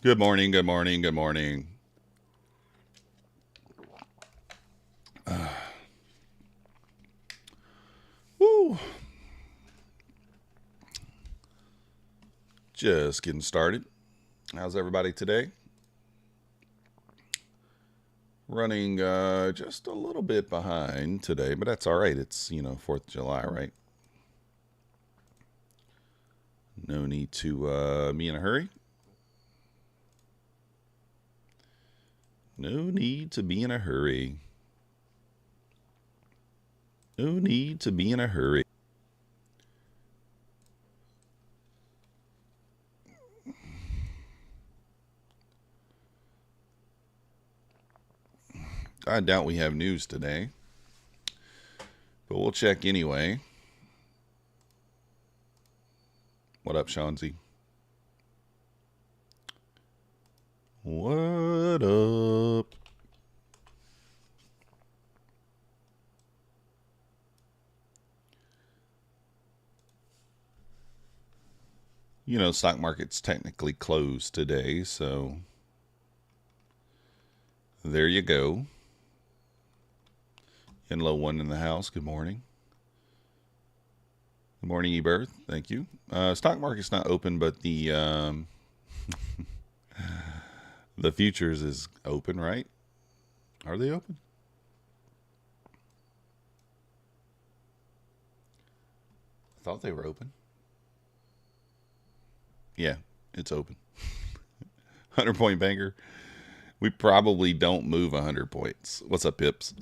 Good morning, good morning, good morning. Woo. Just getting started. How's everybody today? Running just a little bit behind today, but that's all right. It's, 4th of July, right? No need to be in a hurry. No need to be in a hurry. No need to be in a hurry. I doubt we have news today, but we'll check anyway. What up, Shawnzy? What up? Stock market's technically closed today, so there you go. And low one in the house. Good morning. Good morning, eBirth. Thank you. Stock market's not open, but the the futures is open, right? Are they open? I thought they were open. Yeah, it's open. 100-point banker. We probably don't move 100 points. What's up, Pips?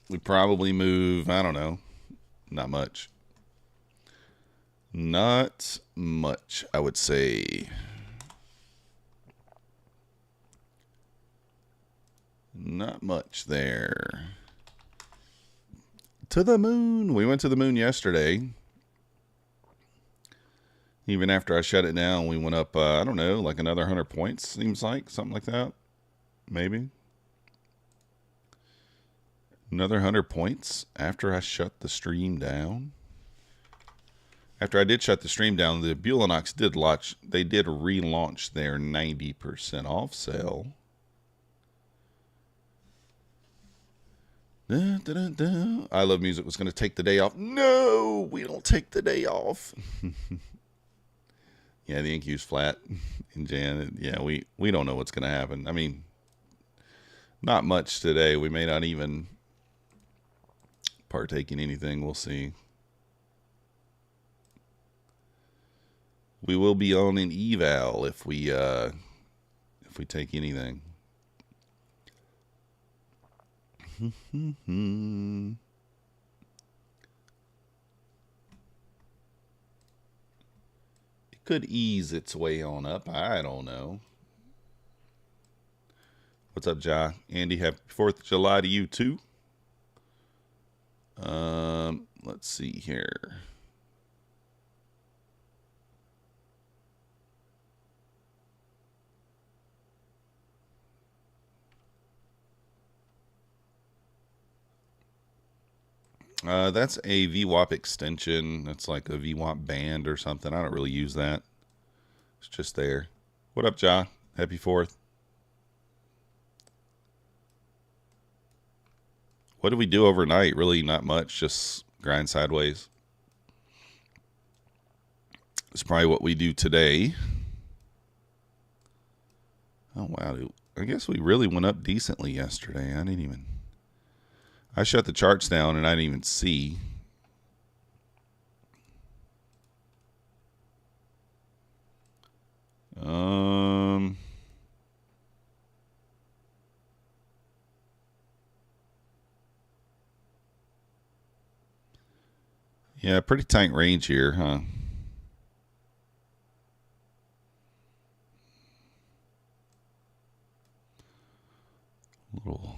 We probably move, I don't know, not much. Not much, I would say. Not much there. To the moon. We went to the moon yesterday. Even after I shut it down, we went up, I don't know, like another 100 points, seems like. Something like that. Maybe. Another 100 points after I shut the stream down. After I did shut the stream down, the Bulenox did launch. They did relaunch their 90% off sale. Dun, dun, dun, dun. I Love Music was going to take the day off. No, we don't take the day off. Yeah, the NQ's flat in Jan. Yeah, we don't know what's going to happen. I mean, not much today. We may not even partake in anything. We'll see. We will be on an eval if we take anything. It could ease its way on up. I don't know. What's up, Ja? Andy, happy 4th of July to you too. Let's see here. That's a VWAP extension. It's like a VWAP band or something. I don't really use that. It's just there. What up, Ja? Happy 4th. What did we do overnight? Really not much. Just grind sideways. It's probably what we do today. Oh, wow. I guess we really went up decently yesterday. I shut the charts down and I didn't even see. Yeah, pretty tight range here, huh? Little.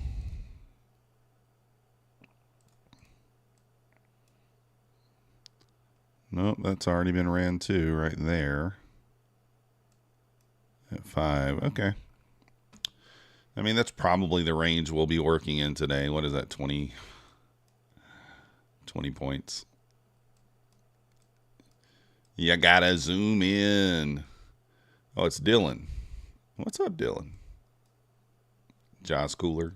Nope, that's already been ran too, right there. At 5. Okay. I mean, that's probably the range we'll be working in today. What is that, 20 points? You gotta zoom in. Oh, it's Dylan. What's up, Dylan? Jaws Cooler.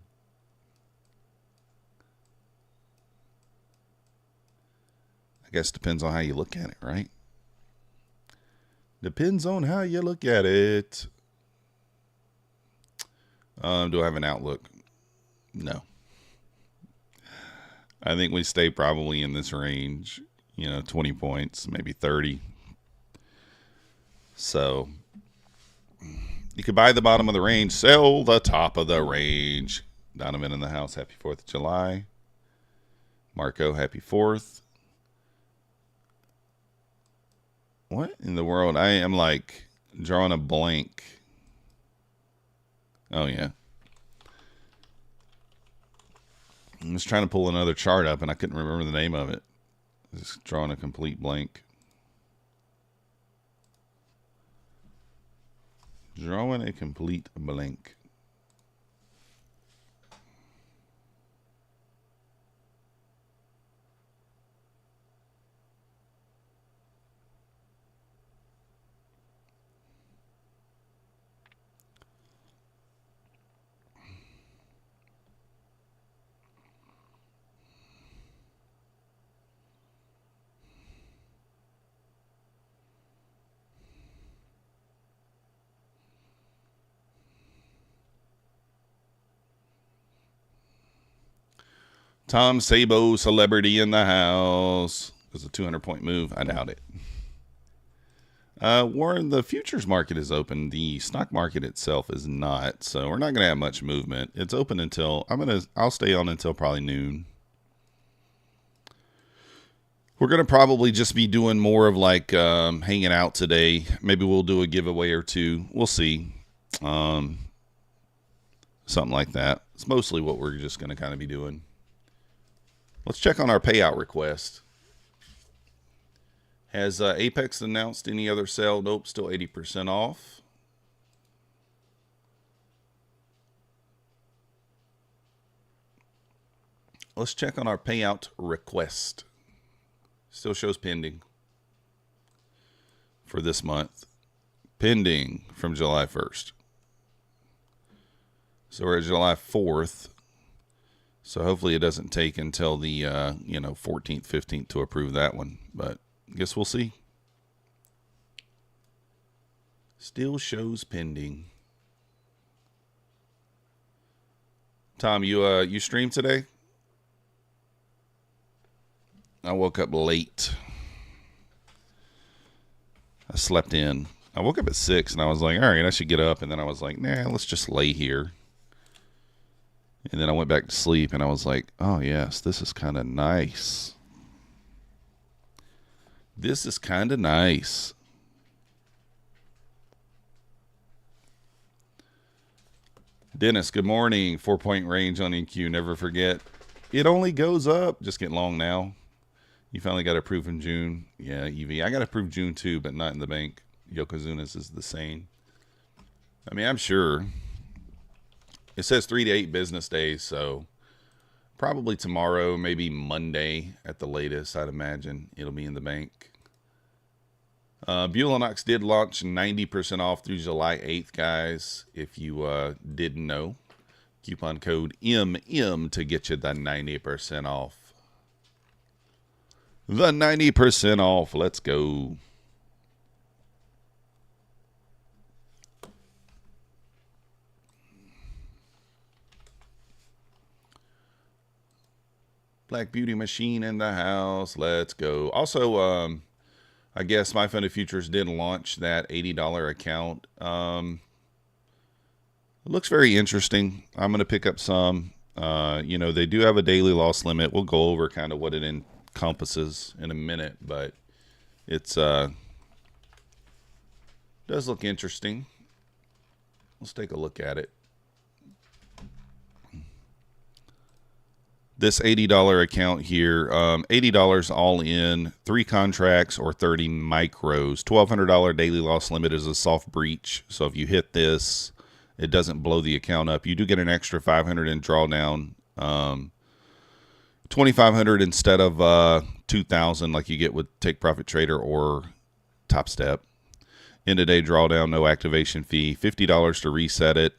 I guess depends on how you look at it, right? Depends on how you look at it. Do I have an outlook? No. I think we stay probably in this range, 20 points, maybe 30. So you could buy the bottom of the range, sell the top of the range. Donovan in the house, happy 4th of July. Marco, happy 4th. What in the world? I am like drawing a blank. Oh, yeah. I was trying to pull another chart up and I couldn't remember the name of it. Just drawing a complete blank. Drawing a complete blank. Tom Sabo, celebrity in the house. It's a 200-point move. I doubt it. Warren, the futures market is open. The stock market itself is not. So we're not going to have much movement. It's open until I'll stay on until probably noon. We're going to probably just be doing more of like hanging out today. Maybe we'll do a giveaway or two. We'll see. Something like that. It's mostly what we're just going to kind of be doing. Let's check on our payout request. Has Apex announced any other sale? Nope, still 80% off. Let's check on our payout request. Still shows pending for this month. Pending from July 1st. So we're at July 4th. So hopefully it doesn't take until the 14th, 15th to approve that one. But I guess we'll see. Still shows pending. Tom, you streamed today? I woke up late. I slept in. I woke up at 6 and I was like, all right, I should get up. And then I was like, nah, let's just lay here. And then I went back to sleep and I was like, oh, yes, this is kind of nice. This is kind of nice. Dennis, good morning. 4-point range on EQ. Never forget. It only goes up. Just getting long now. You finally got approved in June. Yeah, EV. I got approved June too, but not in the bank. Yokozuna's is the same. I mean, I'm sure. It says 3 to 8 business days, so probably tomorrow, maybe Monday at the latest, I'd imagine it'll be in the bank. Bulenox did launch 90% off through July 8th, guys. If you didn't know, coupon code MM to get you the 90% off. The 90% off. Let's go. Black Beauty Machine in the house. Let's go. Also, I guess My Funded Futures did launch that $80 account. It looks very interesting. I'm going to pick up some. They do have a daily loss limit. We'll go over kind of what it encompasses in a minute, but it's does look interesting. Let's take a look at it. This $80 account here, $80 all in, 3 contracts or 30 micros. $1,200 daily loss limit is a soft breach. So if you hit this, it doesn't blow the account up. You do get an extra $500 in drawdown, $2,500 instead of $2,000 like you get with Take Profit Trader or Topstep. End of day drawdown, no activation fee. $50 to reset it.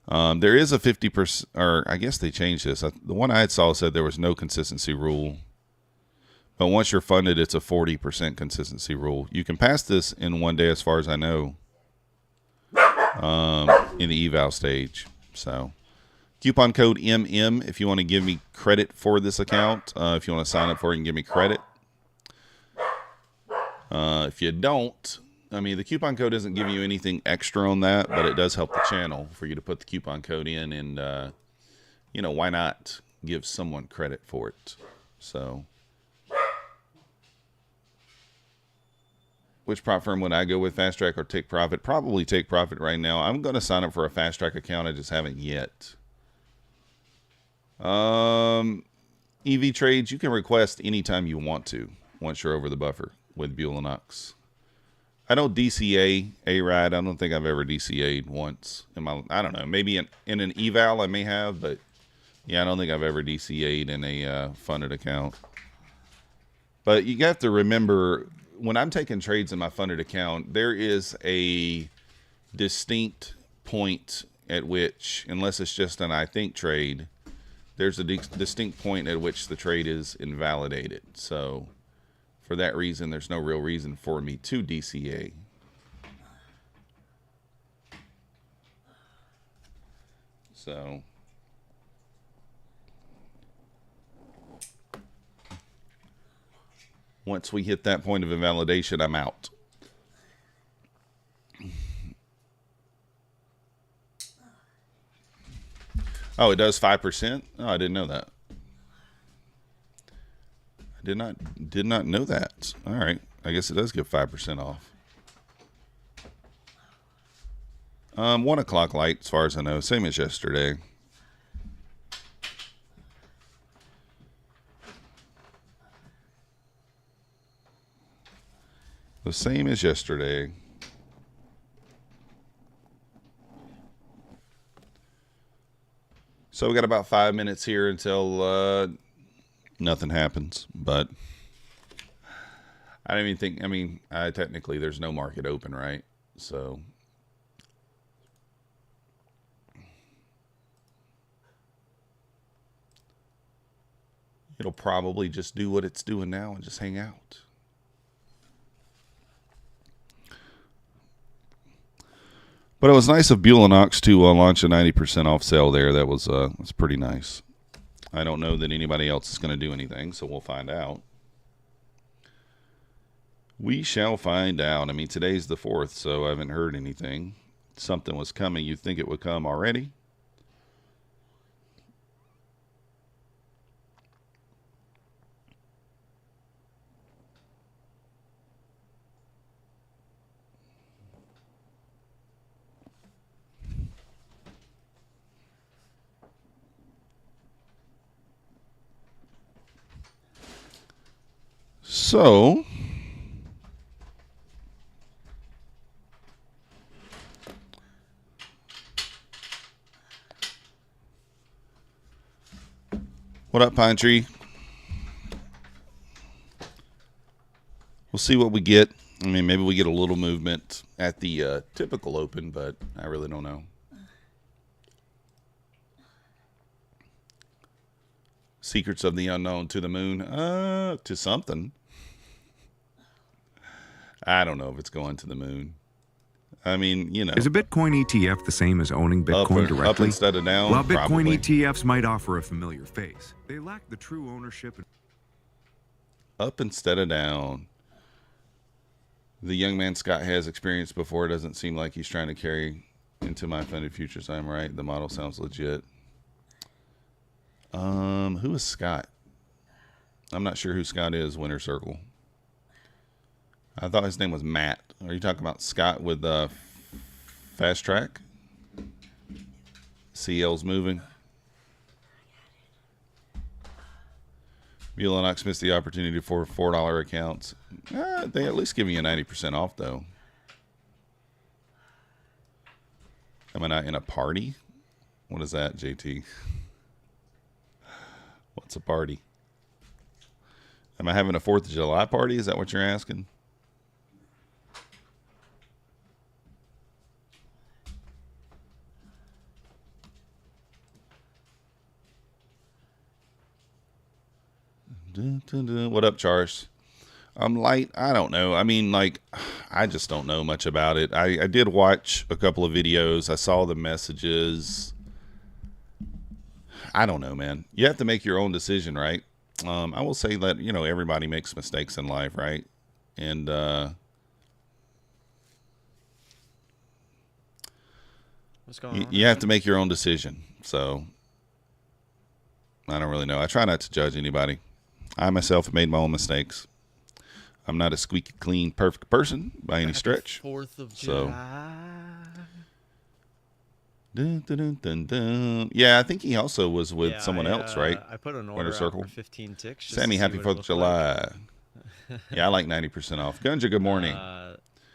There is a 50%, or I guess they changed this. The one I had saw said there was no consistency rule. But once you're funded, it's a 40% consistency rule. You can pass this in one day as far as I know in the eval stage. So coupon code MM if you want to give me credit for this account. If you want to sign up for it and give me credit. If you don't, I mean, the coupon code doesn't give you anything extra on that, but it does help the channel for you to put the coupon code in. And, you know, why not give someone credit for it? So which prop firm would I go with, Fast Track or Take Profit? Probably Take Profit right now. I'm going to sign up for a Fast Track account. I just haven't yet. EV trades, you can request anytime you want to once you're over the buffer with Bulenox. I don't DCA A-Ride. I don't think I've ever DCA'd once. I don't know. Maybe in an eval I may have, but yeah, I don't think I've ever DCA'd in a funded account. But you have to remember, when I'm taking trades in my funded account, there is a distinct point at which, unless it's just an I think trade, there's a distinct point at which the trade is invalidated. So for that reason, there's no real reason for me to DCA. So once we hit that point of invalidation, I'm out. Oh, it does 5%? Oh, I didn't know that. I did not know that. All right. I guess it does give 5% off. 1 o'clock light, as far as I know. Same as yesterday. The same as yesterday. So we got about 5 minutes here until nothing happens. But I don't even think, I mean, technically there's no market open, right? So it'll probably just do what it's doing now and just hang out. But it was nice of Bulenox to launch a 90% off sale there. That was pretty nice. I don't know that anybody else is going to do anything, so we'll find out. We shall find out. I mean, today's the 4th, so I haven't heard anything. Something was coming. You'd think it would come already. So what up, Pine Tree? We'll see what we get. I mean, maybe we get a little movement at the typical open, but I really don't know. Secrets of the unknown to the moon. To something. I don't know if it's going to the moon. I mean, you know. Is a Bitcoin ETF the same as owning Bitcoin directly? Up instead of down? While Bitcoin probably. ETFs might offer a familiar face, they lack the true ownership. Up instead of down. The young man Scott has experience before. It doesn't seem like he's trying to carry into my funded futures. I'm right. The model sounds legit. Who is Scott? I'm not sure who Scott is, Winter Circle. I thought his name was Matt. Are you talking about Scott with Fast Track? CL's moving. Bulenox missed the opportunity for $4 accounts. They at least give you a 90% off, though. Am I not in a party? What is that, JT? What's a party? Am I having a 4th of July party? Is that what you're asking? What up, Charles? Light, I don't know. I mean, like, I just don't know much about it. I did watch a couple of videos. I saw the messages. I don't know, man. You have to make your own decision, right? I will say that, you know, everybody makes mistakes in life, right? And what's going on? You have to make your own decision. So I don't really know. I try not to judge anybody. I myself have made my own mistakes. I'm not a squeaky clean, perfect person by any stretch. 4th of So, July. dun, dun, dun, dun, dun. Yeah, I think he also was with someone else, right? I put an order Winter out Circle. for 15 ticks. Just Sammy, to see happy what 4th it of looked July. like. Yeah, I like 90% off. Gunja, good morning.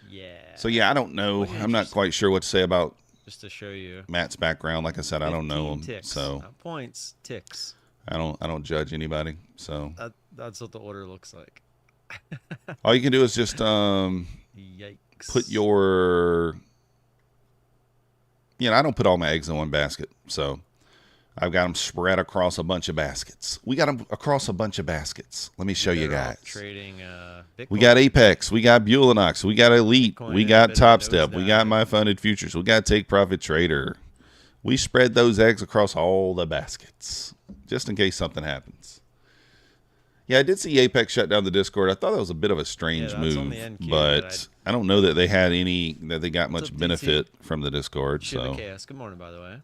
Yeah. So, yeah, I don't know. I'm not quite sure what to say about just to show you Matt's background. Like I said, I don't know him. ticks. So, not points, ticks. I don't judge anybody. So, that's what the order looks like. all you can do is just Yikes. put your, I don't put all my eggs in one basket. So I've got them spread across a bunch of baskets. We got them across a bunch of baskets. Let me show you guys. Trading Bitcoin. We got APEX. We got Bulenox. We got Elite. Bitcoin we got Topstep. nosedive. We got My Funded Futures. We got Take Profit Trader. We spread those eggs across all the baskets just in case something happens. Yeah, I did see APEX shut down the Discord. I thought that was a bit of a strange move, but I don't know that they had that they got much benefit from the Discord. So, KS. Good morning, by the way.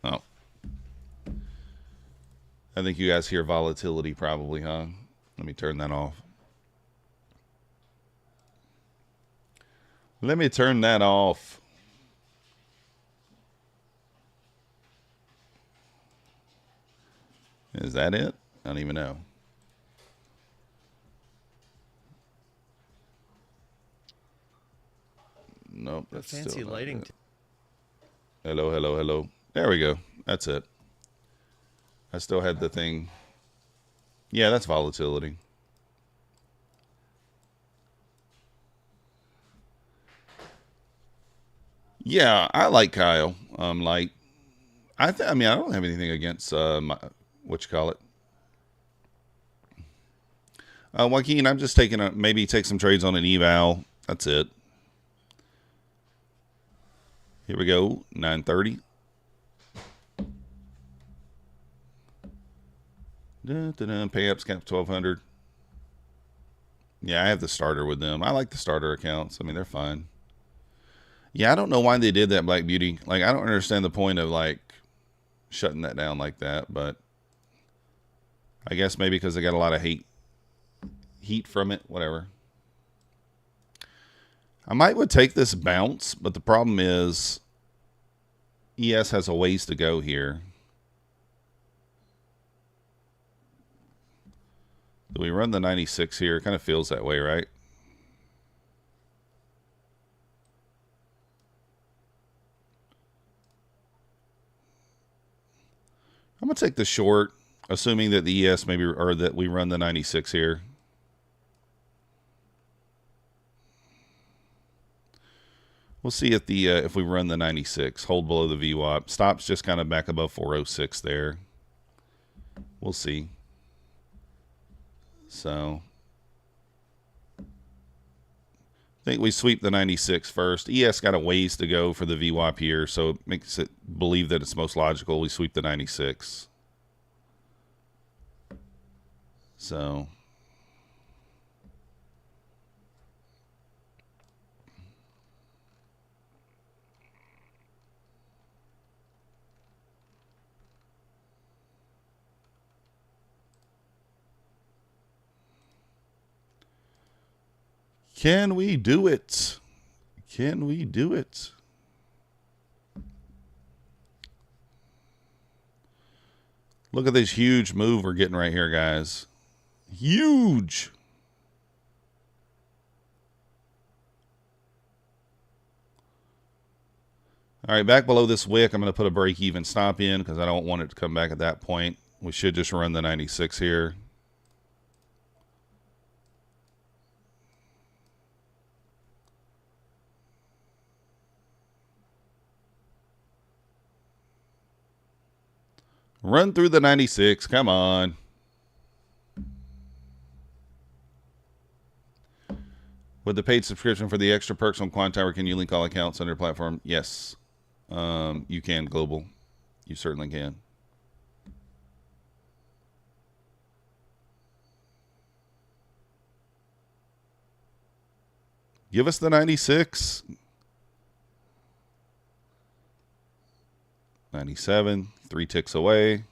oh, I think you guys hear volatility probably, huh? Let me turn that off. Let me turn that off. Is that it? I don't even know. Nope. That's fancy still lighting. Hello, hello, hello. There we go. That's it. I still had the thing. Yeah, that's volatility. Yeah, I like Kyle. I mean, I don't have anything against what you call it. Joaquin, I'm just taking maybe take some trades on an eval. That's it. Here we go, 9:30. Payouts cap 1200. Yeah, I have the starter with them. I like the starter accounts. I mean, they're fine. Yeah, I don't know why they did that, Black Beauty. Like, I don't understand the point of, like, shutting that down like that, but I guess maybe because they got a lot of heat from it, whatever. I would take this bounce, but the problem is ES has a ways to go here. Do we run the 96 here? It kind of feels that way, right? I'm going to take the short, assuming that the ES maybe, or that we run the 96 here. We'll see if we run the 96, hold below the VWAP. Stops just kind of back above 406 there. We'll see. So I think we sweep the 96 first. ES got a ways to go for the VWAP here, so it makes it believe that it's most logical we sweep the 96. So can we do it? Can we do it? Look at this huge move we're getting right here, guys. Huge. All right, back below this wick, I'm going to put a break-even stop in because I don't want it to come back at that point. We should just run the 96 here. Run through the 96. Come on. With the paid subscription for the extra perks on Quant Tower, can you link all accounts under the platform? Yes. You can, Global. You certainly can. Give us the 96. 97. 3 ticks away.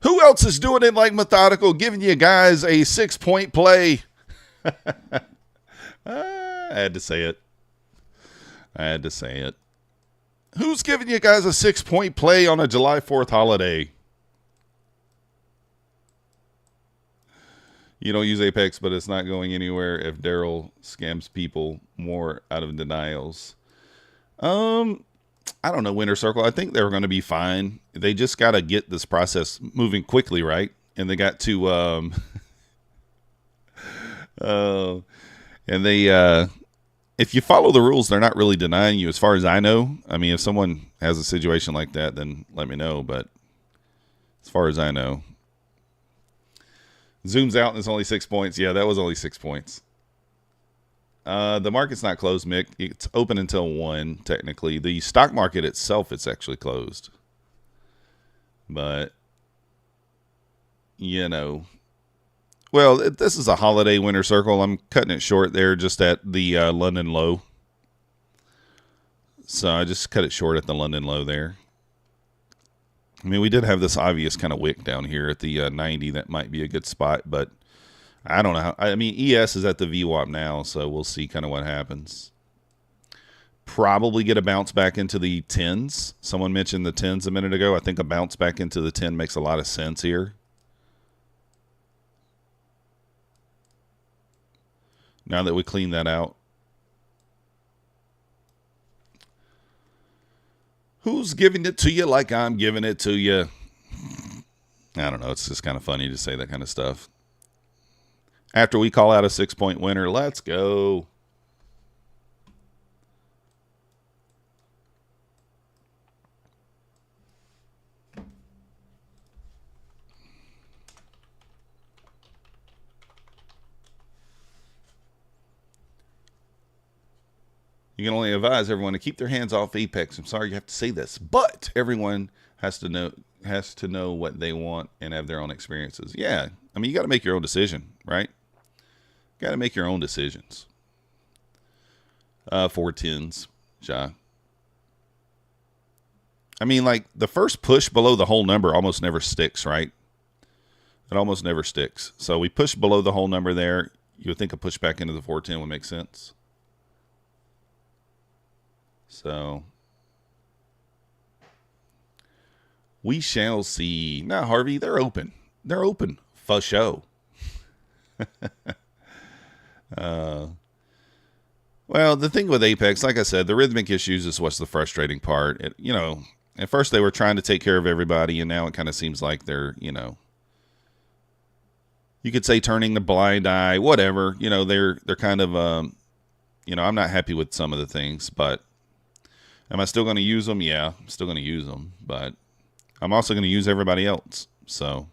Who else is doing it like Methodical, giving you guys a 6-point play? I had to say it. I had to say it. Who's giving you guys a 6-point play on a July 4th holiday? You don't use Apex, but it's not going anywhere if Daryl scams people more out of denials. I don't know, Winter Circle. I think they're going to be fine. They just got to get this process moving quickly, right? And they got to, if you follow the rules, they're not really denying you, as far as I know. I mean, if someone has a situation like that, then let me know. But as far as I know, zooms out and it's only 6 points. Yeah, that was only 6 points. The market's not closed, Mick. It's open until 1, technically. The stock market itself, it's actually closed. But, you know. Well, this is a holiday Winter Circle. I'm cutting it short there just at the London low. So I just cut it short at the London low there. I mean, we did have this obvious kind of wick down here at the 90. That might be a good spot, but I don't know how. I mean, ES is at the VWAP now, so we'll see kind of what happens. Probably get a bounce back into the 10s. Someone mentioned the 10s a minute ago. I think a bounce back into the 10 makes a lot of sense here. Now that we clean that out. Who's giving it to you like I'm giving it to you? I don't know. It's just kind of funny to say that kind of stuff. After we call out a 6-point winner, let's go. You can only advise everyone to keep their hands off Apex. I'm sorry you have to say this, but everyone has to know what they want and have their own experiences. Yeah, I mean, you got to make your own decision, right? Got to make your own decisions. 4 10s, Ja. I mean, like, the first push below the whole number almost never sticks, right? It almost never sticks. So we push below the whole number there. You would think a push back into the 410 would make sense. So we shall see. Now, Harvey, they're open. They're open for show. Well, the thing with Apex, like I said, the rhythmic issues is what's the frustrating part. You know, at first they were trying to take care of everybody, and now it kind of seems like they're, you know, you could say turning the blind eye, whatever. You know, they're kind of, you know, I'm not happy with some of the things, but am I still going to use them? Yeah, I'm still going to use them, but I'm also going to use everybody else. So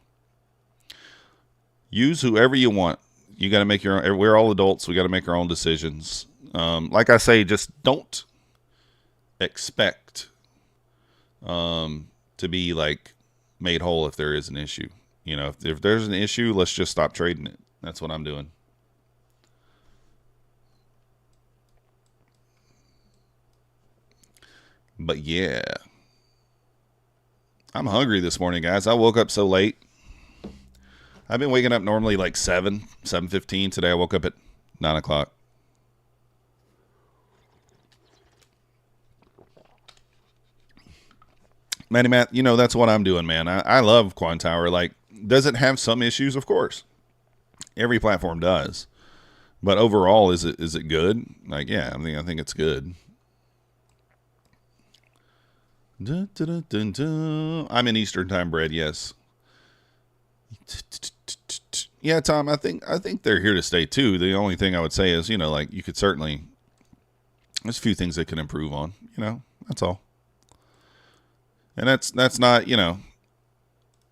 use whoever you want. You got to make your own. We're all adults. We got to make our own decisions. Like I say, just don't expect to be like made whole if there is an issue. You know, if there's an issue, let's just stop trading it. That's what I'm doing. But yeah, I'm hungry this morning, guys. I woke up so late. I've been waking up normally like 7:15. Today I woke up at 9 o'clock. Manny Matt, you know, that's what I'm doing, man. I love Quant Tower. Like, does it have some issues? Of course. Every platform does. But overall, is it good? Like, yeah, I think it's good. Dun, dun, dun, dun, dun. I'm in Eastern Time, Bread, yes. Yeah, Tom, I think they're here to stay too. The only thing I would say is, like you could certainly, there's a few things they can improve on, that's all. And that's not,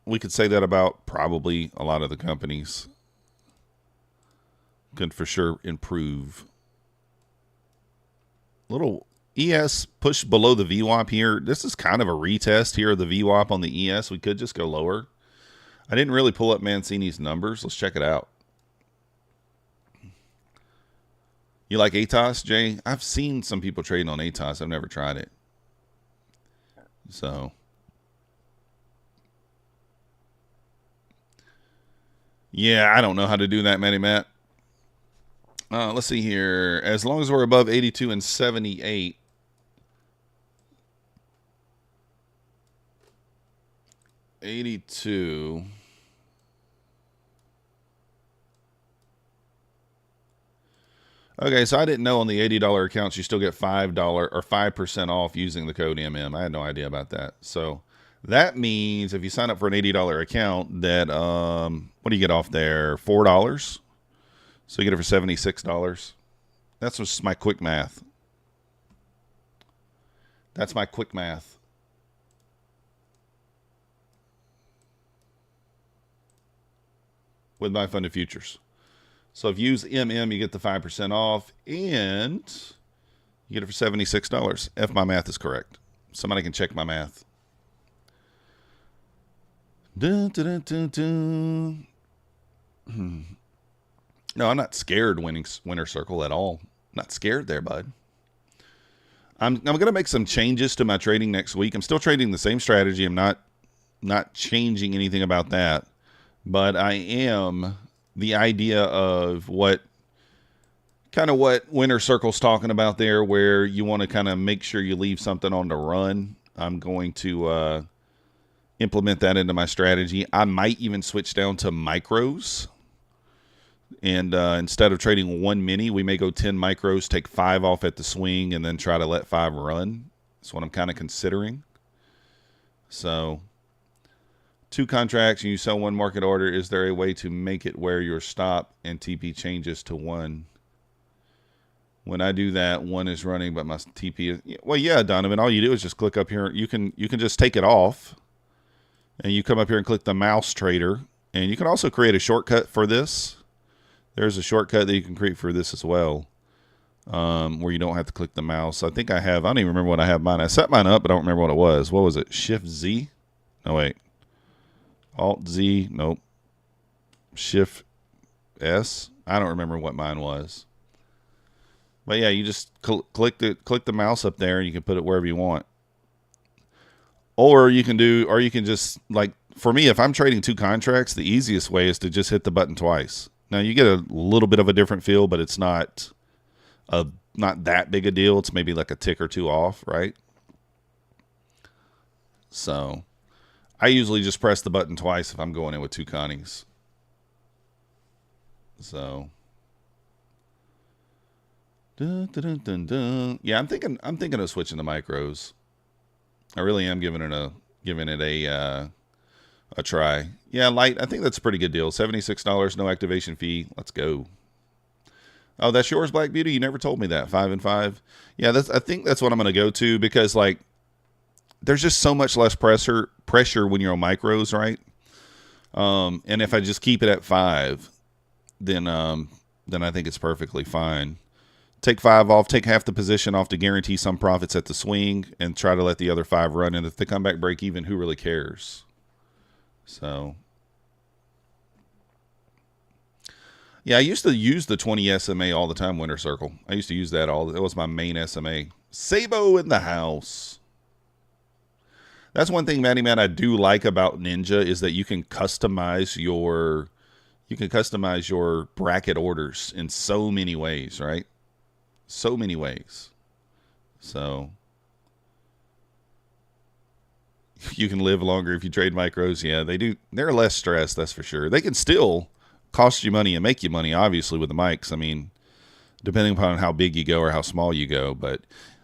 we could say that about probably a lot of the companies. Could for sure improve. Little ES push below the VWAP here. This is kind of a retest here of the VWAP on the ES. We could just go lower. I didn't really pull up Mancini's numbers. Let's check it out. You like ATOS, Jay? I've seen some people trading on ATOS. I've never tried it. So, yeah, I don't know how to do that, Matty Matt. Let's see here. As long as we're above 82 and 78. $82. Okay, so I didn't know on the $80 accounts you still get $5 or 5% off using the code MM. I had no idea about that. So that means if you sign up for an $80 account, that what do you get off there? $4. So you get it for $76. That's just my quick math. That's my quick math. With my funded futures. So if you use MM, you get the 5% off, and you get it for $76. If my math is correct. Somebody can check my math. Dun, dun, dun, dun, dun. No, I'm not scared winner circle at all. I'm not scared there, bud. I'm going to make some changes to my trading next week. I'm still trading the same strategy. I'm not changing anything about that. But I am the idea of what winner circle's talking about there, where you want to kind of make sure you leave something on the run. I'm going to implement that into my strategy. I might even switch down to micros. And instead of trading 1 mini, we may go 10 micros, take 5 off at the swing, and then try to let 5 run. That's what I'm kind of considering. So 2 contracts and you sell 1 market order. Is there a way to make it where your stop and TP changes to 1? When I do that, 1 is running, but my TP is... Well, yeah, Donovan, all you do is just click up here. You can just take it off. And you come up here and click the mouse trader. And you can also create a shortcut for this. There's a shortcut that you can create for this as well, where you don't have to click the mouse. I think I don't even remember what I have mine. I set mine up, but I don't remember what it was. What was it? Shift Z? No, wait. Alt Z? Nope. Shift S? I don't remember what mine was. But yeah, you just click the mouse up there, and you can put it wherever you want. Or you can just, like, for me, if I'm trading 2 contracts, the easiest way is to just hit the button twice. Now, you get a little bit of a different feel, but it's not that big a deal. It's maybe like a tick or 2 off, right? So I usually just press the button twice if I'm going in with 2 connies. So dun, dun, dun, dun, dun. Yeah, I'm thinking of switching to micros. I really am giving it a try. Yeah, light. I think that's a pretty good deal. $76, no activation fee. Let's go. Oh, that's yours, Black Beauty? You never told me that. 5 and 5. Yeah, I think that's what I'm going to go to, because like there's just so much less pressure when you're on micros, right? And if I just keep it at 5, then I think it's perfectly fine. Take 5 off, take half the position off to guarantee some profits at the swing, and try to let the other 5 run. And if they come back break even, who really cares? So, yeah, I used to use the 20 SMA all the time, Winter Circle. I used to use that that was my main SMA. Sabo in the house. That's one thing, Matty Man, I do like about Ninja, is that you can customize your bracket orders in so many ways, right? So many ways. So you can live longer if you trade micros. Yeah, they do. They're less stressed, that's for sure. They can still cost you money and make you money, obviously, with the mics. I mean, depending upon how big you go or how small you go. But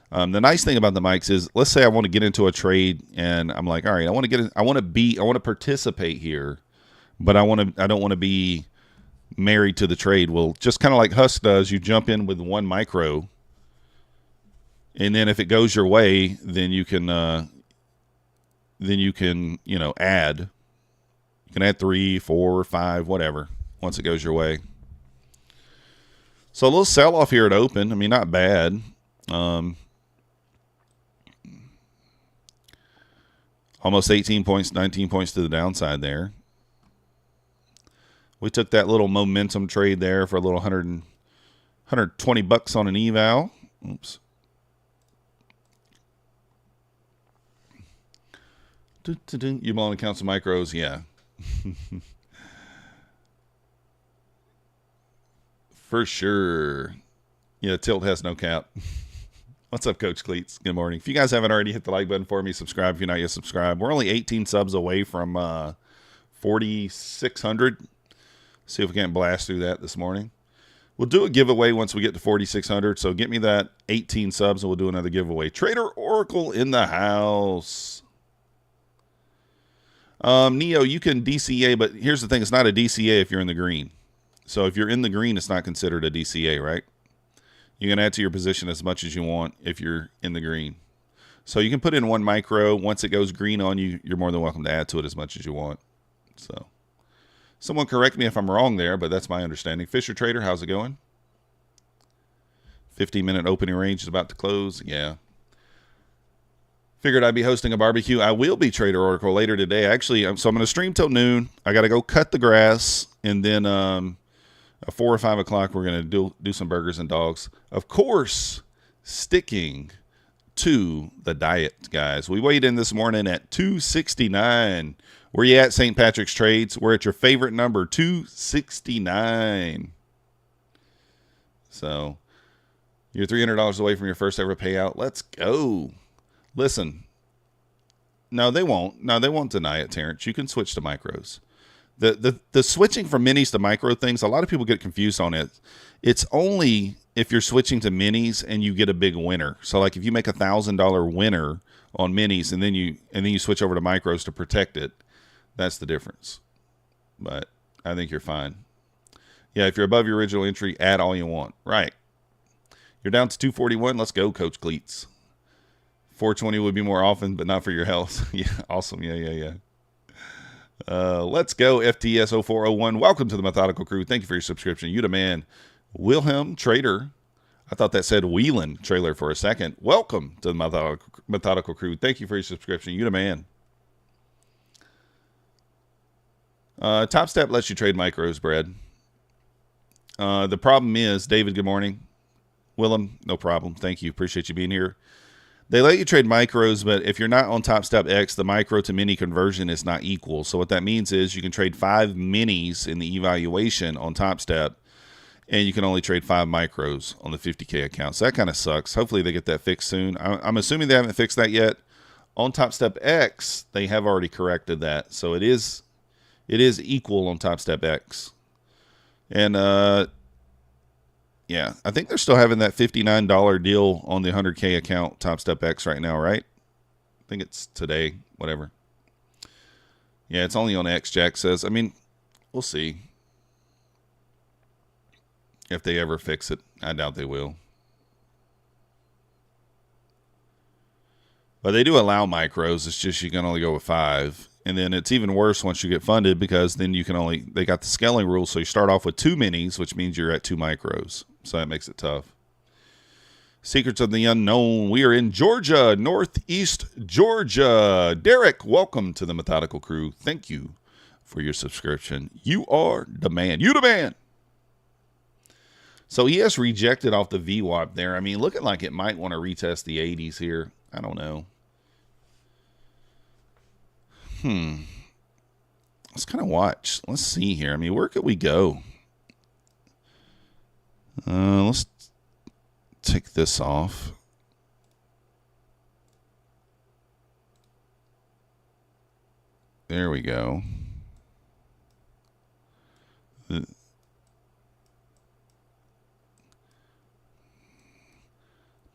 the nice thing about the mics is, let's say I want to get into a trade and I'm like, all right, I want to participate here, but I don't want to be married to the trade. Well, just kind of like Husk does, you jump in with 1 micro, and then if it goes your way, then you can add. You can add 3, 4, 5, whatever, once it goes your way. So a little sell-off here at open. I mean, not bad. Almost 18 points, 19 points to the downside there. We took that little momentum trade there for a little 120 bucks on an eval. Oops. You belong to Council Micros? Yeah. For sure. Yeah, Tilt has no cap. What's up, Coach Cleats? Good morning. If you guys haven't already hit the like button for me, subscribe if you're not yet subscribed. We're only 18 subs away from 4,600. See if we can't blast through that this morning. We'll do a giveaway once we get to 4,600. So get me that 18 subs and we'll do another giveaway. Trader Oracle in the house. Neo, you can DCA, but here's the thing. It's not a DCA if you're in the green. So if you're in the green, it's not considered a DCA, right? You can add to your position as much as you want if you're in the green. So you can put in 1 micro. Once it goes green on you, you're more than welcome to add to it as much as you want. So someone correct me if I'm wrong there, but that's my understanding. Fisher Trader, how's it going? 15-minute opening range is about to close. Yeah. Figured I'd be hosting a barbecue. I will be, Trader Oracle, later today. Actually, so I'm going to stream till noon. I got to go cut the grass, and then at 4 or 5 o'clock, we're going to do some burgers and dogs. Of course, sticking to the diet, guys. We weighed in this morning at 269. Where you at, St. Patrick's Trades? We're at your favorite number, 269. So you're $300 away from your first ever payout. Let's go. Listen, no, they won't. No, they won't deny it, Terrence. You can switch to micros. The switching from minis to micro things, a lot of people get confused on it. It's only if you're switching to minis and you get a big winner. So like if you make $1,000 winner on minis and then you switch over to micros to protect it, that's the difference. But I think you're fine. Yeah, if you're above your original entry, add all you want. Right. You're down to 241. Let's go, Coach Cleats. 420 would be more often, but not for your health. Yeah, awesome. Yeah. Let's go, FTS 0401. Welcome to the Methodical Crew. Thank you for your subscription. You the man. Wilhelm Trader. I thought that said Wheelan Trailer for a second. Welcome to the Methodical Crew. Thank you for your subscription. You the man. Topstep lets you trade micros, Brad. The problem is, David, good morning. Willem, no problem. Thank you. Appreciate you being here. They let you trade micros, but if you're not on Topstep X, the micro to mini conversion is not equal. So what that means is you can trade 5 minis in the evaluation on Topstep, and you can only trade 5 micros on the 50K account. So that kind of sucks. Hopefully they get that fixed soon. I'm assuming they haven't fixed that yet. On Topstep X, they have already corrected that. So it is equal on Topstep X. And yeah, I think they're still having that $59 deal on the 100K account, Topstep X, right now, right? I think it's today, whatever. Yeah, it's only on X, Jack says. I mean, we'll see if they ever fix it. I doubt they will. But they do allow micros. It's just you can only go with 5. And then it's even worse once you get funded because then you can only, they got the scaling rule. So you start off with 2 minis, which means you're at 2 micros. So that makes it tough. Secrets of the Unknown. We are in Georgia, Northeast Georgia. Derek, welcome to the Methodical Crew. Thank you for your subscription. You are the man. You the man. So ES rejected off the VWAP there. I mean, looking like it might want to retest the 80s here. I don't know. Let's kind of watch. Let's see here. I mean, where could we go? Let's take this off. There we go. Dun,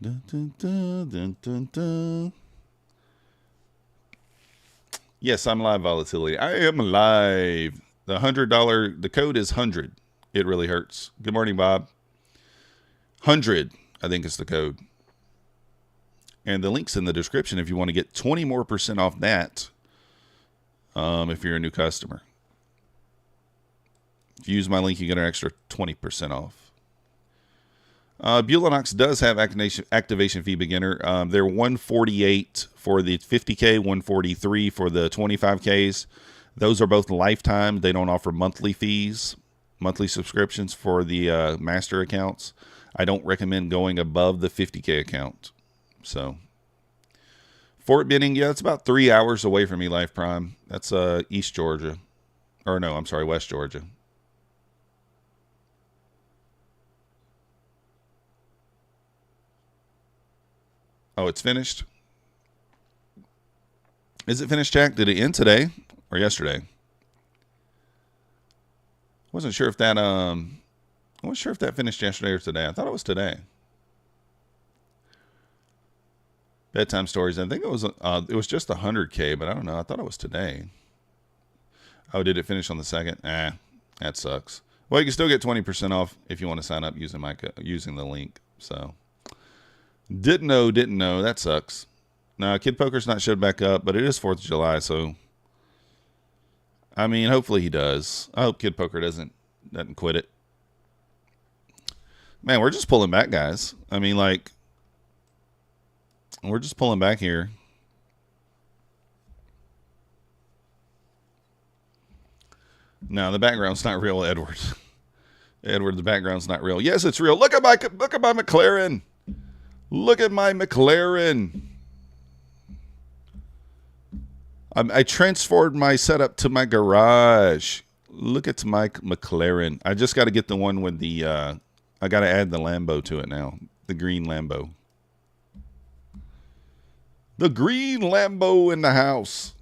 dun, dun, dun, dun, dun. Yes, I'm live, Volatility. I am live. The $100, the code is 100. It really hurts. Good morning, Bob. 100, I think is the code. And the link's in the description if you want to get 20% more off that if you're a new customer. If you use my link, you get an extra 20% off. Bulenox does have activation fee beginner. They're $148 for the 50K, $143 for the 25Ks. Those are both lifetime. They don't offer monthly fees, monthly subscriptions for the master accounts. I don't recommend going above the 50K account. So, Fort Benning, yeah, it's about 3 hours away from me, Life Prime. That's East Georgia. Or no, I'm sorry, West Georgia. Oh, it's finished? Is it finished, Jack? Did it end today or yesterday? Wasn't sure if that I wasn't sure if that finished yesterday or today. I thought it was today. Bedtime stories. I think it was just 100K, but I don't know. I thought it was today. Oh, did it finish on the 2nd? That sucks. Well, you can still get 20% off if you want to sign up using the link. So, didn't know. That sucks. No, Kid Poker's not showed back up, but it is 4th of July, so I mean, hopefully he does. I hope Kid Poker doesn't quit it. Man, we're just pulling back, guys. I mean, like, we're just pulling back here. No, the background's not real, Edward. Edward, the background's not real. Yes, it's real. Look at my McLaren. Look at my McLaren. I transferred my setup to my garage. Look at my McLaren. I just got to get the one with the, I got to add the Lambo to it now. The green Lambo. The green Lambo in the house.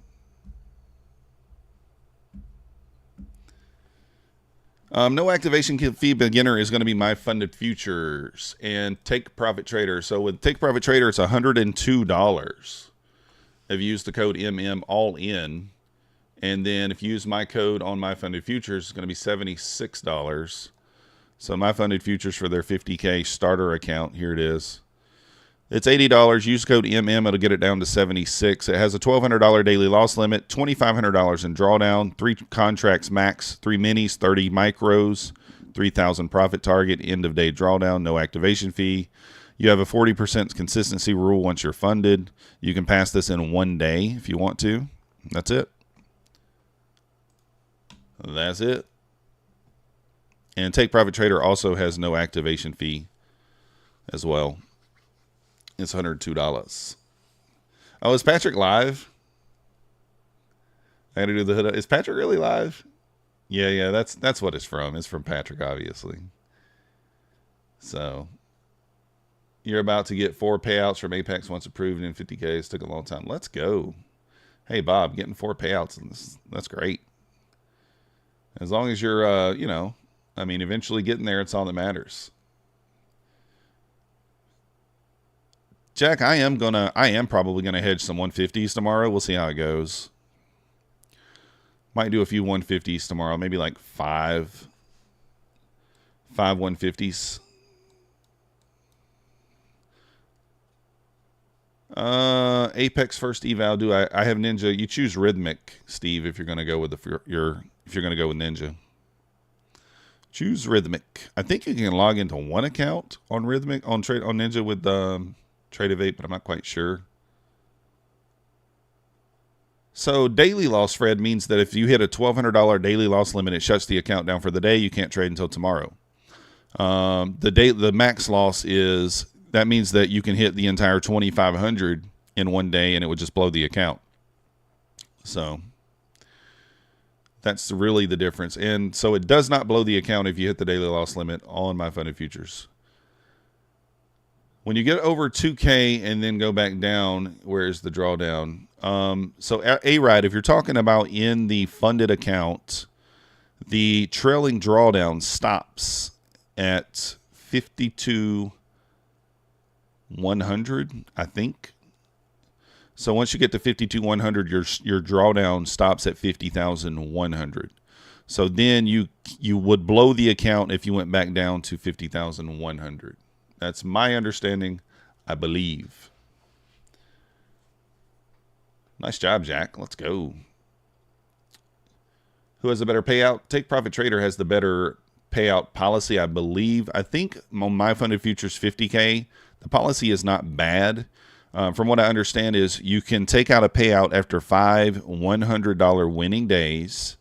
No activation fee beginner is going to be my funded futures and Take Profit Trader. So with Take Profit Trader, it's $102. If you use the code MM all in, and then if you use my code on my funded futures, it's going to be $76. So my funded futures for their 50K starter account, here it is. It's $80. Use code MM. It'll get it down to $76. It has a $1,200 daily loss limit, $2,500 in drawdown, 3 contracts max, 3 minis, 30 micros, 3,000 profit target, end of day drawdown, no activation fee. You have a 40% consistency rule once you're funded. You can pass this in 1 day if you want to. That's it. That's it. And Take Profit Trader also has no activation fee as well. It's $102. Oh, is Patrick live? I got to do the hood. Is Patrick really live? Yeah. That's what it's from. It's from Patrick, obviously. So, you're about to get 4 payouts from Apex once approved in 50Ks. Took a long time. Let's go. Hey, Bob, getting 4 payouts. That's great. As long as you're, I mean, eventually getting there, it's all that matters. Jack, I am probably gonna hedge some 150s tomorrow. We'll see how it goes. Might do a few 150s tomorrow, maybe like five 150s. Apex first eval. Do I have Ninja? You choose Rhythmic, Steve, if you're gonna go with if you're gonna go with Ninja. Choose Rhythmic. I think you can log into one account on Rhythmic on Ninja with Trade of 8, but I'm not quite sure. So daily loss, Fred, means that if you hit a $1,200 daily loss limit, it shuts the account down for the day. You can't trade until tomorrow. The max loss is, that means that you can hit the entire 2,500 in 1 day and it would just blow the account. So that's really the difference. And so it does not blow the account if you hit the daily loss limit on my funded futures. When you get over 2K and then go back down, where is the drawdown? So A-Ride, if you're talking about in the funded account, the trailing drawdown stops at 52,100, I think. So once you get to 52,100, your drawdown stops at 50,100. So then you would blow the account if you went back down to 50,100. That's my understanding, I believe. Nice job, Jack. Let's go. Who has a better payout? Take Profit Trader has the better payout policy, I believe. I think on my funded futures 50K, the policy is not bad. From what I understand is you can take out a payout after 5 $100 winning days.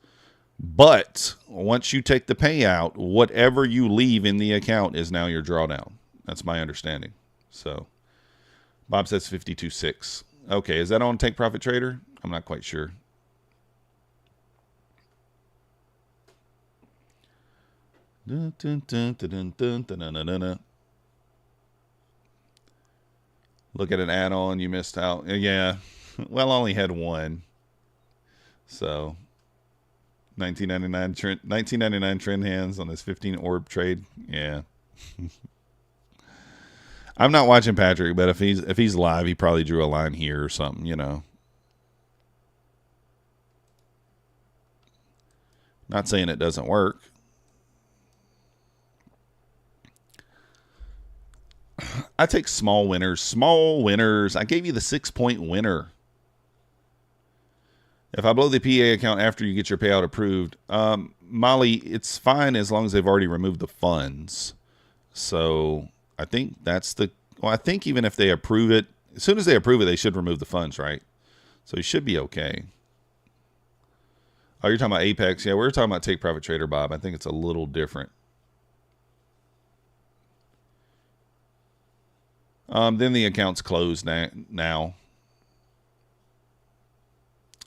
But once you take the payout, whatever you leave in the account is now your drawdown. That's my understanding. So Bob says 52.6. Okay, is that on Take Profit Trader? I'm not quite sure. Dun, dun, dun, dun, dun, dun, dun, dun, dun, dun. Look at an add-on you missed out. Yeah, well, I only had one. So 1999 trend hands on this 15 orb trade. Yeah. I'm not watching Patrick, but if he's live, he probably drew a line here or something, you know. Not saying it doesn't work. I take small winners. Small winners. I gave you the 6-point winner. If I blow the PA account after you get your payout approved, Molly, it's fine as long as they've already removed the funds. So I think that's the... Well, I think even if they approve it, as soon as they approve it, they should remove the funds, right? So you should be okay. Oh, you're talking about Apex? Yeah, we were talking about Take Profit Trader, Bob. I think it's a little different. Then the account's closed now.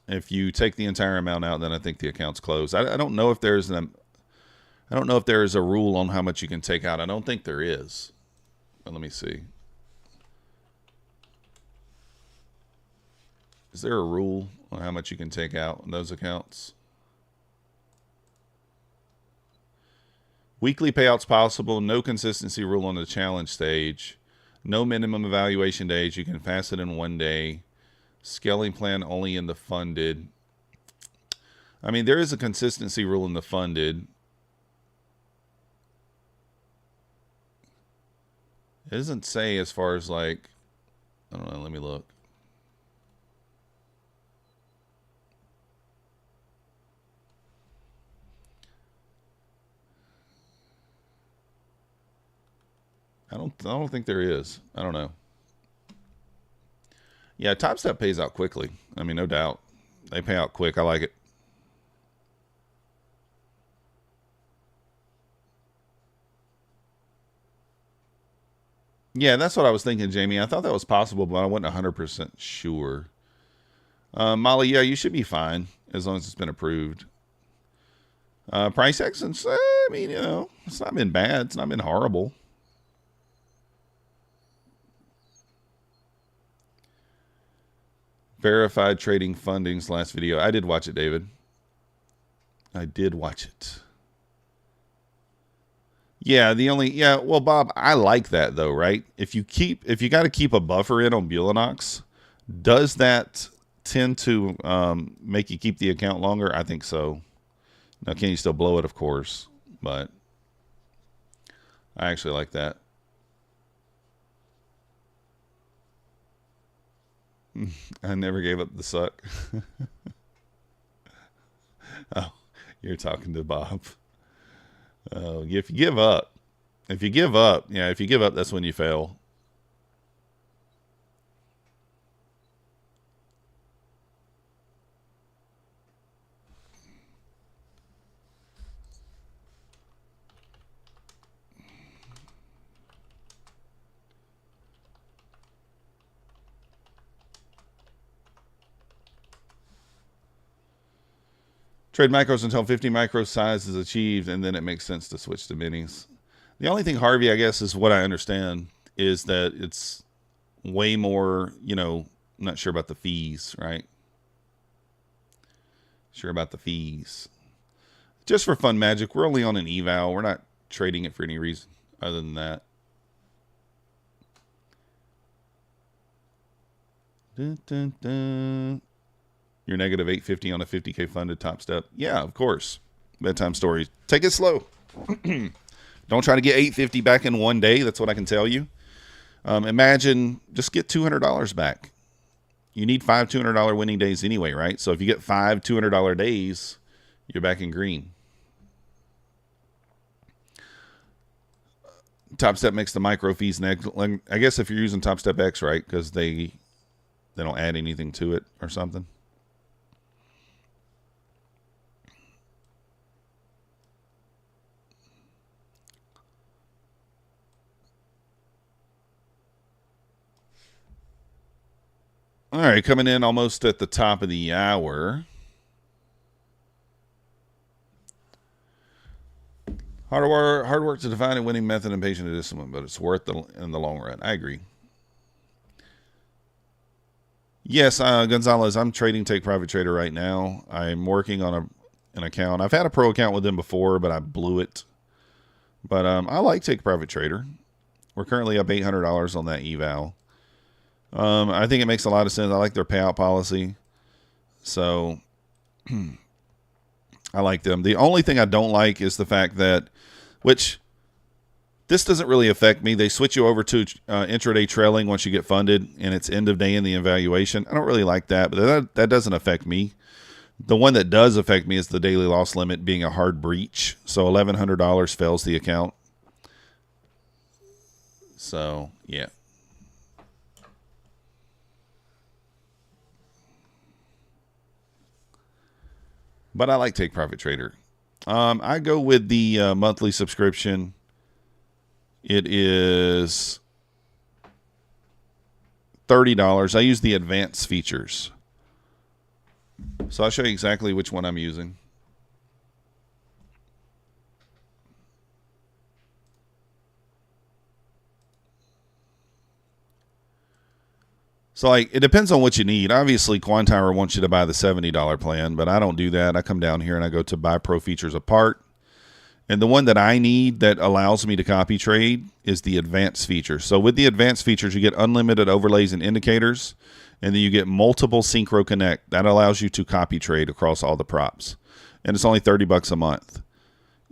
If you take the entire amount out, then I think the account's closed. I don't know if there's I don't know if there is a rule on how much you can take out. I don't think there is. But let me see. Is there a rule on how much you can take out in those accounts? Weekly payouts possible. No consistency rule on the challenge stage. No minimum evaluation days. You can fast it in 1 day. Scaling plan only in the funded. I mean, there is a consistency rule in the funded. It doesn't say as far as like, I don't know, let me look. I don't think there is. I don't know. Yeah, Topstep pays out quickly. I mean, no doubt. They pay out quick. I like it. Yeah, that's what I was thinking, Jamie. I thought that was possible, but I wasn't 100% sure. Molly, yeah, you should be fine as long as it's been approved. Price actions, I mean, you know, it's not been bad. It's not been horrible. Verified trading fundings last video. I did watch it, David. I did watch it. Yeah, well, Bob, I like that though, right? If you got to keep a buffer in on Bulenox, does that tend to make you keep the account longer? I think so. Now, can you still blow it? Of course, but I actually like that. I never gave up the suck. Oh, you're talking to Bob. Oh, if you give up, yeah, if you give up, that's when you fail. Trade micros until 50 micro size is achieved, and then it makes sense to switch to minis. The only thing, Harvey, I guess, is what I understand is that it's way more, you know, I'm not sure about the fees, right? Sure about the fees. Just for fun magic, we're only on an eval. We're not trading it for any reason other than that. Dun, dun, dun. You're negative 850 on a 50K funded Topstep. Yeah, of course. Bedtime story. Take it slow. Don't try to get $850 back in one day. That's what I can tell you. Imagine just get $200 back. You need 5 $200 winning days anyway, right? So if you get 5 $200 days, you're back in green. Topstep makes the micro fees next. I guess if you're using Topstep X, right? Because they don't add anything to it or something. All right, coming in almost at the top of the hour. Hard work to define a winning method and patient discipline, but it's worth it in the long run. I agree. Yes, Gonzalez, I'm trading Take Profit Trader right now. I'm working on an account. I've had a pro account with them before, but I blew it. But I like Take Profit Trader. We're currently up $800 on that eval. I think it makes a lot of sense. I like their payout policy. So I like them. The only thing I don't like is the fact that, which this doesn't really affect me. They switch you over to intraday trailing once you get funded, and it's end of day in the evaluation. I don't really like that, but that doesn't affect me. The one that does affect me is the daily loss limit being a hard breach. So $1,100 fails the account. So, yeah. But I like Take Profit Trader. I go with the monthly subscription. It is $30. I use the advanced features. So I'll show you exactly which one I'm using. So, like, it depends on what you need. Obviously, Quantimer wants you to buy the $70 plan, but I don't do that. I come down here and I go to buy pro features apart. And the one that I need that allows me to copy trade is the advanced features. So with the advanced features, you get unlimited overlays and indicators, and then you get multiple Synchro Connect. That allows you to copy trade across all the props. And it's only $30 a month.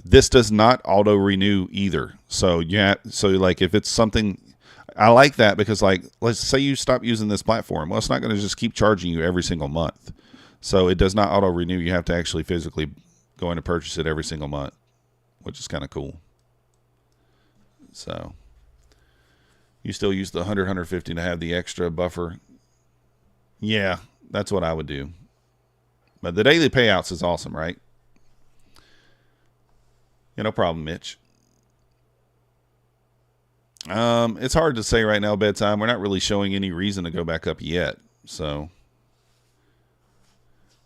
This does not auto renew either. So like if it's something, I like that because, like, let's say you stop using this platform. Well, it's not going to just keep charging you every single month. So it does not auto renew. You have to actually physically go in and purchase it every single month, which is kind of cool. So you still use the 100, 150 to have the extra buffer. Yeah, that's what I would do. But the daily payouts is awesome, right? Yeah, no problem, Mitch. It's hard to say right now, bedtime. We're not really showing any reason to go back up yet. So,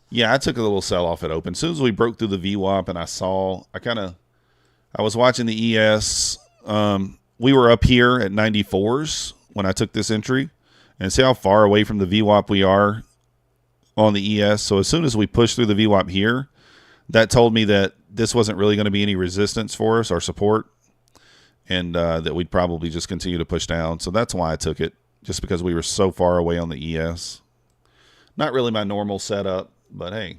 yeah, I took a little sell-off at open. As soon as we broke through the VWAP and I was watching the ES. We were up here at 94s when I took this entry. And see how far away from the VWAP we are on the ES. So as soon as we pushed through the VWAP here, that told me that this wasn't really going to be any resistance for us or support. And that we'd probably just continue to push down. So that's why I took it, just because we were so far away on the ES. Not really my normal setup, but hey.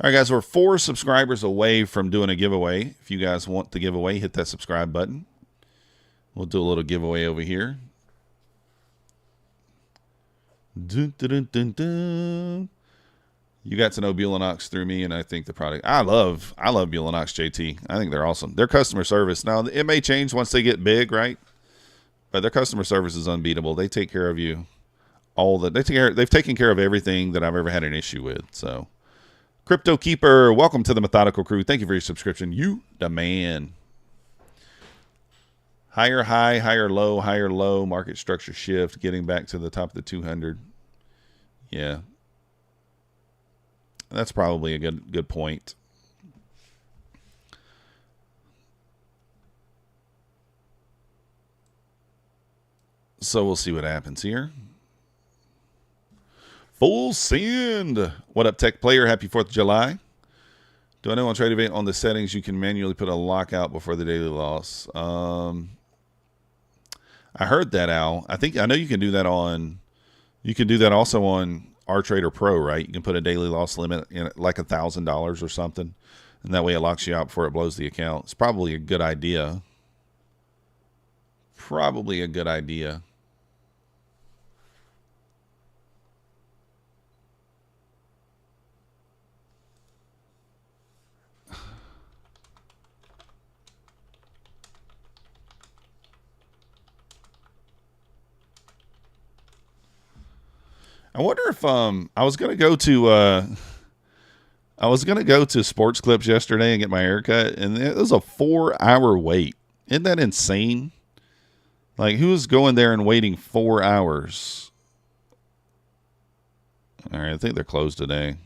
All right, guys, we're 4 subscribers away from doing a giveaway. If you guys want the giveaway, hit that subscribe button. We'll do a little giveaway over here. Dun, dun, dun, dun, dun. You got to know Bulenox through me, and I think the product. I love Bulenox, JT. I think they're awesome. Their customer service. Now, it may change once they get big, right? But their customer service is unbeatable. They take care of you they've taken care of everything that I've ever had an issue with. So, Crypto Keeper, welcome to the Methodical Crew. Thank you for your subscription. You the man. Higher high, higher low, market structure shift, getting back to the top of the 200. Yeah. That's probably a good point. So we'll see what happens here. Full send. What up, Tech Player? Happy 4th of July. Do I know on Trade Event on the settings you can manually put a lockout before the daily loss? I heard that, Al. I know you can do that on. You can do that also on RTrader Pro, right? You can put a daily loss limit in it, like $1,000 or something, and that way it locks you out before it blows the account. It's probably a good idea. Probably a good idea. I wonder if I was gonna go to Sports Clips yesterday and get my haircut, and it was a 4-hour wait. Isn't that insane? Like, who's going there and waiting 4 hours? All right, I think they're closed today.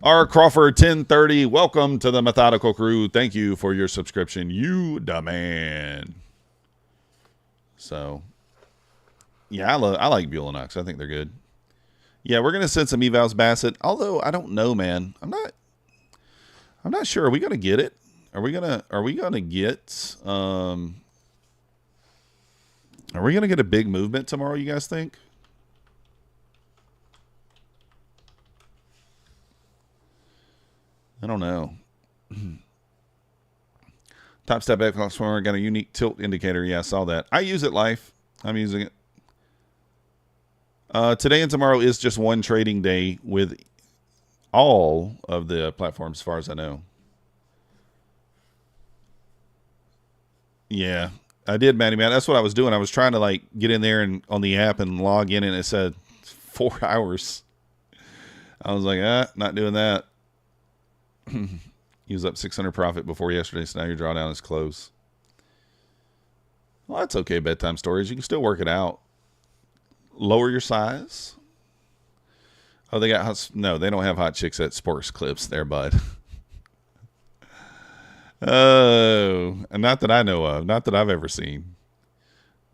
R. Crawford 1030, welcome to the Methodical Crew. Thank you for your subscription. You the man. So, yeah, I like Bulenox. I think they're good. Yeah, we're gonna send some evals Bassett. Although I don't know, man. I'm not sure. Are we gonna get it? Are we gonna get a big movement tomorrow, you guys think? I don't know. Topstep Equinox Former got a unique tilt indicator. Yeah, I saw that. I use it live. I'm using it. Today and tomorrow is just one trading day with all of the platforms, as far as I know. Yeah, I did, Matty Man. That's what I was doing. I was trying to like get in there and on the app and log in, and it said 4 hours. I was like, not doing that. He was up 600 profit before yesterday, so now your drawdown is close. Well, that's okay, bedtime stories. You can still work it out. Lower your size. Oh, they got hot. No, they don't have hot chicks at Sports Clips there, bud. Oh, not that I know of. Not that I've ever seen.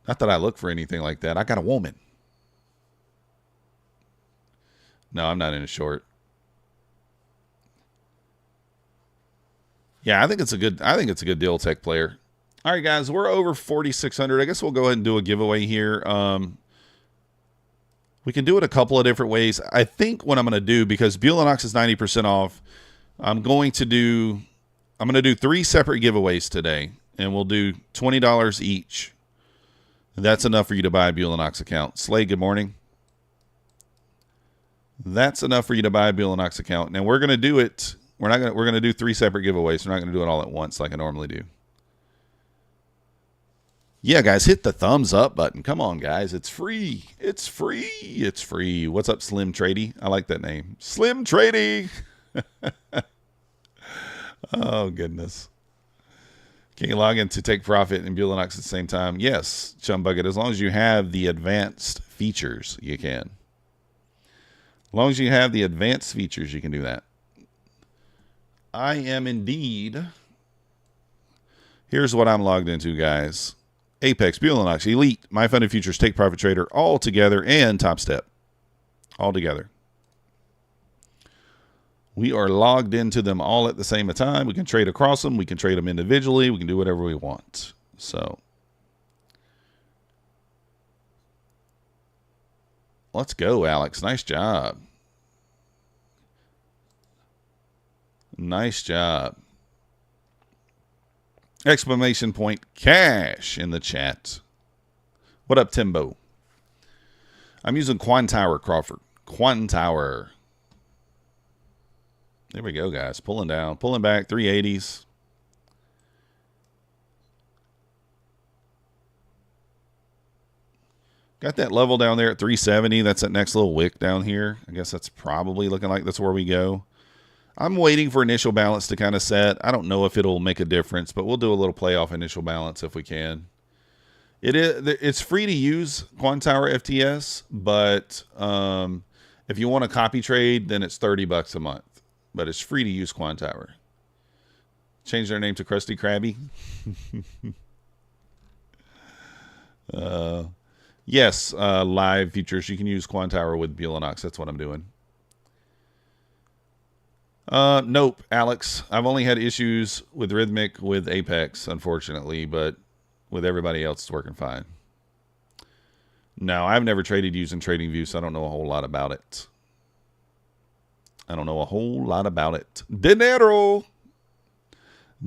Not that I look for anything like that. I got a woman. No, I'm not in a short. Yeah, I think it's a good deal, tech player. All right, guys, we're over 4,600. I guess we'll go ahead and do a giveaway here. We can do it a couple of different ways. I think what I'm going to do, because Bulenox is 90% off, I'm going to do 3 separate giveaways today, and we'll do $20 each. And that's enough for you to buy a Bulenox account. Slade, good morning. That's enough for you to buy a Bulenox account. Now we're going to do it. We're going to do 3 separate giveaways. We're not going to do it all at once like I normally do. Yeah, guys, hit the thumbs up button. Come on, guys. It's free. It's free. It's free. What's up, Slim Trady? I like that name. Slim Trady. Oh, goodness. Can you log in to take profit and Bulenox at the same time? Yes, Chum Bucket. As long as you have the advanced features, you can. As long as you have the advanced features, you can do that. I am indeed. Here's what I'm logged into, guys. Apex, Bulenox, Elite, My Funded Futures, Take Profit Trader, all together, and Topstep. All together. We are logged into them all at the same time. We can trade across them. We can trade them individually. We can do whatever we want. So, let's go, Alex. Nice job. Nice job. Exclamation point cash in the chat. What up, Timbo? I'm using Quantower, Crawford. Quantower. There we go, guys. Pulling down. Pulling back. 380s. Got that level down there at 370. That's that next little wick down here. I guess that's probably looking like that's where we go. I'm waiting for initial balance to kind of set. I don't know if it'll make a difference, but we'll do a little playoff initial balance if we can. It's free to use Quantower FTS, but if you want a copy trade, then it's $30 a month. But it's free to use Quantower. Change their name to Krusty Krabby. Yes, live features. You can use Quantower with Bulenox. That's what I'm doing. Nope, Alex. I've only had issues with Rhythmic with Apex, unfortunately, but with everybody else, it's working fine. No, I've never traded using TradingView, so I don't know a whole lot about it. I don't know a whole lot about it. Dinero.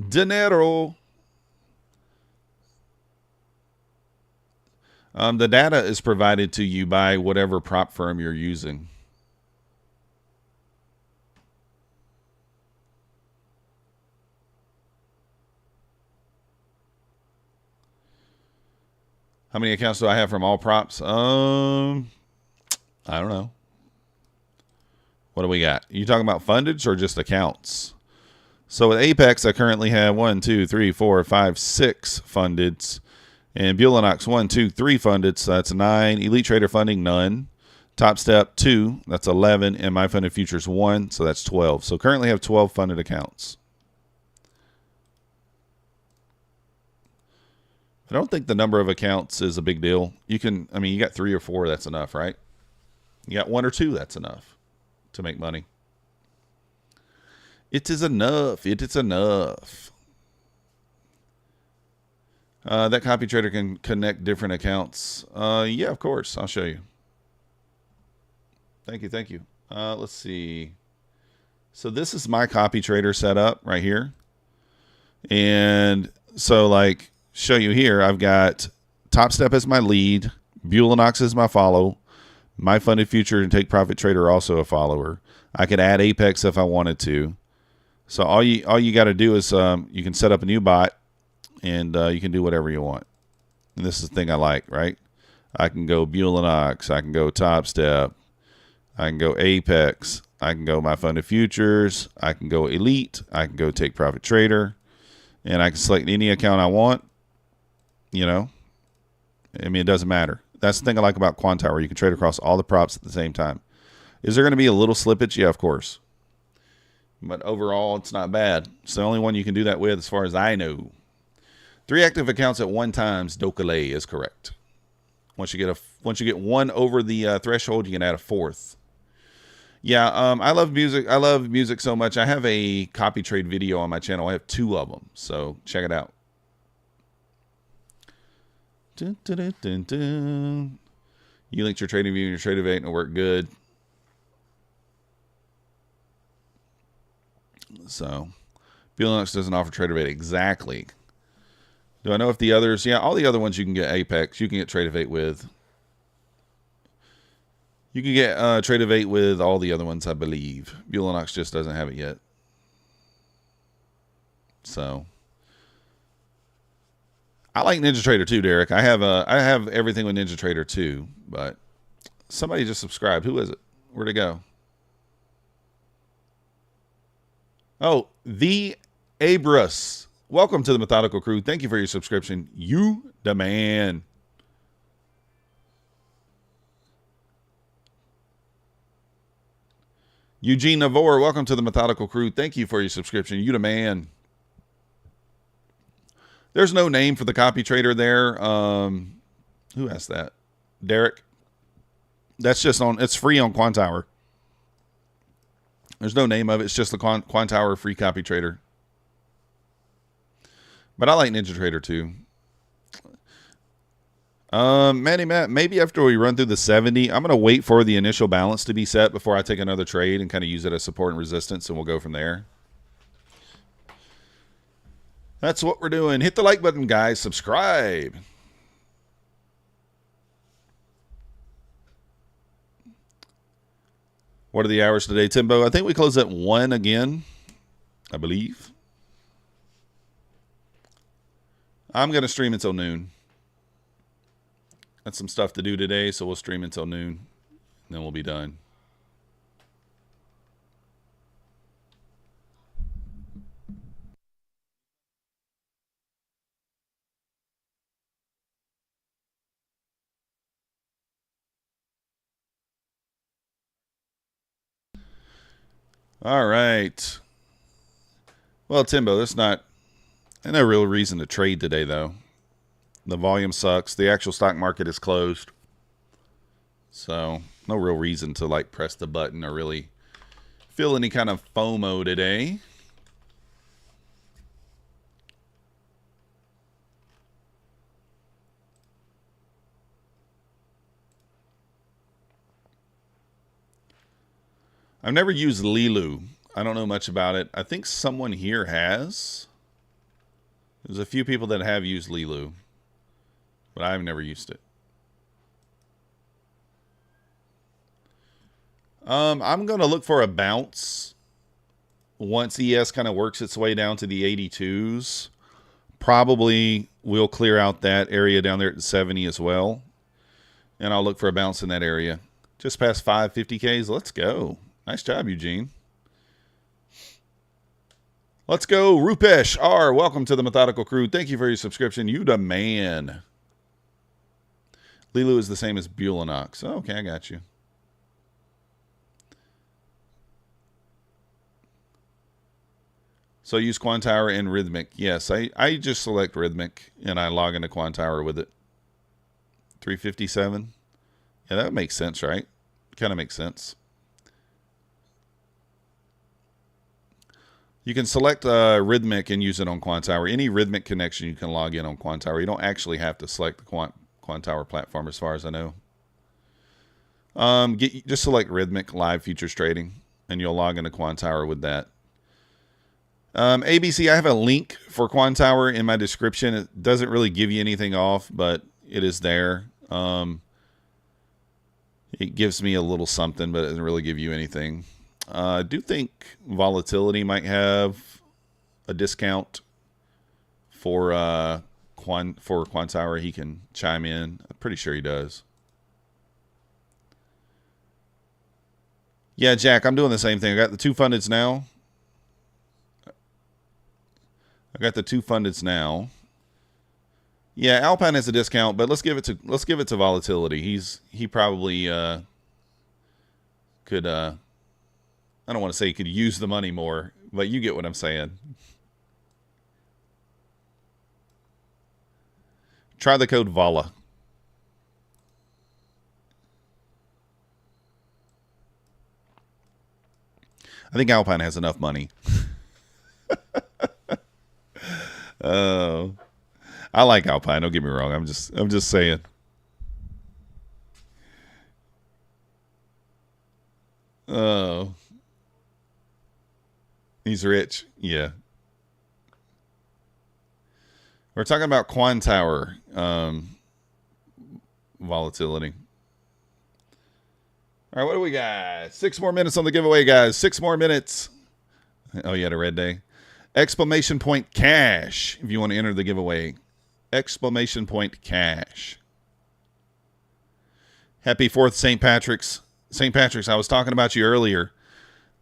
Dinero. The data is provided to you by whatever prop firm you're using. How many accounts do I have from all props? I don't know. What do we got? You talking about fundeds or just accounts? So with Apex, I currently have 1, 2, 3, 4, 5, 6 fundeds. And Bulenox, 1, 2, 3 funded, so that's 9. Elite Trader funding, none. Topstep, 2, that's 11. And my funded futures, 1, so that's 12. So currently have 12 funded accounts. I don't think the number of accounts is a big deal. You can, I mean, you got 3 or 4, that's enough, right? You got 1 or 2, that's enough to make money. It is enough. It is enough. That copy trader can connect different accounts. Yeah, of course. I'll show you. Thank you. Thank you. Let's see. So this is my copy trader setup right here. And so like show you here, I've got Topstep as my lead. Bulenox as my follow. My funded future and take profit trader also a follower. I could add Apex if I wanted to. So all you got to do is you can set up a new bot. And you can do whatever you want. And this is the thing I like, right? I can go Bulenox. I can go Topstep. I can go Apex. I can go my funded futures. I can go Elite. I can go take profit trader. And I can select any account I want. You know? I mean, it doesn't matter. That's the thing I like about Quantower. You can trade across all the props at the same time. Is there going to be a little slippage? Yeah, of course. But overall, it's not bad. It's the only one you can do that with as far as I know. 3 active accounts at one time, Dokale is correct. Once you get 1 over the threshold, you can add a 4th. Yeah, I love music. I love music so much. I have a copy trade video on my channel. I have 2 of them, so check it out. Dun, dun, dun, dun, dun. You linked your trading view and your trading event and it worked good. So, Bulenox doesn't offer trader event exactly. Do I know if the others? Yeah, all the other ones you can get Apex. You can get Trade of 8 with. You can get Trade of 8 with all the other ones, I believe. Bulenox just doesn't have it yet. So I like Ninja Trader too, Derek. I have everything with Ninja Trader too, but somebody just subscribed. Who is it? Where'd it go? Oh, the Abras. Welcome to the Methodical Crew. Thank you for your subscription. You the man. Eugene Navor, welcome to the Methodical Crew. Thank you for your subscription. You the man. There's no name for the copy trader there. Who asked that? Derek. That's just on. It's free on Quantower. There's no name of it. It's just the Quantower free copy trader. But I like Ninja Trader too. Manny Matt, maybe after we run through the 70, I'm going to wait for the initial balance to be set before I take another trade and kind of use it as support and resistance, and we'll go from there. That's what we're doing. Hit the like button, guys. Subscribe. What are the hours today, Timbo? I think we close at 1 again, I believe. I'm going to stream until noon. Got some stuff to do today, so we'll stream until noon, and then we'll be done. All right. Well, Timbo, there's no real reason to trade today, though. The volume sucks. The actual stock market is closed. So, no real reason to, like, press the button or really feel any kind of FOMO today. I've never used Lilu. I don't know much about it. I think someone here has. There's a few people that have used Lilu, but I've never used it. I'm going to look for a bounce once ES kind of works its way down to the 82s. Probably we'll clear out that area down there at the 70 as well. And I'll look for a bounce in that area. Just past 550Ks. Let's go. Nice job, Eugene. Let's go, Rupesh R. Welcome to the Methodical Crew. Thank you for your subscription. You the man. Lilu is the same as Bulenox. Oh, okay, I got you. So I use Quantower and Rhythmic. Yes, I just select Rhythmic and I log into Quantower with it. 357. Yeah, that makes sense, right? Kind of makes sense. You can select Rhythmic and use it on Quantower. Any Rhythmic connection you can log in on Quantower. You don't actually have to select the Quantower platform as far as I know. Just select Rhythmic Live Futures Trading and you'll log into Quantower with that. ABC, I have a link for Quantower in my description. It doesn't really give you anything off, but it is there. It gives me a little something, but it doesn't really give you anything. I do think Volatility might have a discount for Quantower. He can chime in. I'm pretty sure he does. Yeah, Jack, I'm doing the same thing. I got the two fundeds now. Yeah, Alpine has a discount, but let's give it to Volatility. He probably could I don't want to say he could use the money more, but you get what I'm saying. Try the code VOLA. I think Alpine has enough money. Oh, I like Alpine. Don't get me wrong. I'm just saying. Oh, he's rich. Yeah. We're talking about Quantower volatility. All right, what do we got? 6 more minutes on the giveaway, guys. 6 more minutes. Oh, you had a red day. Exclamation point cash if you want to enter the giveaway. Exclamation point cash. Happy 4th St. Patrick's. St. Patrick's, I was talking about you earlier.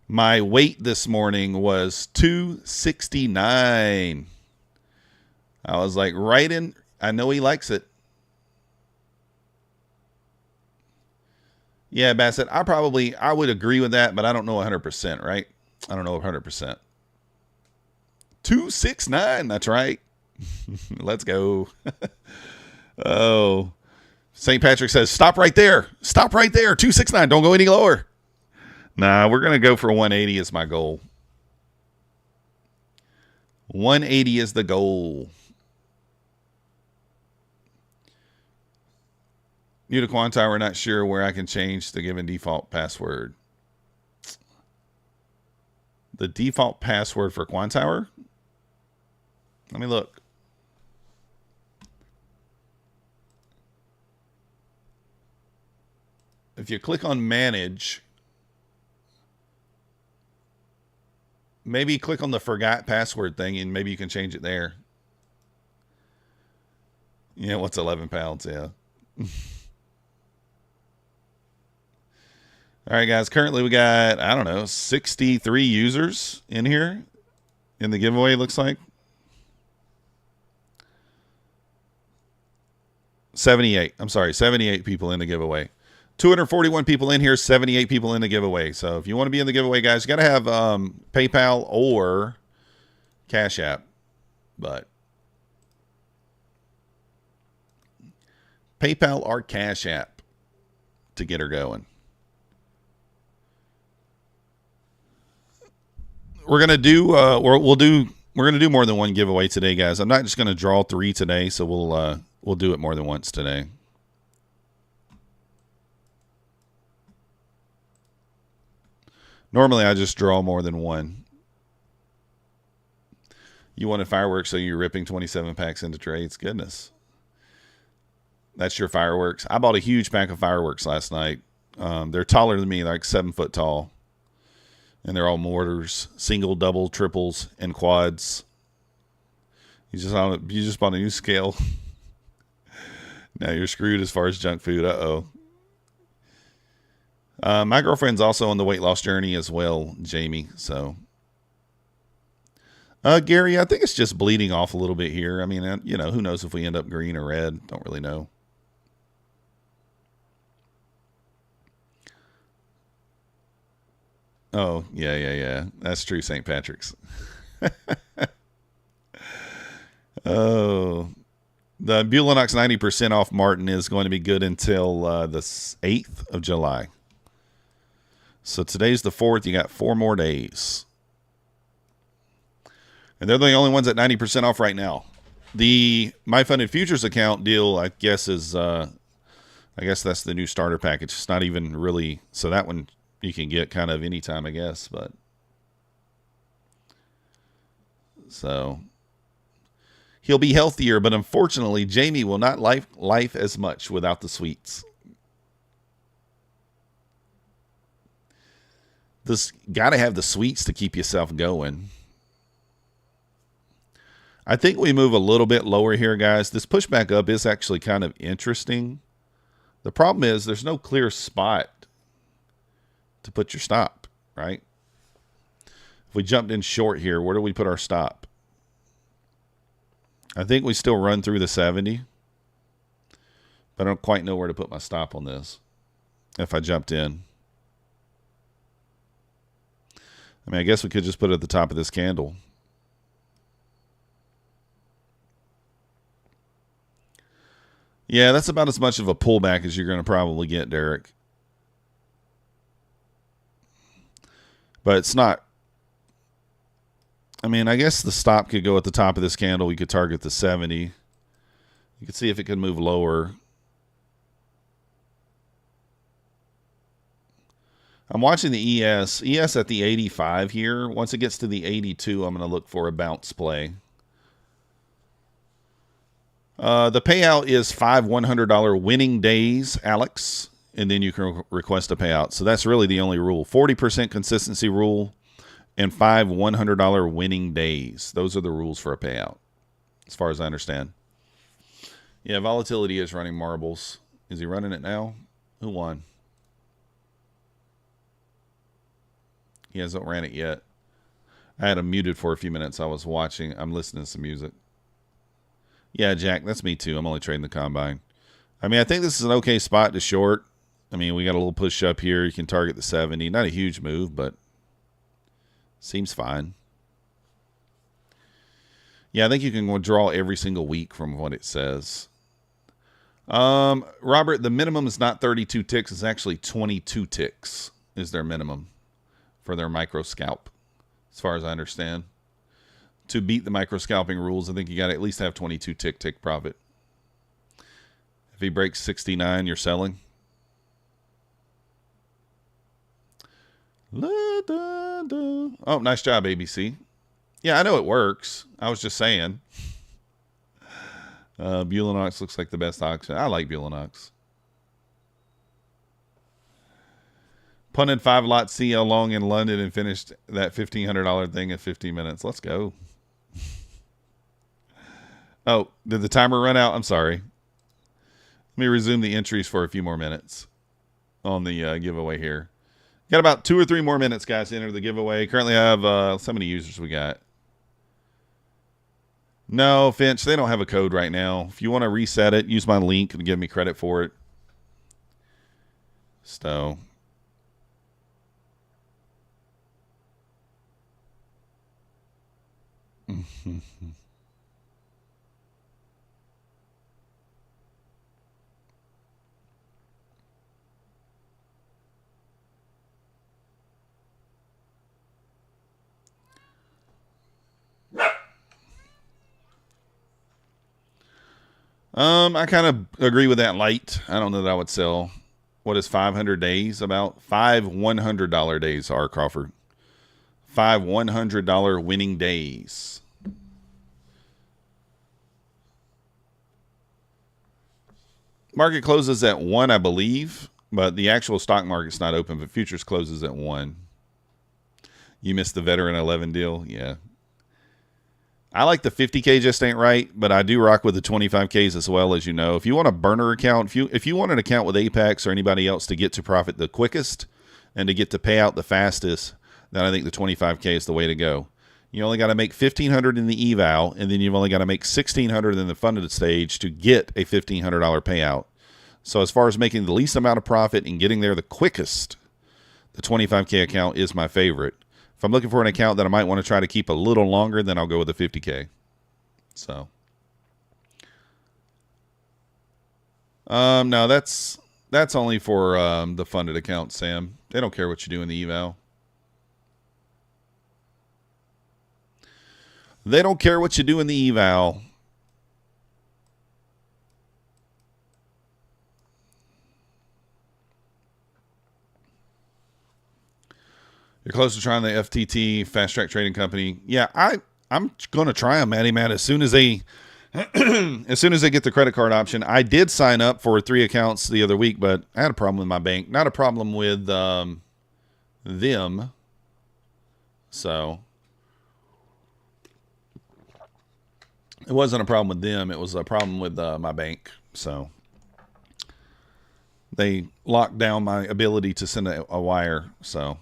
My weight this morning was 269. I was like, right in. I know he likes it. Yeah, Bassett, I would agree with that, but I don't know 100%, right? I don't know 100%. 269, that's right. Let's go. Oh, St. Patrick says, stop right there. Stop right there. 269. Don't go any lower. Nah, we're going to go for 180 as my goal. 180 is the goal. New to Quantower, not sure where I can change the given default password. The default password for Quantower? Let me look. If you click on manage, maybe click on the forgot password thing and maybe you can change it there. Yeah, what's 11 pounds? Yeah. All right, guys. Currently, we got, I don't know, 63 users in here in the giveaway, it looks like. 78. I'm sorry, 78 people in the giveaway. 241 people in here, 78 people in the giveaway. So if you want to be in the giveaway, guys, you got to have PayPal or Cash App. But PayPal or Cash App to get her going. We're gonna do we're gonna do more than one giveaway today, guys. I'm not just gonna draw 3 today, so we'll do it more than once today. Normally, I just draw more than one. You wanted fireworks, so you're ripping 27 packs into trades. Goodness. That's your fireworks. I bought a huge pack of fireworks last night. They're taller than me, like 7 foot tall. And they're all mortars, single, double, triples, and quads. You just bought a new scale. Now you're screwed as far as junk food. Uh-oh. My girlfriend's also on the weight loss journey as well, Jamie. So, Gary, I think it's just bleeding off a little bit here. I mean, who knows if we end up green or red? Don't really know. Oh, yeah. That's true, St. Patrick's. Oh, the Bulenox 90% off Martin is going to be good until the 8th of July. So today's the 4th. You got 4 more days. And they're the only ones at 90% off right now. The My Funded Futures account deal, I guess, is, I guess that's the new starter package. It's not even really, so that one you can get kind of anytime, I guess, but. So. He'll be healthier, but unfortunately, Jamie will not life as much without the sweets. This got to have the sweets to keep yourself going. I think we move a little bit lower here, guys. This pushback up is actually kind of interesting. The problem is there's no clear spot to put your stop, right? If we jumped in short here, where do we put our stop? I think we still run through the 70. But I don't quite know where to put my stop on this if I jumped in. I mean, I guess we could just put it at the top of this candle. Yeah, that's about as much of a pullback as you're going to probably get, Derek. But it's not. I mean, I guess the stop could go at the top of this candle. We could target the 70. You could see if it could move lower. I'm watching the ES. ES at the 85 here. Once it gets to the 82, I'm going to look for a bounce play. The payout is 5 $100 winning days, Alex. And then you can request a payout. So that's really the only rule. 40% consistency rule. And 5 $100 winning days. Those are the rules for a payout, as far as I understand. Yeah, volatility is running marbles. Is he running it now? Who won? He hasn't ran it yet. I had him muted for a few minutes. I'm listening to some music. Yeah, Jack, that's me too. I'm only trading the combine. I mean, I think this is an okay spot to short. I mean, we got a little push up here. You can target the 70. Not a huge move, but seems fine. Yeah, I think you can withdraw every single week from what it says. Robert, the minimum is not 32 ticks. It's actually 22 ticks is their minimum for their micro scalp, as far as I understand. To beat the micro scalping rules, I think you got to at least have 22 tick profit. If he breaks 69, you're selling. Oh, nice job, ABC. Yeah, I know it works. I was just saying. Bulenox looks like the best option. I like Bulenox. Punted 5 lot CL long in London and finished that $1,500 thing in 15 minutes. Let's go. Oh, did the timer run out? I'm sorry. Let me resume the entries for a few more minutes on the giveaway here. Got about 2 or 3 more minutes, guys, to enter the giveaway. Currently, I have how many users we got? No, Finch, they don't have a code right now. If you want to reset it, use my link and give me credit for it. So. I kind of agree with that light. I don't know that I would sell. What is 500 days about? 5 $100 days, R. Crawford. 5 $100 winning days. Market closes at 1, I believe, but the actual stock market's not open, but futures closes at 1. You missed the veteran 11 deal? Yeah. I like the 50K just ain't right, but I do rock with the 25Ks as well, as you know. If you want a burner account, if you want an account with Apex or anybody else to get to profit the quickest and to get to pay out the fastest, then I think the 25K is the way to go. You only got to make $1,500 in the eval, and then you've only got to make $1,600 in the funded stage to get a $1,500 payout. So as far as making the least amount of profit and getting there the quickest, the 25K account is my favorite. If I'm looking for an account that I might want to try to keep a little longer, then I'll go with the 50K. So, no, that's only for the funded account, Sam. They don't care what you do in the eval. They don't care what you do in the eval. You're close to trying the FTT Fast Track Trading Company. Yeah, I'm going to try them, Matty Matt, as soon as they get the credit card option. I did sign up for 3 accounts the other week, but I had a problem with my bank. Not a problem with them. So it wasn't a problem with them. It was a problem with my bank. So they locked down my ability to send a wire. So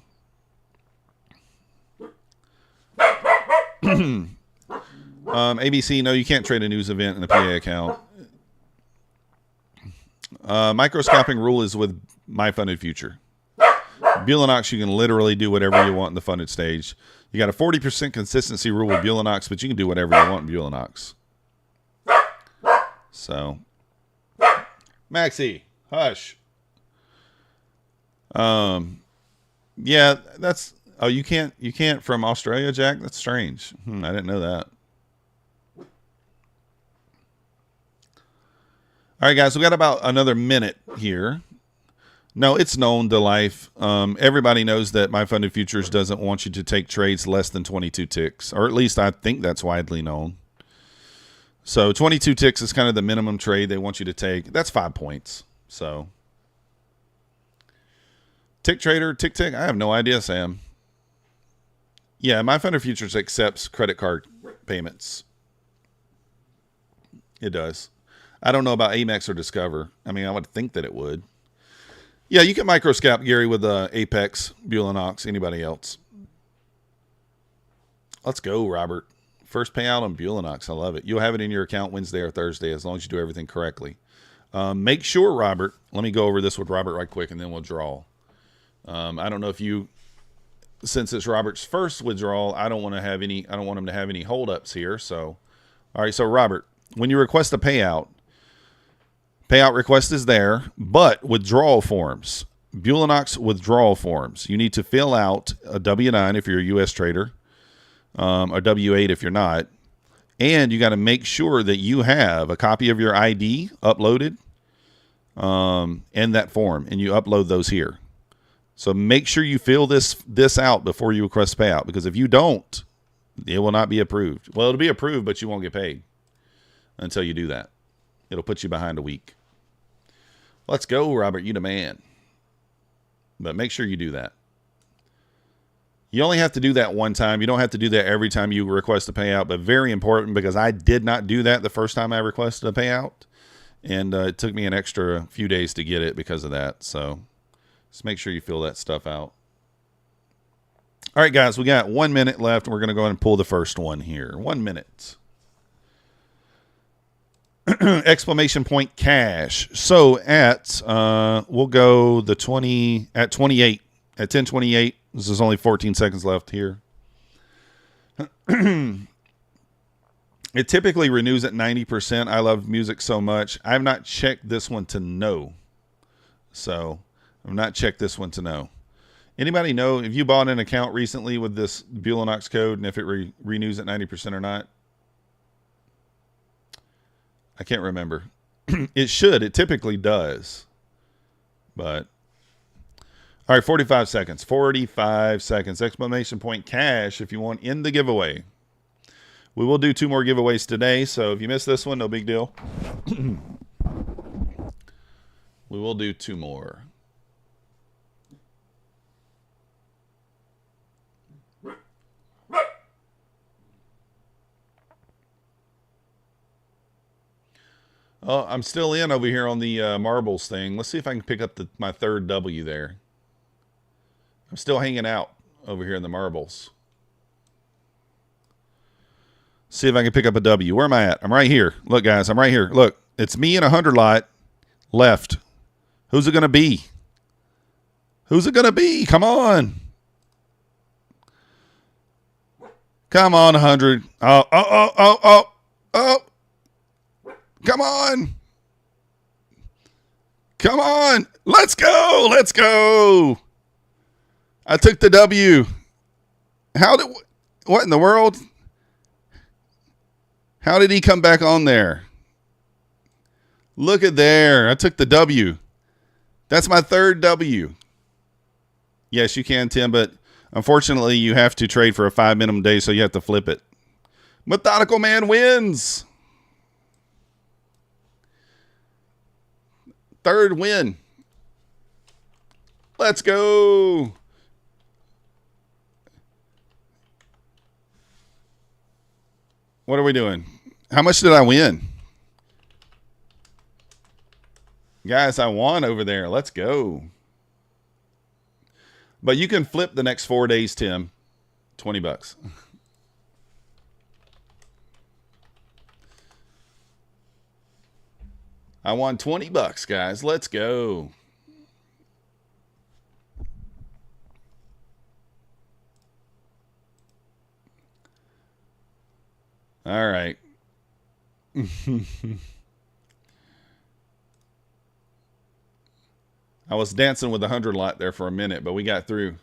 ABC, no, you can't trade a news event in a PA account. Microscoping rule is with my funded future. Bulenox, you can literally do whatever you want in the funded stage. You got a 40% consistency rule with Bulenox, but you can do whatever you want in Bulenox. So, Maxie, hush. Yeah, that's. Oh, you can't from Australia, Jack? That's strange. I didn't know that. All right, guys, we got about another minute here. No, it's known to life. Everybody knows that My Funded Futures doesn't want you to take trades less than 22 ticks, or at least I think that's widely known. So 22 ticks is kind of the minimum trade they want you to take. That's 5 points. So tick trader, tick. I have no idea, Sam. Yeah, My Funded Futures accepts credit card payments. It does. I don't know about Amex or Discover. I mean, I would think that it would. Yeah, you can microscap, Gary, with Apex, Bulenox, anybody else. Let's go, Robert. First payout on Bulenox. I love it. You'll have it in your account Wednesday or Thursday as long as you do everything correctly. Make sure, Robert, let me go over this with Robert right quick, and then we'll draw. I don't know if you... Since it's Robert's first withdrawal, I don't want him to have any holdups here. So, all right. So Robert, when you request a payout request is there, but withdrawal forms, Bulenox withdrawal forms, you need to fill out a W-9 if you're a U.S. trader, or W-8 if you're not, and you got to make sure that you have a copy of your ID uploaded, and that form, and you upload those here. So make sure you fill this out before you request payout, because if you don't, it will not be approved. Well, it'll be approved, but you won't get paid until you do that. It'll put you behind a week. Let's go, Robert. You the man. But make sure you do that. You only have to do that one time. You don't have to do that every time you request a payout, but very important, because I did not do that the first time I requested a payout, and it took me an extra few days to get it because of that. So just make sure you fill that stuff out. All right, guys, we got 1 minute left, and we're going to go ahead and pull the first one here. 1 minute. Exclamation point cash. So at, we'll go the 20, at 28, at 10:28. This is only 14 seconds left here. It typically renews at 90%. I love music so much. I have not checked this one to know. So I've not checked this one to know. Anybody know if you bought an account recently with this Bulenox code and if it renews at 90% or not? I can't remember. It should. It typically does. But All right, 45 seconds. 45 seconds. Exclamation point cash if you want in the giveaway. We will do 2 more giveaways today, so if you missed this one, no big deal. We will do 2 more. Oh, I'm still in over here on the marbles thing. Let's see if I can pick up my 3rd W there. I'm still hanging out over here in the marbles. See if I can pick up a W. Where am I at? I'm right here. Look, guys, I'm right here. Look, it's me and 100 lot left. Who's it going to be? Who's it going to be? Come on. Come on, 100. Oh. Come on. Come on. Let's go. Let's go. I took the W. What in the world? How did he come back on there? Look at there. I took the W. That's my 3rd W. Yes, you can, Tim, but unfortunately you have to trade for a 5 minimum day, so you have to flip it. Methodical man wins. 3rd win. Let's go. What are we doing? How much did I win? Guys, I won over there. Let's go. But you can flip the next 4 days, Tim. $20. I won $20, guys. Let's go. All right. I was dancing with the 100 lot there for a minute, but we got through.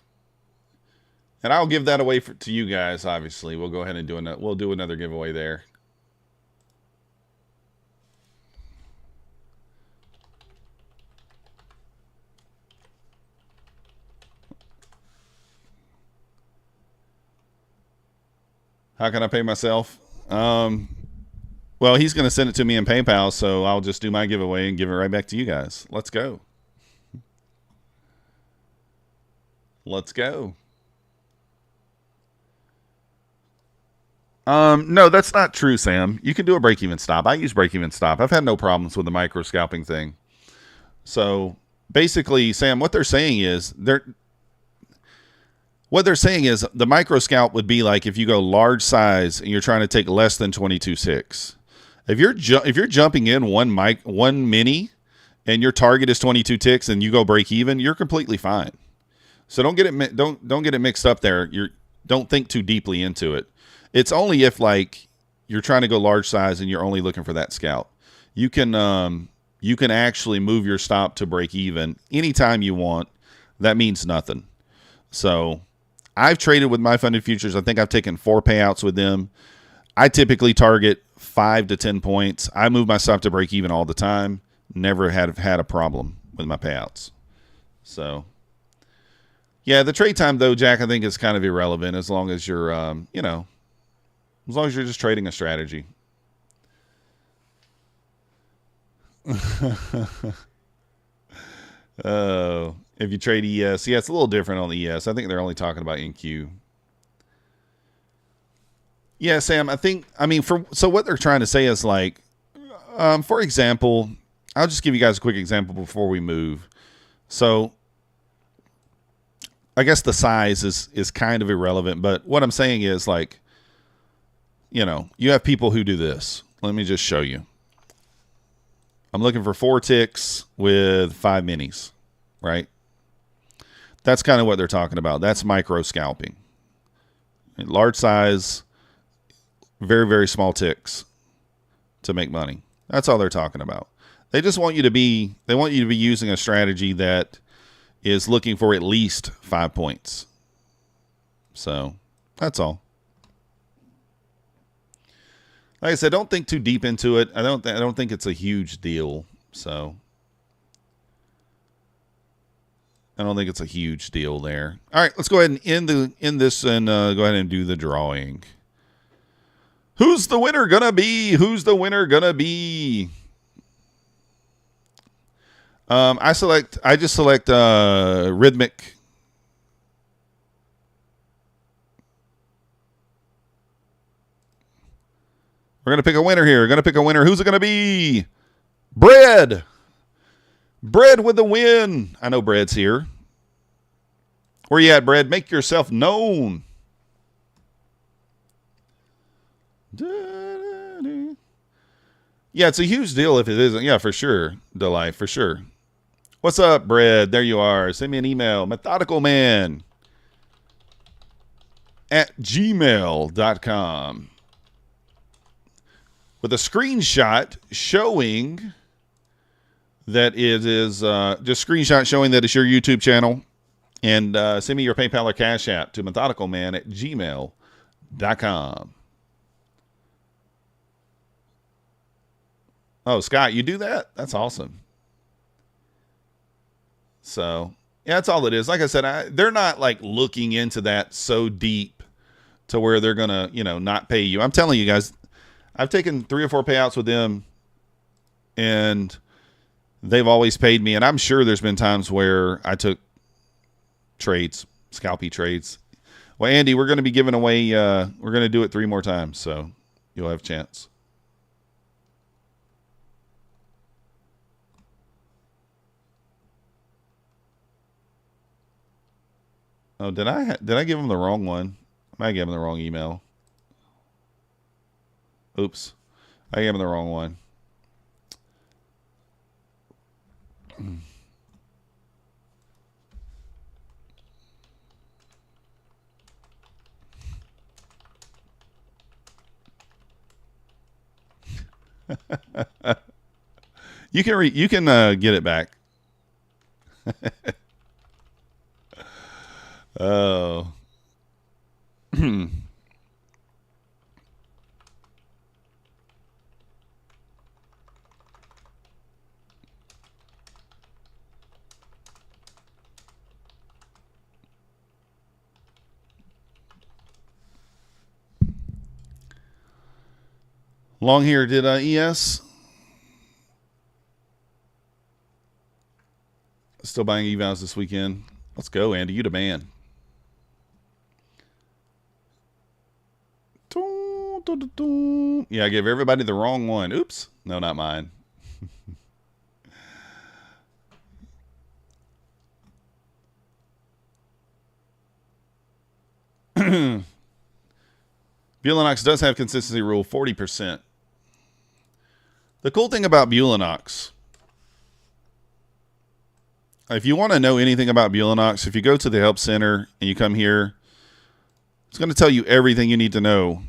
And I'll give that away to you guys, obviously. We'll go ahead and we'll do another giveaway there. How can I pay myself? Well, he's going to send it to me in PayPal, so I'll just do my giveaway and give it right back to you guys. Let's go. Let's go. No, that's not true, Sam. You can do a break-even stop. I use break-even stop. I've had no problems with the micro scalping thing. So basically, Sam, what they're saying is the micro scalp would be like if you go large size and you're trying to take less than 22.6. If you're jumping in one mini and your target is 22 ticks and you go break even, you're completely fine. So don't get it mixed up there. Don't think too deeply into it. It's only if like you're trying to go large size and you're only looking for that scalp. You can actually move your stop to break even anytime you want. That means nothing. So I've traded with my funded futures. I think I've taken 4 payouts with them. I typically target 5 to 10 points. I move my stop to break even all the time. Never had a problem with my payouts. So yeah, the trade time though, Jack, I think is kind of irrelevant as long as you're, as long as you're just trading a strategy. Oh, if you trade ES, yeah, it's a little different on the ES. I think they're only talking about NQ. Yeah, Sam, so what they're trying to say is like, for example, I'll just give you guys a quick example before we move. So I guess the size is kind of irrelevant, but what I'm saying is like, you have people who do this. Let me just show you. I'm looking for 4 ticks with 5 minis, right? That's kind of what they're talking about. That's micro scalping. Large size, very, very small ticks to make money. That's all they're talking about. They just want you to be using a strategy that is looking for at least 5 points. So that's all. Like I said, don't think too deep into it. I don't think it's a huge deal. So I don't think it's a huge deal there. All right, let's go ahead and end this and go ahead and do the drawing. Who's the winner gonna be? Who's the winner gonna be? I just select rhythmic. We're gonna pick a winner here. We're gonna pick a winner. Who's it gonna be? Bread. Bread with the win. I know Bread's here. Where you at, Bread? Make yourself known. Yeah, it's a huge deal if it isn't. Yeah, for sure, Delight, for sure. What's up, Bread? There you are. Send me an email. methodicalman@gmail.com with a screenshot showing that it is just screenshot showing that it's your YouTube channel, and send me your PayPal or Cash App to methodicalman@gmail.com. Oh, Scott, you do that? That's awesome. So, yeah, that's all it is. Like I said, they're not like looking into that so deep to where they're going to, not pay you. I'm telling you guys, I've taken 3 or 4 payouts with them, and they've always paid me. And I'm sure there's been times where I took trades, scalpy trades. Well, Andy, we're going to be giving away, we're going to do it 3 more times, so you'll have a chance. Oh, did I give him the wrong one? I might give him the wrong email. Oops. I gave him the wrong one. You can get it back. Oh. Long here did ES. Still buying evals this weekend. Let's go, Andy. You the man. Yeah, I gave everybody the wrong one. Oops. No, not mine. Bulenox does have consistency rule 40%. The cool thing about Bulenox, if you want to know anything about Bulenox, if you go to the Help Center and you come here, it's going to tell you everything you need to know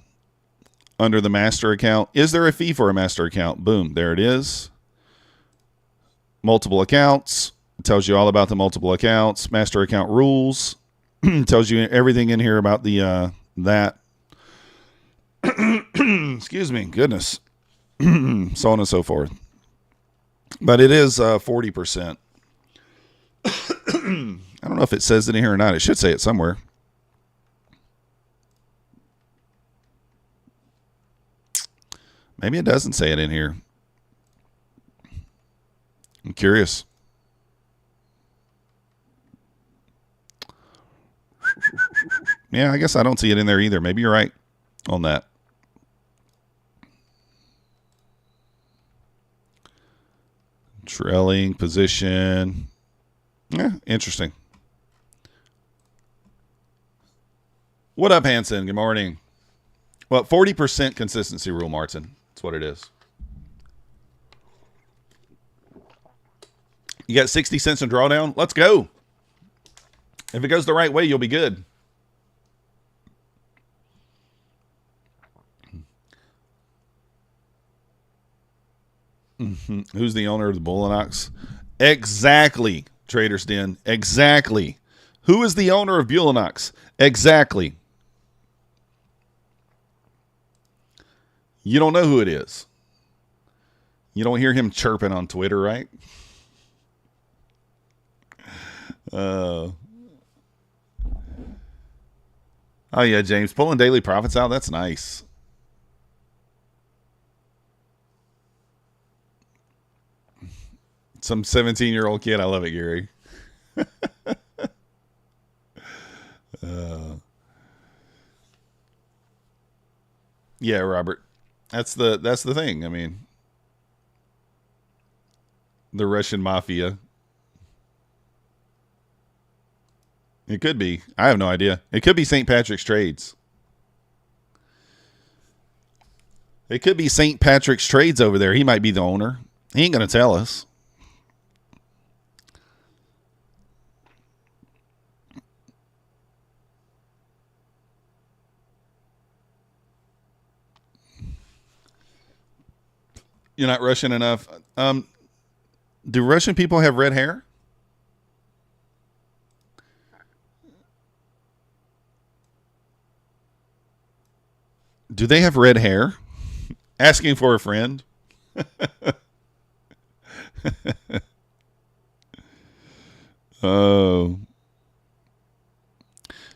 under the master account. Is there a fee for a master account? Boom, there it is. Multiple accounts. It tells you all about the multiple accounts. Master account rules. Tells you everything in here about the that. Excuse me, goodness. So on and so forth. But it is 40%. I don't know if it says it in here or not. It should say it somewhere. Maybe it doesn't say it in here. I'm curious. Yeah, I guess I don't see it in there either. Maybe you're right on that. Trailing position. Yeah, interesting. What up, Hanson? Good morning. Well, 40% consistency rule, Martin. That's what it is. You got 60 cents in drawdown? Let's go. If it goes the right way, you'll be good. Who's the owner of the Bulenox? Exactly, Trader's Den. Exactly. Who is the owner of Bulenox? Exactly. You don't know who it is. You don't hear him chirping on Twitter, right? Oh yeah, James, pulling daily profits out. That's nice. Some 17-year-old kid. I love it, Gary. Yeah, Robert. That's the thing. I mean, the Russian mafia. It could be. I have no idea. It could be St. Patrick's Trades. It could be St. Patrick's Trades over there. He might be the owner. He ain't going to tell us. You're not Russian enough. Do Russian people have red hair? Do they have red hair? Asking for a friend. Oh.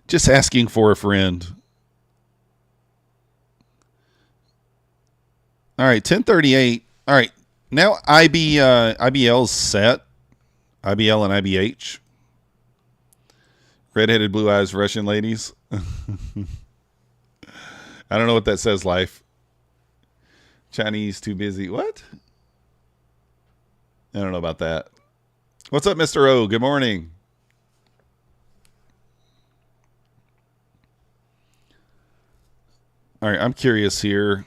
Just asking for a friend. All right, 1038. All right. Now IBL's set. IBL and IBH. Redheaded blue eyes Russian ladies. I don't know what that says, Life. Chinese too busy. What? I don't know about that. What's up, Mr. O? Good morning. All right, I'm curious here.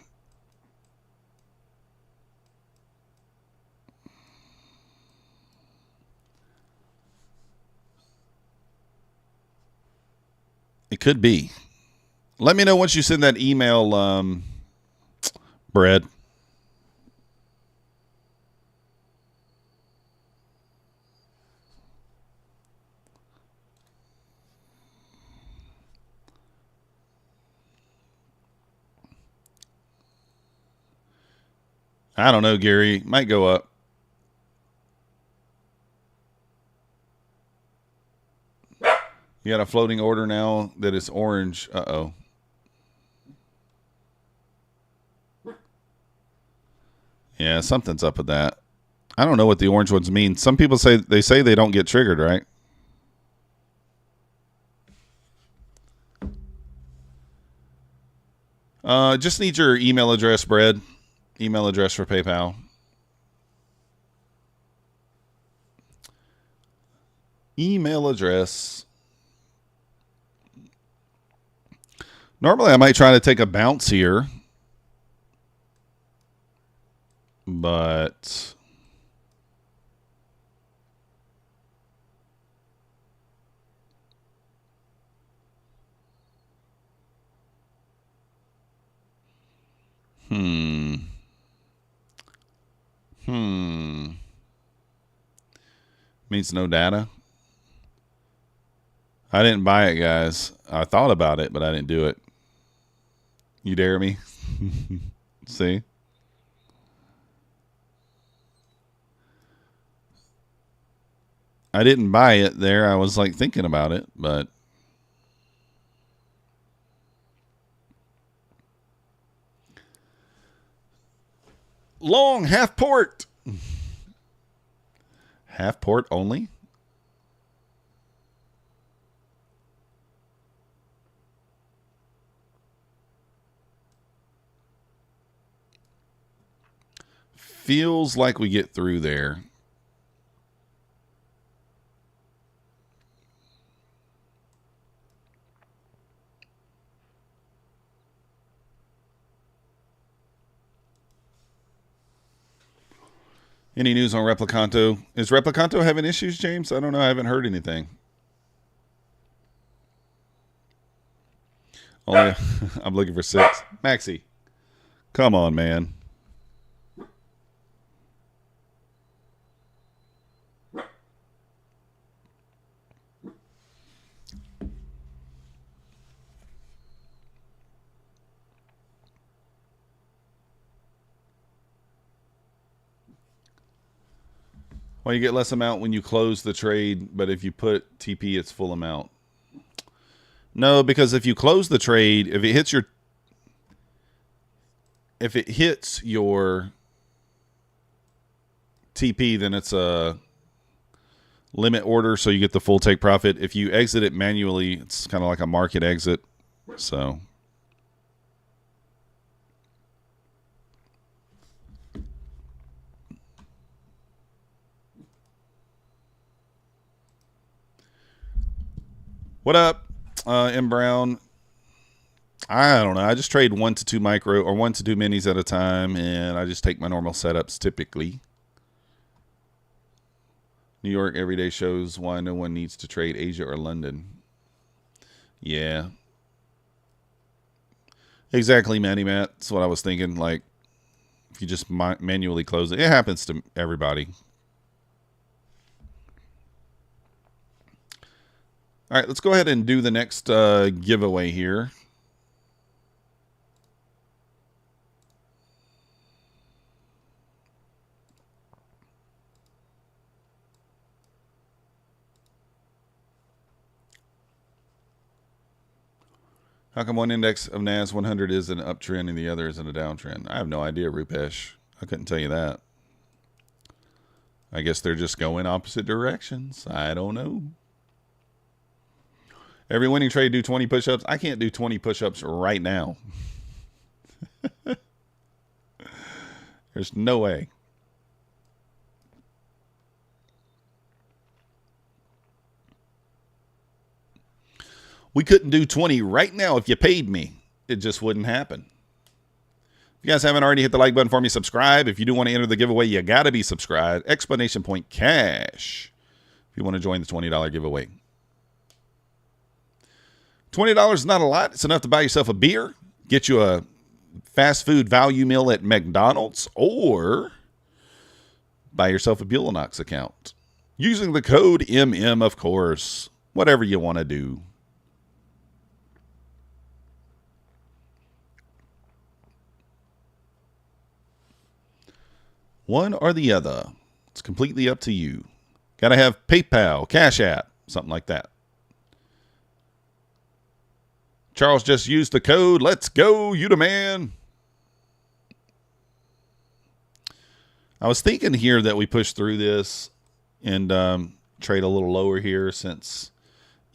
It could be. Let me know once you send that email, Brad. I don't know, Gary. Might go up. You got a floating order now that is orange. Uh-oh. Yeah, something's up with that. I don't know what the orange ones mean. Some people say they don't get triggered, right? Just need your email address, Brad. Email address for PayPal. Email address. Normally, I might try to take a bounce here. But means no data. I didn't buy it, guys. I thought about it, but I didn't do it. You dare me? See? I didn't buy it there. I was like thinking about it, but long half port. Half port only? Feels like we get through there. Any news on Replicanto? Is Replicanto having issues, James? I don't know. I haven't heard anything. Oh, yeah. I'm looking for 6. Maxi, come on, man. Well, you get less amount when you close the trade, but if you put TP, it's full amount. No, because if you close the trade, if it hits your TP, then it's a limit order, so you get the full take profit. If you exit it manually, it's kind of like a market exit. So what up, M Brown? I don't know. I just trade 1 to 2 micro or 1 to 2 minis at a time, and I just take my normal setups typically. New York everyday shows why no one needs to trade Asia or London. Yeah. Exactly, Matt. That's what I was thinking. Like, if you just manually close it, it happens to everybody. All right, let's go ahead and do the next giveaway here. How come one index of NAS 100 is an uptrend and the other is in a downtrend? I have no idea, Rupesh. I couldn't tell you that. I guess they're just going opposite directions. I don't know. Every winning trade do 20 push-ups. I can't do 20 push-ups right now. There's no way. We couldn't do 20 right now if you paid me. It just wouldn't happen. If you guys haven't already hit the like button for me, subscribe. If you do want to enter the giveaway, you got to be subscribed. Explanation point cash if you want to join the $20 giveaway. $20 is not a lot. It's enough to buy yourself a beer, get you a fast food value meal at McDonald's, or buy yourself a Bulenox account. Using the code MM, of course. Whatever you want to do. One or the other. It's completely up to you. Got to have PayPal, Cash App, something like that. Charles just used the code. Let's go. You the man. I was thinking here that we push through this and trade a little lower here since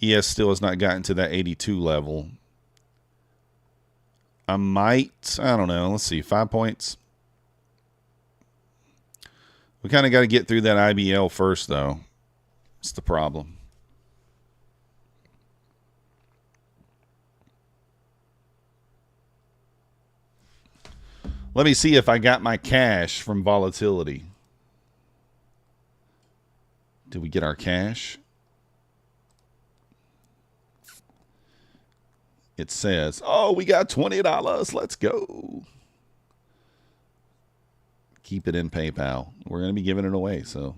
ES still has not gotten to that 82 level. I don't know. Let's see. 5 points. We kind of got to get through that IBL first, though. It's the problem. Let me see if I got my cash from volatility. Did we get our cash? It says, oh, we got $20. Let's go. Keep it in PayPal. We're going to be giving it away, so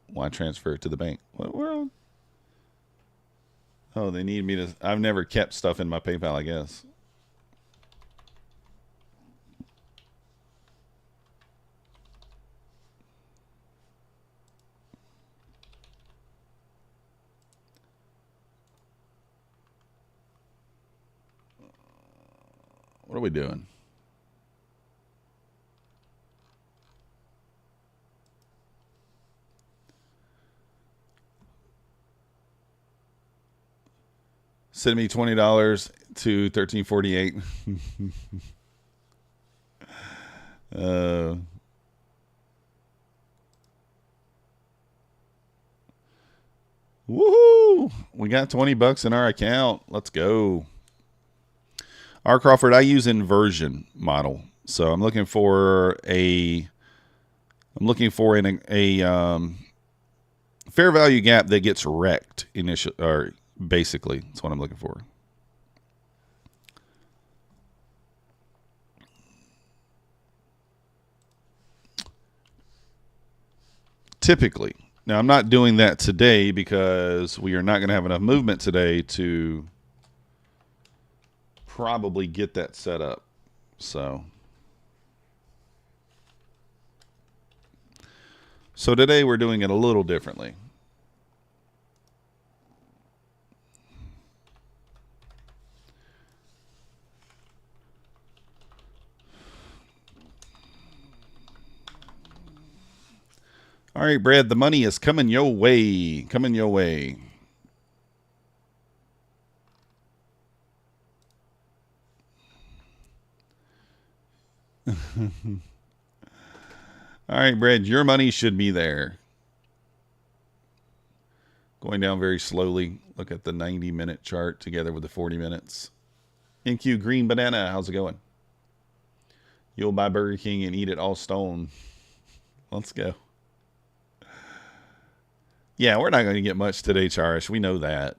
why transfer it to the bank? Oh, they need me to. I've never kept stuff in my PayPal, I guess. What are we doing? Send me $20 to 1348. Woohoo! We got $20 in our account. Let's go. R. Crawford, I use inversion model. So I'm looking for a fair value gap that gets wrecked initially, or basically. That's what I'm looking for. Typically. Now, I'm not doing that today because we are not going to have enough movement today to probably get that set up. So So today we're doing it a little differently. All right, Brad, the money is coming your way. Coming your way. All right, Brad, your money should be there. Going down very slowly. Look at the 90-minute chart together with the 40 minutes. NQ Green Banana, how's it going? You'll buy Burger King and eat it all stone. Let's go. Yeah, we're not going to get much today, Charish. We know that.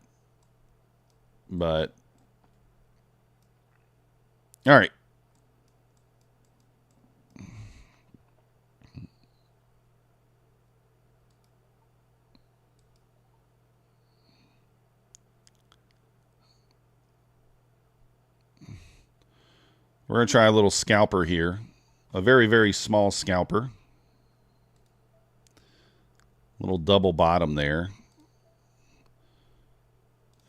But, all right. We're going to try a little scalper here. A very, very small scalper. Little double bottom there.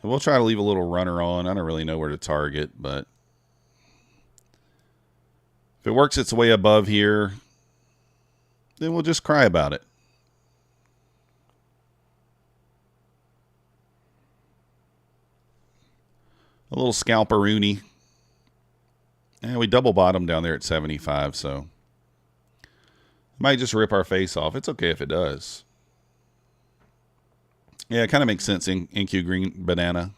And we'll try to leave a little runner on. I don't really know where to target, but if it works its way above here, then we'll just cry about it. A little scalper-rooney. And we double bottom down there at 75, so might just rip our face off. It's okay if it does. Yeah, it kind of makes sense in NQ Green Banana.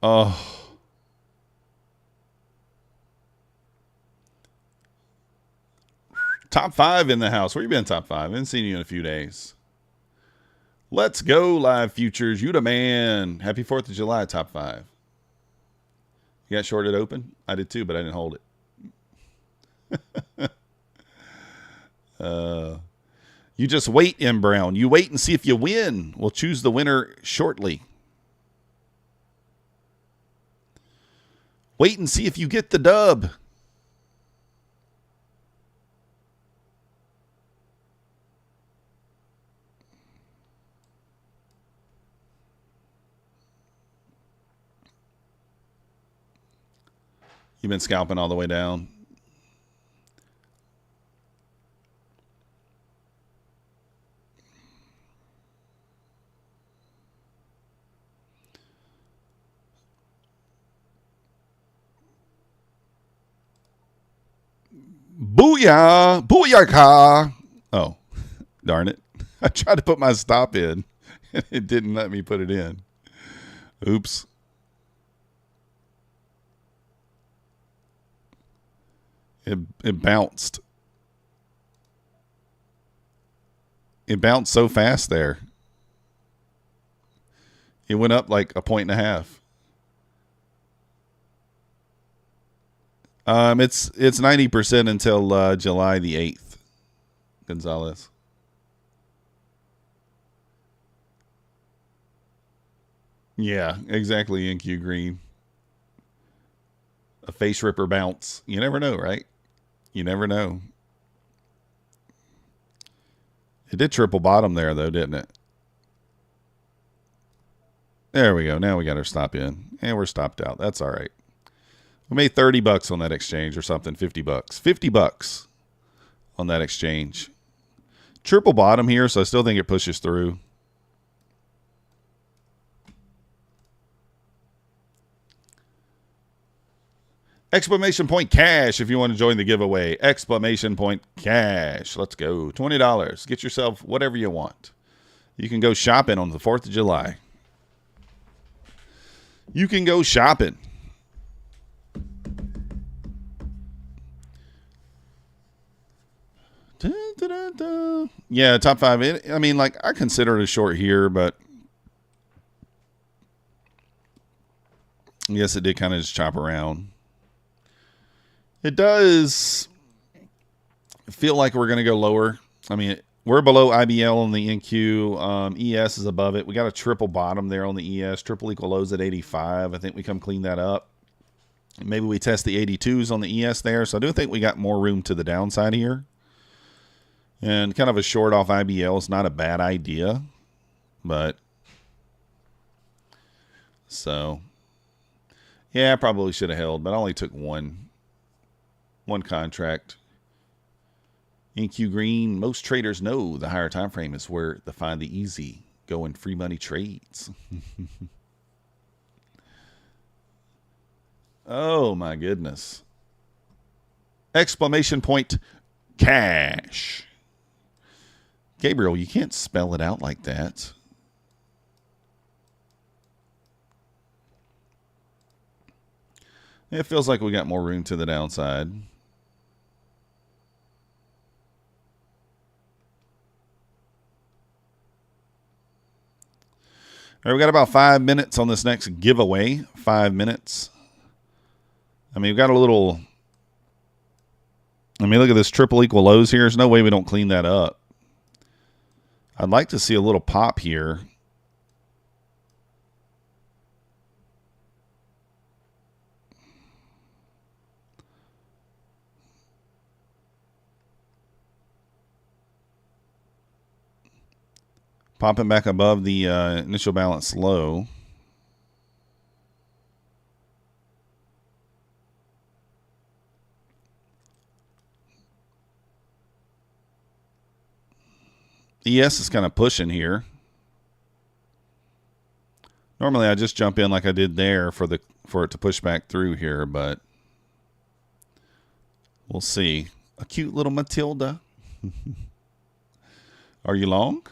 Oh. Top 5 in the house. Where you been, top 5? I haven't seen you in a few days. Let's go, Live Futures. You the man. Happy 4th of July, top 5. You got shorted open? I did too, but I didn't hold it. You just wait, M. Brown. You wait and see if you win. We'll choose the winner shortly. Wait and see if you get the dub. You've been scalping all the way down. Booyah! Booyaka! Oh, darn it. I tried to put my stop in, and it didn't let me put it in. Oops. It bounced. It bounced so fast there. It went up like a 1.5 points. It's 90% until July the 8th. Gonzalez. Yeah, exactly. NQ Green. A face ripper bounce. You never know, right? You never know. It did triple bottom there, though, didn't it? There we go. Now we got our stop in. And we're stopped out. That's all right. We made 30 bucks on that exchange or something. 50 bucks. 50 bucks on that exchange. Triple bottom here, so I still think it pushes through. Exclamation point cash if you want to join the giveaway. Exclamation point cash. Let's go. $20. Get yourself whatever you want. You can go shopping on the 4th of July. You can go shopping. Dun, dun, dun, dun. Yeah, top 5. I mean, like, I consider it a short here, but yes, it did kind of just chop around. It does feel like we're going to go lower. I mean, we're below IBL on the NQ. ES is above it. We got a triple bottom there on the ES. Triple equal lows at 85. I think we come clean that up. Maybe we test the 82s on the ES there. So I do think we got more room to the downside here. And kind of a short off IBL is not a bad idea, but so yeah, I probably should have held, but I only took one contract. NQ Green, most traders know the higher time frame is where to find the easy going free money trades. Oh my goodness. Exclamation point cash. Gabriel, you can't spell it out like that. It feels like we got more room to the downside. All right, we got about 5 minutes on this next giveaway. 5 minutes. I mean, we've got a little... I mean, look at this triple equal lows here. There's no way we don't clean that up. I'd like to see a little pop here. Popping back above the initial balance low. ES is kind of pushing here. Normally I just jump in like I did there for it to push back through here, but we'll see. A cute little Matilda. Are you long?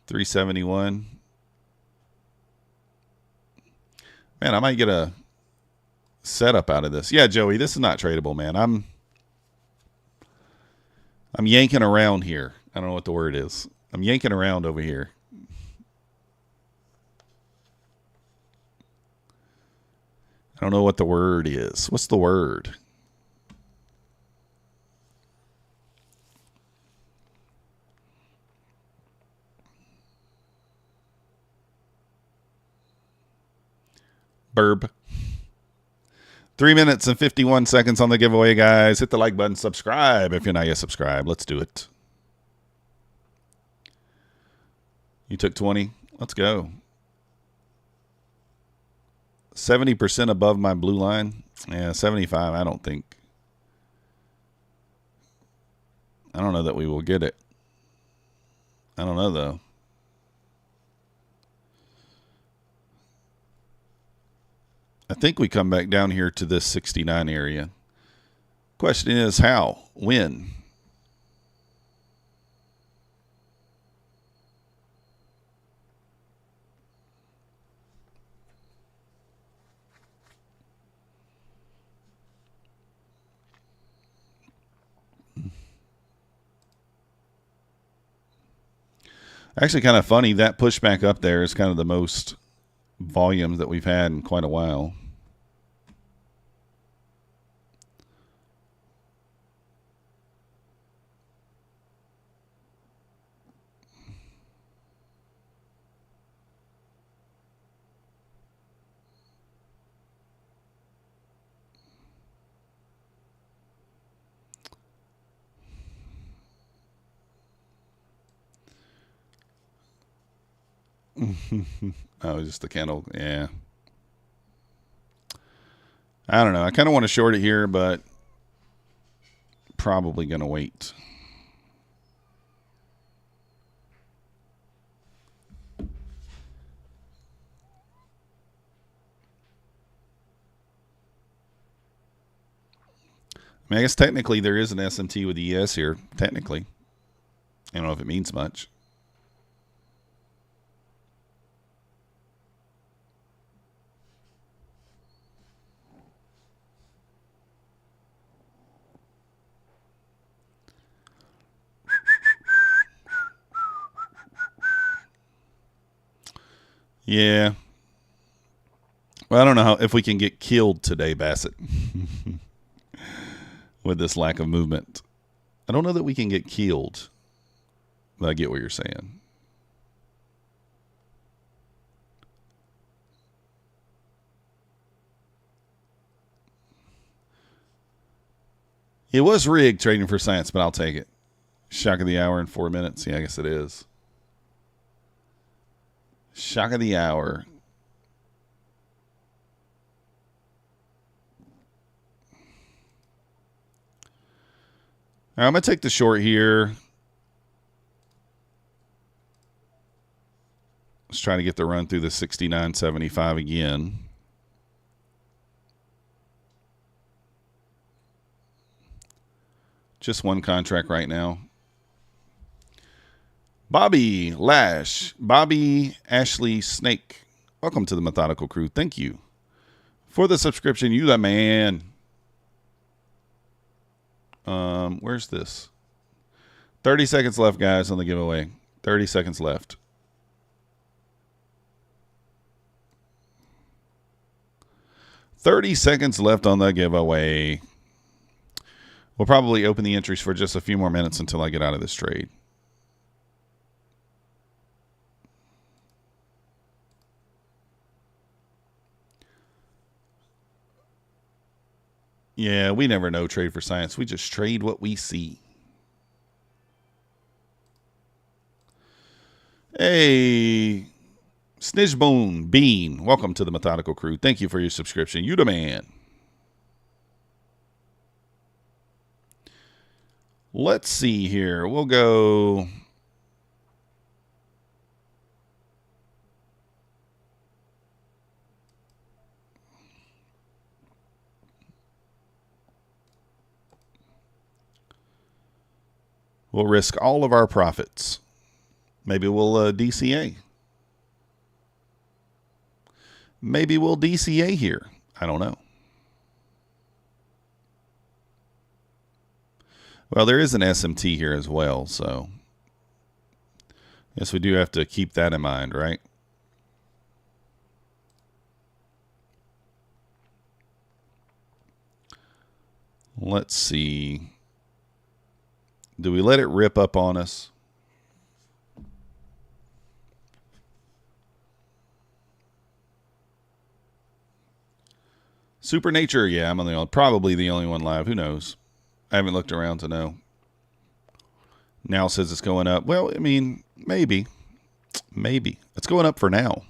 $371. Man, I might get a setup out of this. Yeah, Joey, this is not tradable, man. I'm yanking around here. I don't know what the word is. I'm yanking around over here. I don't know what the word is. What's the word? Burb. 3 minutes and 51 seconds on the giveaway, guys. Hit the like button. Subscribe if you're not yet subscribed. Let's do it. You took 20. Let's go. 70% above my blue line. Yeah, 75. I don't know that we will get it. I don't know, though. I think we come back down here to this 69 area. Question is how? When? Actually, kind of funny. That pushback up there is kind of the most volume that we've had in quite a while. Oh, just the candle. Yeah. I don't know. I kind of want to short it here, but probably going to wait. I mean, I guess technically there is an SMT with ES here. Technically. I don't know if it means much. Yeah. Well, I don't know if we can get killed today, Bassett, with this lack of movement. I don't know that we can get killed, but I get what you're saying. It was rigged trading for science, but I'll take it. Shock of the hour in 4 minutes. Yeah, I guess it is. Shock of the hour. All right, I'm going to take the short here. Let's try to get the run through the 69.75 again. Just one contract right now. Bobby Lash, Bobby Ashley Snake. Welcome to the Methodical Crew. Thank you for the subscription. You the man. Where's this? 30 seconds left, guys, on the giveaway. 30 seconds left. $30 left on the giveaway. We'll probably open the entries for just a few more minutes until I get out of this trade. Yeah, we never know trade for science. We just trade what we see. Hey, Snidgebone Bean, welcome to the Methodical Crew. Thank you for your subscription. You the man. Let's see here. We'll go. We'll risk all of our profits. Maybe we'll DCA. Maybe we'll DCA here. I don't know. Well, there is an SMT here as well, so yes, we do have to keep that in mind, right? Let's see. Do we let it rip up on us? Supernature, yeah, I'm probably the only one live. Who knows? I haven't looked around to know. Now says it's going up. Well, I mean, maybe. Maybe. It's going up for now.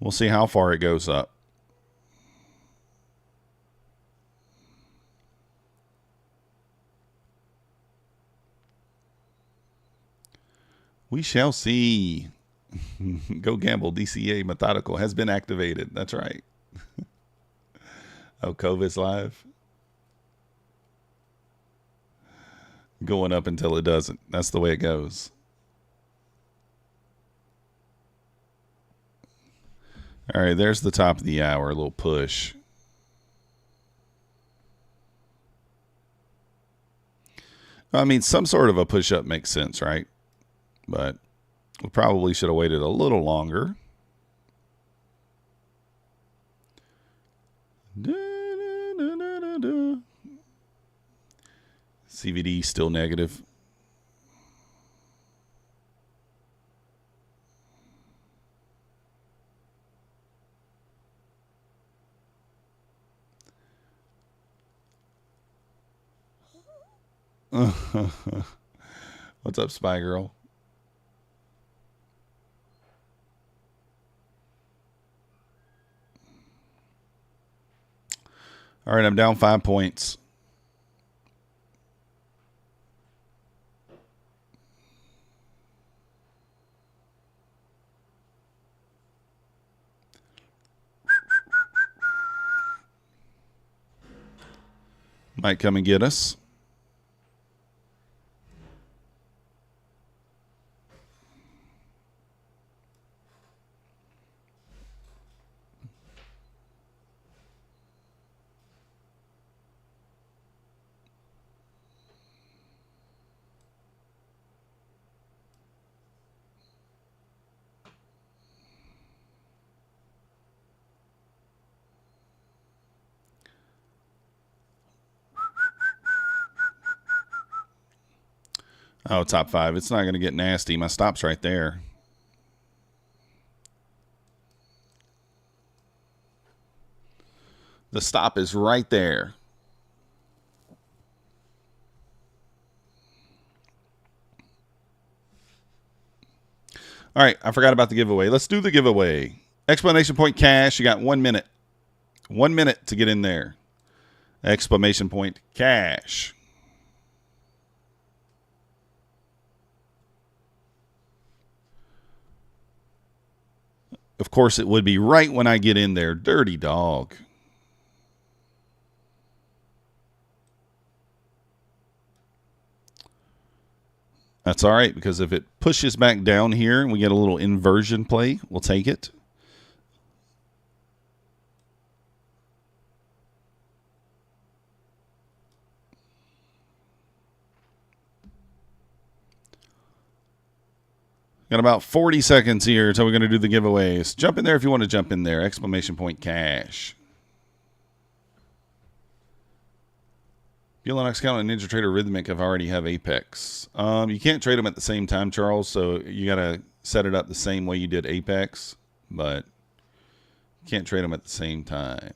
We'll see how far it goes up. We shall see. Go Gamble, DCA, Methodical has been activated. That's right. Oh, COVID's live. Going up until it doesn't. That's the way it goes. All right, there's the top of the hour. A little push. I mean, some sort of a push-up makes sense, right? But we probably should have waited a little longer. CVD still negative. What's up, Spy Girl? All right, I'm down 5 points. Might come and get us. Oh, top 5. It's not going to get nasty. My stop's right there. The stop is right there. All right, I forgot about the giveaway. Let's do the giveaway. Exclamation point cash. You got 1 minute. 1 minute to get in there. Exclamation point cash. Of course, it would be right when I get in there. Dirty dog. That's all right, because if it pushes back down here and we get a little inversion play, we'll take it. Got about 40 seconds here until we're going to do the giveaways. Jump in there if you want to jump in there. Exclamation point cash. Bulenox Count and Ninja Trader Rhythmic already have Apex. You can't trade them at the same time, Charles, so you got to set it up the same way you did Apex, but you can't trade them at the same time.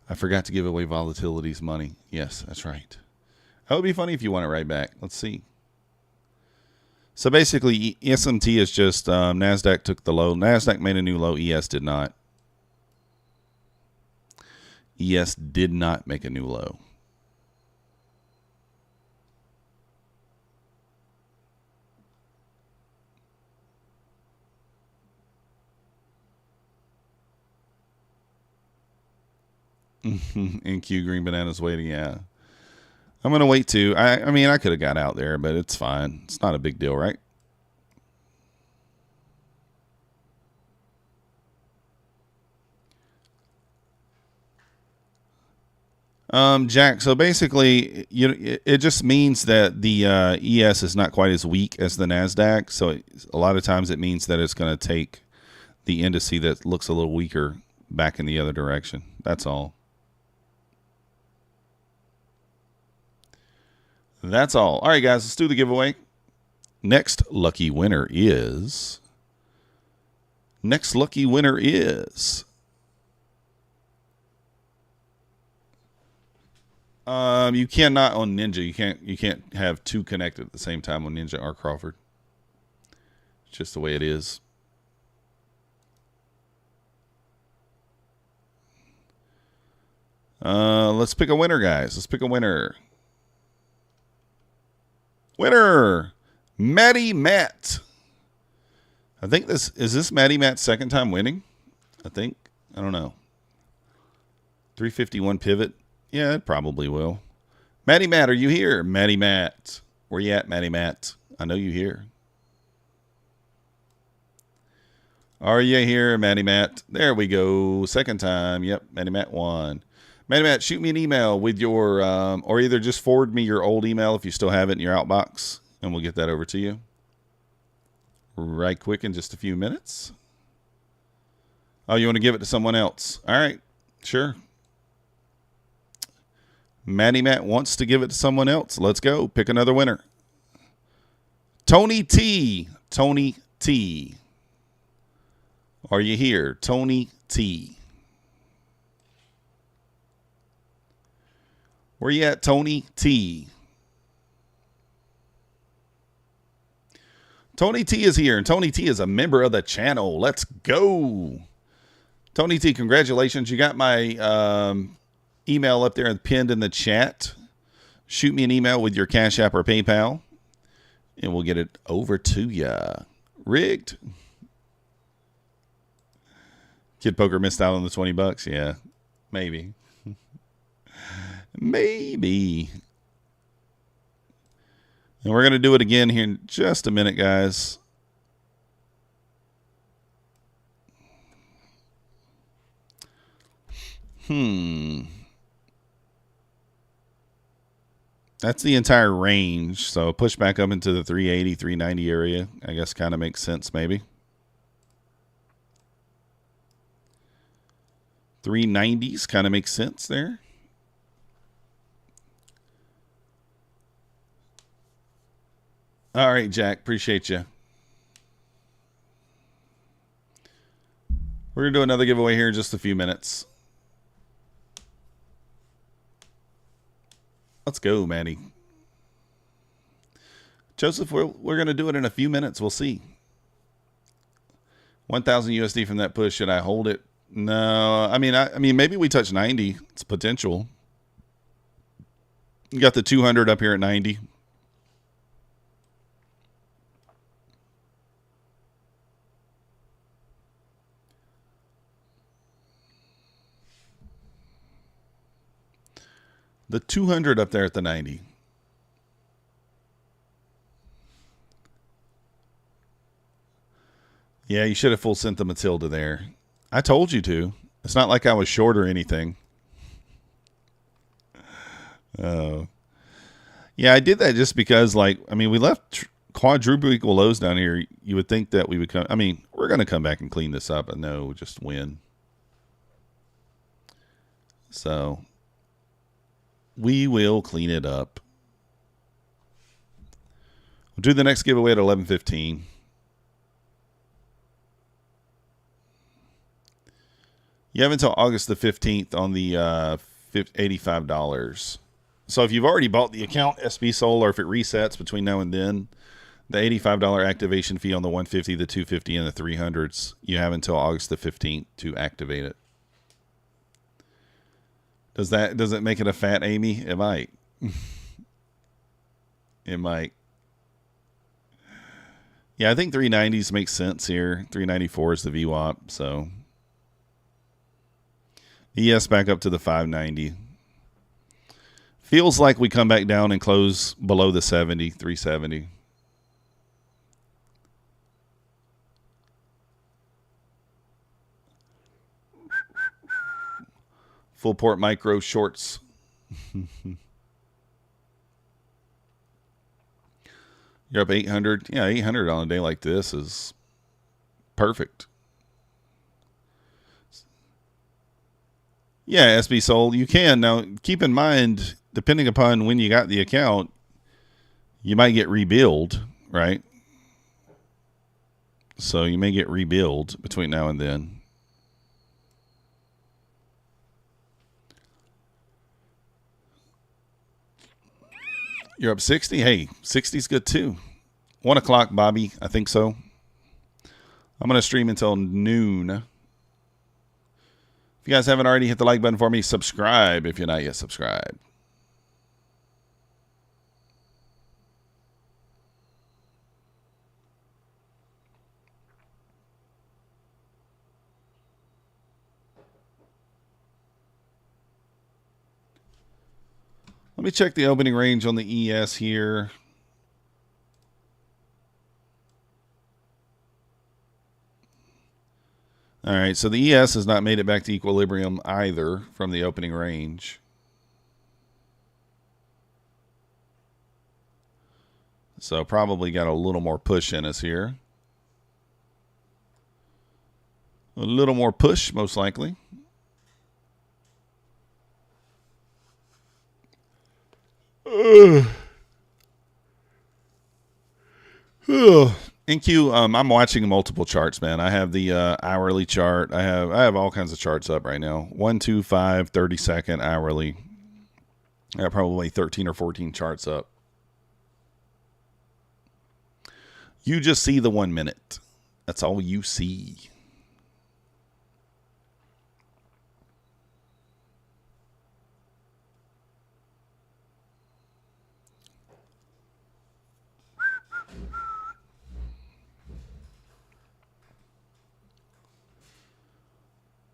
I forgot to give away Volatility's money. Yes, that's right. That would be funny if you want it right back. Let's see. So basically, SMT is just Nasdaq took the low. Nasdaq made a new low. ES did not. ES did not make a new low. NQ Green Bananas waiting, yeah. I'm going to wait too. I mean, I could have got out there, but it's fine. It's not a big deal, right? Jack, so basically, it just means that the ES is not quite as weak as the Nasdaq. So a lot of times it means that it's going to take the indice that looks a little weaker back in the other direction. That's all. That's all. All right, guys, let's do the giveaway. Next lucky winner is. You cannot on Ninja. You can't have two connected at the same time on Ninja or Crawford. It's just the way it is. Let's pick a winner, guys. Let's pick a winner. Winner, Matty Matt. I think this Matty Matt's second time winning? I think. I don't know. 351 pivot. Yeah, it probably will. Matty Matt, are you here? Matty Matt. Where you at, Matty Matt? I know you here. Are you here, Matty Matt? There we go. Second time. Yep, Matty Matt won. Matty Matt, shoot me an email with your, or either just forward me your old email if you still have it in your outbox, and we'll get that over to you right quick in just a few minutes. Oh, you want to give it to someone else? All right, sure. Matty Matt wants to give it to someone else. Let's go. Pick another winner. Tony T. Tony T. Are you here? Tony T. Where you at, Tony T? Tony T is here, and Tony T is a member of the channel. Let's go. Tony T, congratulations. You got my email up there and pinned in the chat. Shoot me an email with your Cash App or PayPal, and we'll get it over to you. Rigged. Kid Poker missed out on the $20. Yeah, maybe. Maybe. And we're going to do it again here in just a minute, guys. That's the entire range. So push back up into the 380, 390 area. I guess kind of makes sense, maybe. 390s kind of makes sense there. All right, Jack. Appreciate you. We're going to do another giveaway here in just a few minutes. Let's go, Manny. Joseph, we're going to do it in a few minutes. We'll see. 1,000 USD from that push. Should I hold it? No. I mean, maybe we touch 90. It's potential. You got the 200 up here at 90. The 200 up there at the 90. Yeah, you should have full sent the Matilda there. I told you to. It's not like I was short or anything. Oh. Yeah, I did that just because, like, I mean, we left quadruple equal lows down here. You would think that we would come. I mean, we're going to come back and clean this up. And no, just win. So we will clean it up. We'll do the next giveaway at 11:15. You have until August the 15th on the $85. So if you've already bought the account, SB Soul, or if it resets between now and then, the $85 activation fee on the 150, the 250, and the 300s, you have until August the 15th to activate it. Does it make it a fat Amy? It might. It might. Yeah, I think 390s makes sense here. 394 is the VWAP, so ES back up to the 590. Feels like we come back down and close below the 70, 370. Full port micro shorts. You're up 800. Yeah, 800 on a day like this is perfect. Yeah, SB Soul, you can. Now, keep in mind, depending upon when you got the account, you might get rebilled, right? So you may get rebilled between now and then. You're up 60? Hey, 60's good too. 1 o'clock, Bobby. I think so. I'm going to stream until noon. If you guys haven't already hit the like button for me, subscribe if you're not yet subscribed. Let me check the opening range on the ES here. All right, so the ES has not made it back to equilibrium either from the opening range. So probably got a little more push in us here. A little more push, most likely. NQ, I'm watching multiple charts, man. I have the hourly chart. I have all kinds of charts up right now. 1, 2, 5, 30-second hourly. I got probably 13 or 14 charts up. You just see the 1 minute. That's all you see.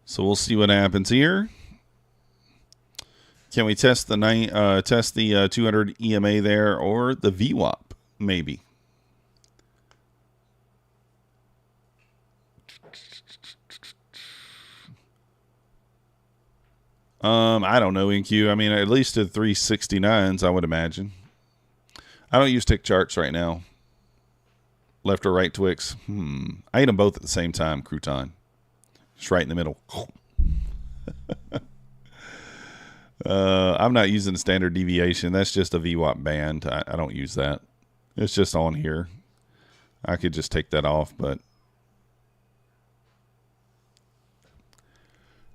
So we'll see what happens here. Can we test the 200 EMA there or the VWAP? Maybe. I don't know, NQ. I mean, at least to 369s, I would imagine. I don't use tick charts right now. Left or right Twix? I ate them both at the same time, crouton. Just right in the middle. I'm not using the standard deviation. That's just a VWAP band. I don't use that. It's just on here. I could just take that off, but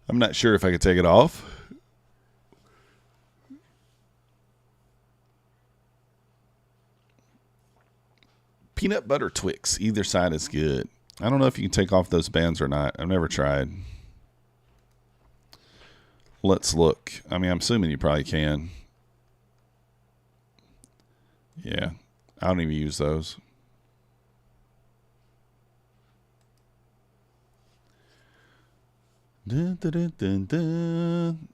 I'm not sure if I could take it off. peanut butter Twix. Either side is good. I don't know if you can take off those bands or not. I've never tried. Let's look. I mean, I'm assuming you probably can. Yeah. I don't even use those. Dun, dun, dun, dun, dun.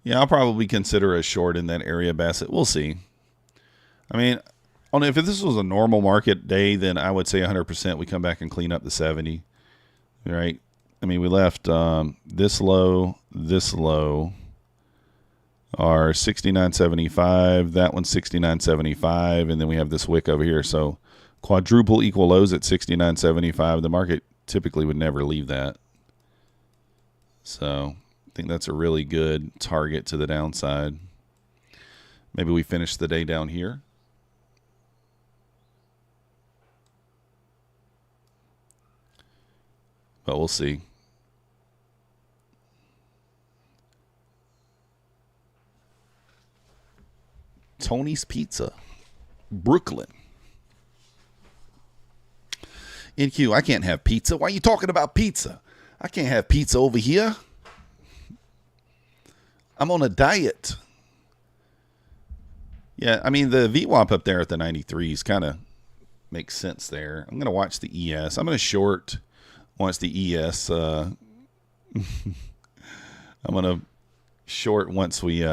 Yeah, I'll probably consider a short in that area, Bassett. We'll see. I mean, if this was a normal market day, then I would say 100% we come back and clean up the 70. Right? I mean, we left this low, are 69.75. That one's 69.75, and then we have this wick over here. So quadruple equal lows at 69.75. The market typically would never leave that. So I think that's a really good target to the downside. Maybe we finish the day down here. But we'll see. Tony's Pizza, Brooklyn. NQ, I can't have pizza. Why are you talking about pizza? I can't have pizza over here. I'm on a diet. Yeah, I mean, the VWAP up there at the 93s kind of makes sense there. I'm going to watch the ES. I'm going to short once the ES. I'm going to short once we...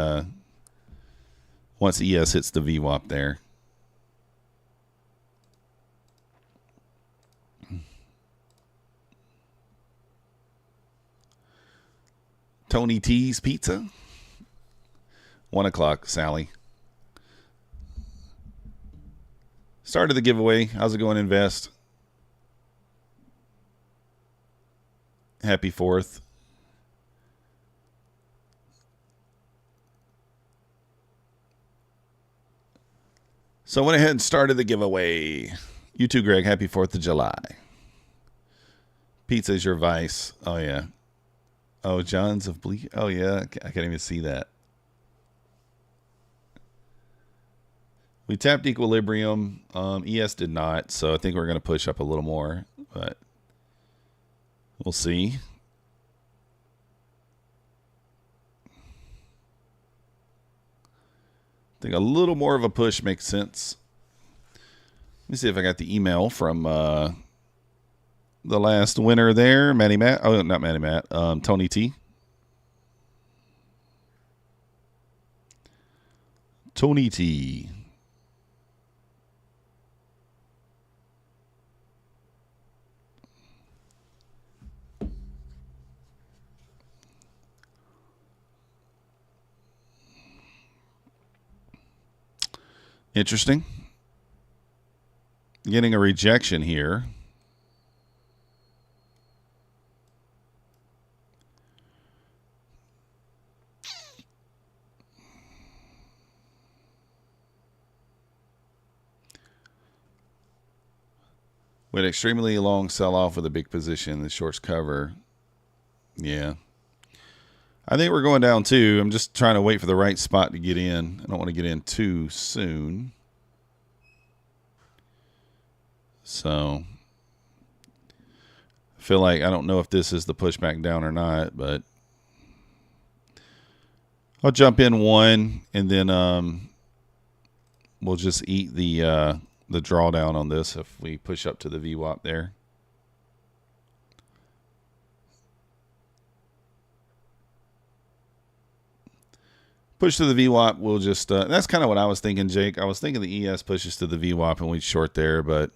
once ES hits the VWAP there. Tony T's Pizza. 1 o'clock, Sally. Started the giveaway. How's it going, Invest? Happy 4th. So I went ahead and started the giveaway. You too, Greg. Happy 4th of July. Pizza is your vice. Oh, yeah. Oh, John's of Bleak. Oh, yeah. I can't even see that. We tapped equilibrium. ES did not, so I think we're going to push up a little more, but we'll see. I think a little more of a push makes sense. Let me see if I got the email from the last winner there, Matty Matt. Oh, not Matty Matt. Tony T. Tony T. Interesting. Getting a rejection here. With extremely long sell-off with a big position, the shorts cover. Yeah. I think we're going down too. I'm just trying to wait for the right spot to get in. I don't want to get in too soon. So I feel like I don't know if this is the pushback down or not, but I'll jump in one and then we'll just eat the drawdown on this if we push up to the VWAP there. Push to the VWAP, we'll just, that's kind of what I was thinking, Jake. I was thinking the ES pushes to the VWAP and we'd short there, but,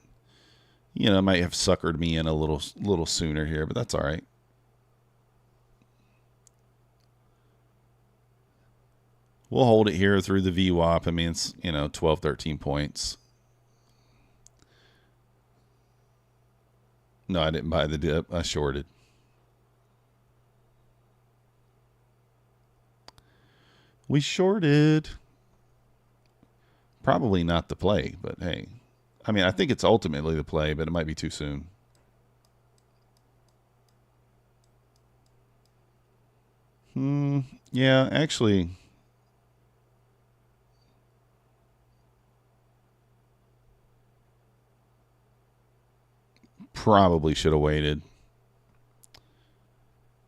you know, it might have suckered me in a little sooner here, but that's all right. We'll hold it here through the VWAP. I mean, it's, 12, 13 points. No, I didn't buy the dip. I shorted. We shorted. Probably not the play, but hey. I mean, I think it's ultimately the play, but it might be too soon. Yeah, actually. probably should have waited.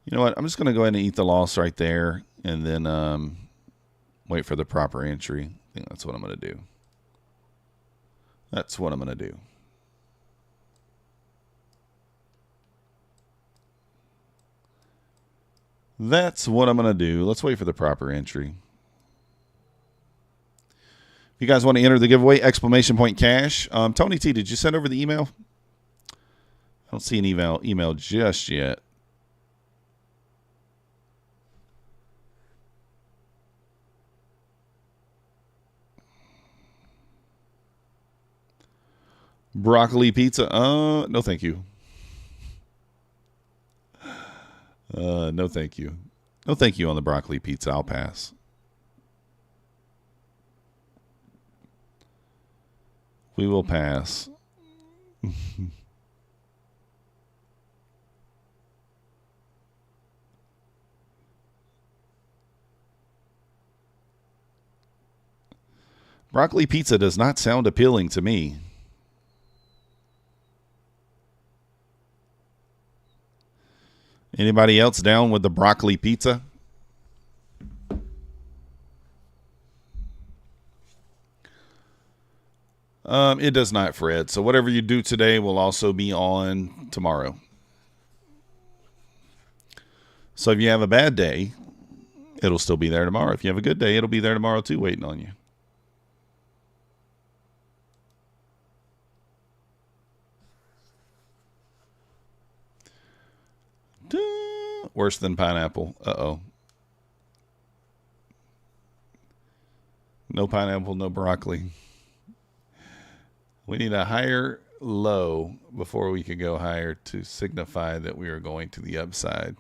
You know what? I'm just going to go ahead and eat the loss right there and then wait for the proper entry. I think that's what I'm going to do. That's what I'm going to do. That's what I'm going to do. Let's wait for the proper entry. If you guys want to enter the giveaway, exclamation point cash. Tony T, did you send over the email? I don't see an email just yet. Broccoli pizza. No, thank you. No, thank you. No, thank you on the broccoli pizza. I'll pass. We will pass. Broccoli pizza does not sound appealing to me. Anybody else down with the broccoli pizza? It does not, Fred. So whatever you do today will also be on tomorrow. So if you have a bad day, it'll still be there tomorrow. If you have a good day, it'll be there tomorrow too, waiting on you. Worse than pineapple. Uh-oh. No pineapple, no broccoli. We need a higher low before we can go higher to signify that we are going to the upside.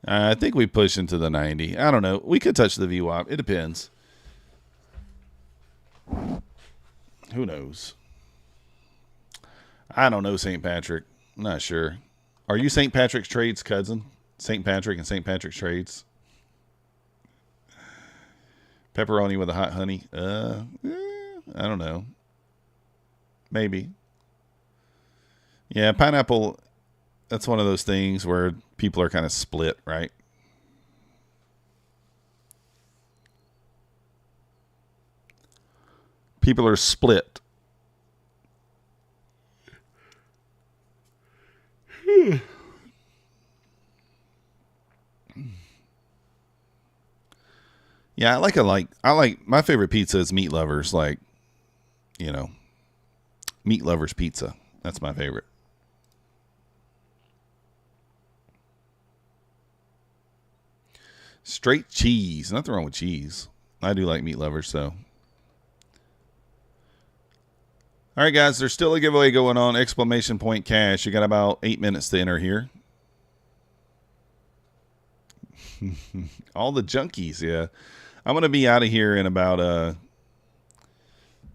I think we push into the 90. I don't know. We could touch the VWAP. It depends. Who knows? I don't know, St. Patrick. I'm not sure. Are you St. Patrick's Trades' cousin? St. Patrick and St. Patrick's Trades? Pepperoni with a hot honey? I don't know. Maybe. Yeah, pineapple, that's one of those things where people are kind of split, right? People are split. Yeah, I like my favorite pizza is Meat Lovers, like, you know, Meat Lovers pizza. That's my favorite. Straight cheese. Nothing wrong with cheese. I do like Meat Lovers, so. All right, guys, there's still a giveaway going on. Exclamation point cash. You got about 8 minutes to enter here. All the junkies, yeah. I'm going to be out of here in about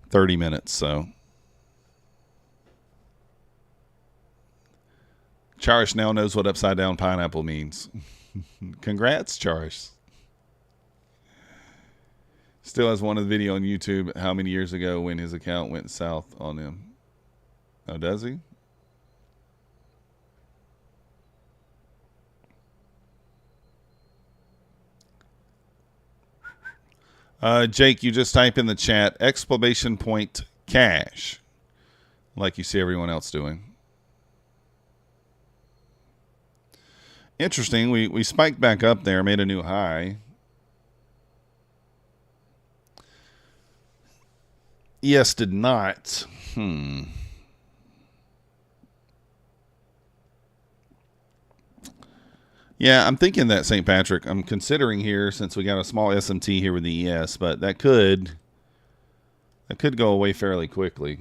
30 minutes, so. Charish now knows what upside down pineapple means. Congrats, Charish. Still has one of the video on YouTube how many years ago when his account went south on him. Oh, does he? Jake, you just type in the chat, exclamation point cash, like you see everyone else doing. Interesting. We spiked back up there, made a new high. ES did not. Yeah, I'm thinking that St. Patrick. I'm considering here since we got a small SMT here with the ES, but that could go away fairly quickly.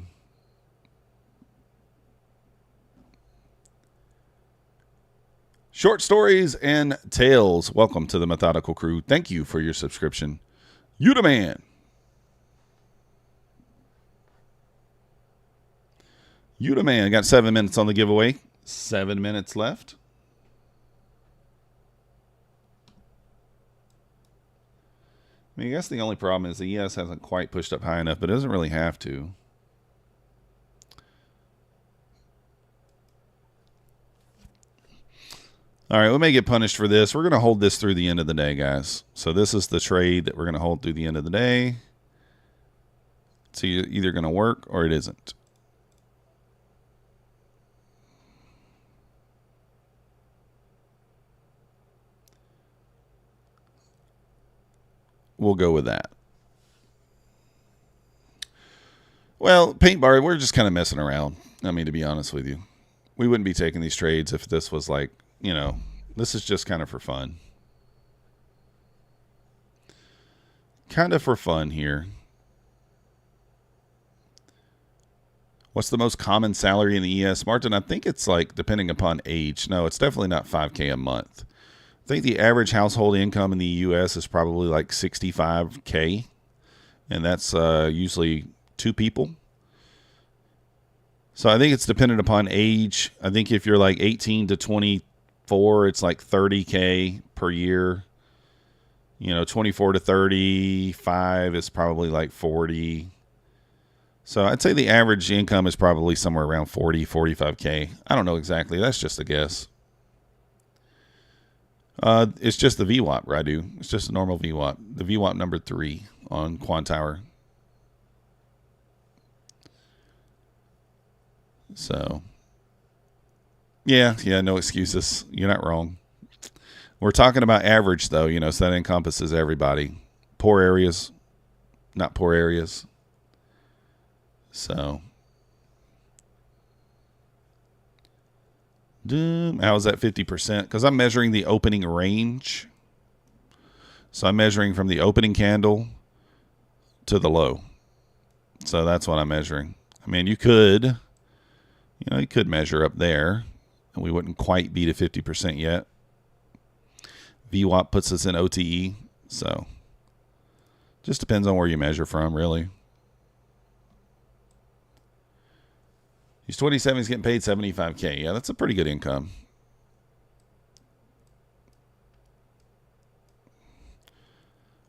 Short stories and tales. Welcome to the Methodical Crew. Thank you for your subscription. You the man. You the man. Got 7 minutes on the giveaway. 7 minutes left. I mean, I guess the only problem is the ES hasn't quite pushed up high enough, but it doesn't really have to. All right, we may get punished for this. We're going to hold this through the end of the day, guys. So this is the trade that we're going to hold through the end of the day. It's either going to work or it isn't. We'll go with that. Well, Paint Bar, we're just kind of messing around. I mean, to be honest with you. We wouldn't be taking these trades if this was like, you know, this is just kind of for fun. Kind of for fun here. What's the most common salary in the ES, Martin? I think it's like depending upon age. No, it's definitely not $5K a month. I think the average household income in the U.S. is probably like $65K, and that's usually 2 people. So I think it's dependent upon age. I think if you're like 18 to 24, it's like $30K per year. You know, 24 to 35 is probably like 40. So I'd say the average income is probably somewhere around 40, 45K. I don't know exactly. That's just a guess. It's just the VWAP, Radu. It's just a normal VWAP. The VWAP number 3 on Quantower. So, yeah, no excuses. You're not wrong. We're talking about average, though, you know, so that encompasses everybody. Poor areas, not poor areas. So, how is that 50%? Because I'm measuring the opening range. So I'm measuring from the opening candle to the low. So that's what I'm measuring. I mean, you could measure up there, and we wouldn't quite be to 50% yet. VWAP puts us in OTE, so just depends on where you measure from, really. He's 27. He's getting paid $75K. Yeah, that's a pretty good income.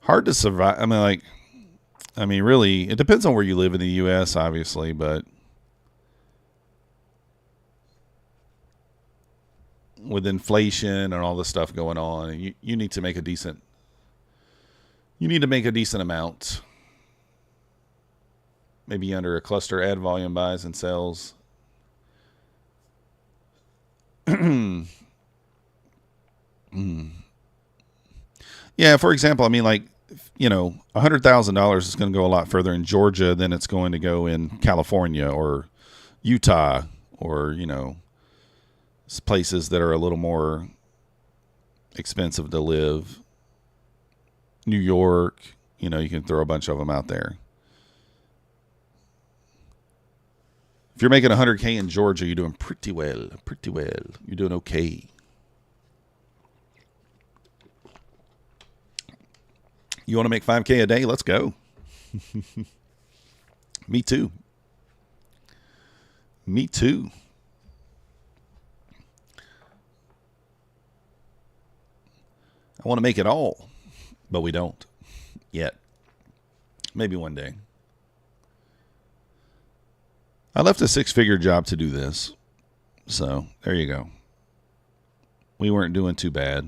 Hard to survive. I mean, really, it depends on where you live in the U.S., obviously, but with inflation and all this stuff going on, you need to make a decent. You need to make a decent amount. Maybe under a cluster, add volume buys and sells. Yeah, for example, I mean, like, you know, $100,000 is going to go a lot further in Georgia than it's going to go in California or Utah or, you know, places that are a little more expensive to live. New York, you know, you can throw a bunch of them out there. If you're making 100K in Georgia, you're doing pretty well. Pretty well. You're doing okay. You want to make 5K a day? Let's go. Me too. Me too. I want to make it all, but we don't yet. Maybe one day. I left a 6-figure job to do this. So there you go. We weren't doing too bad.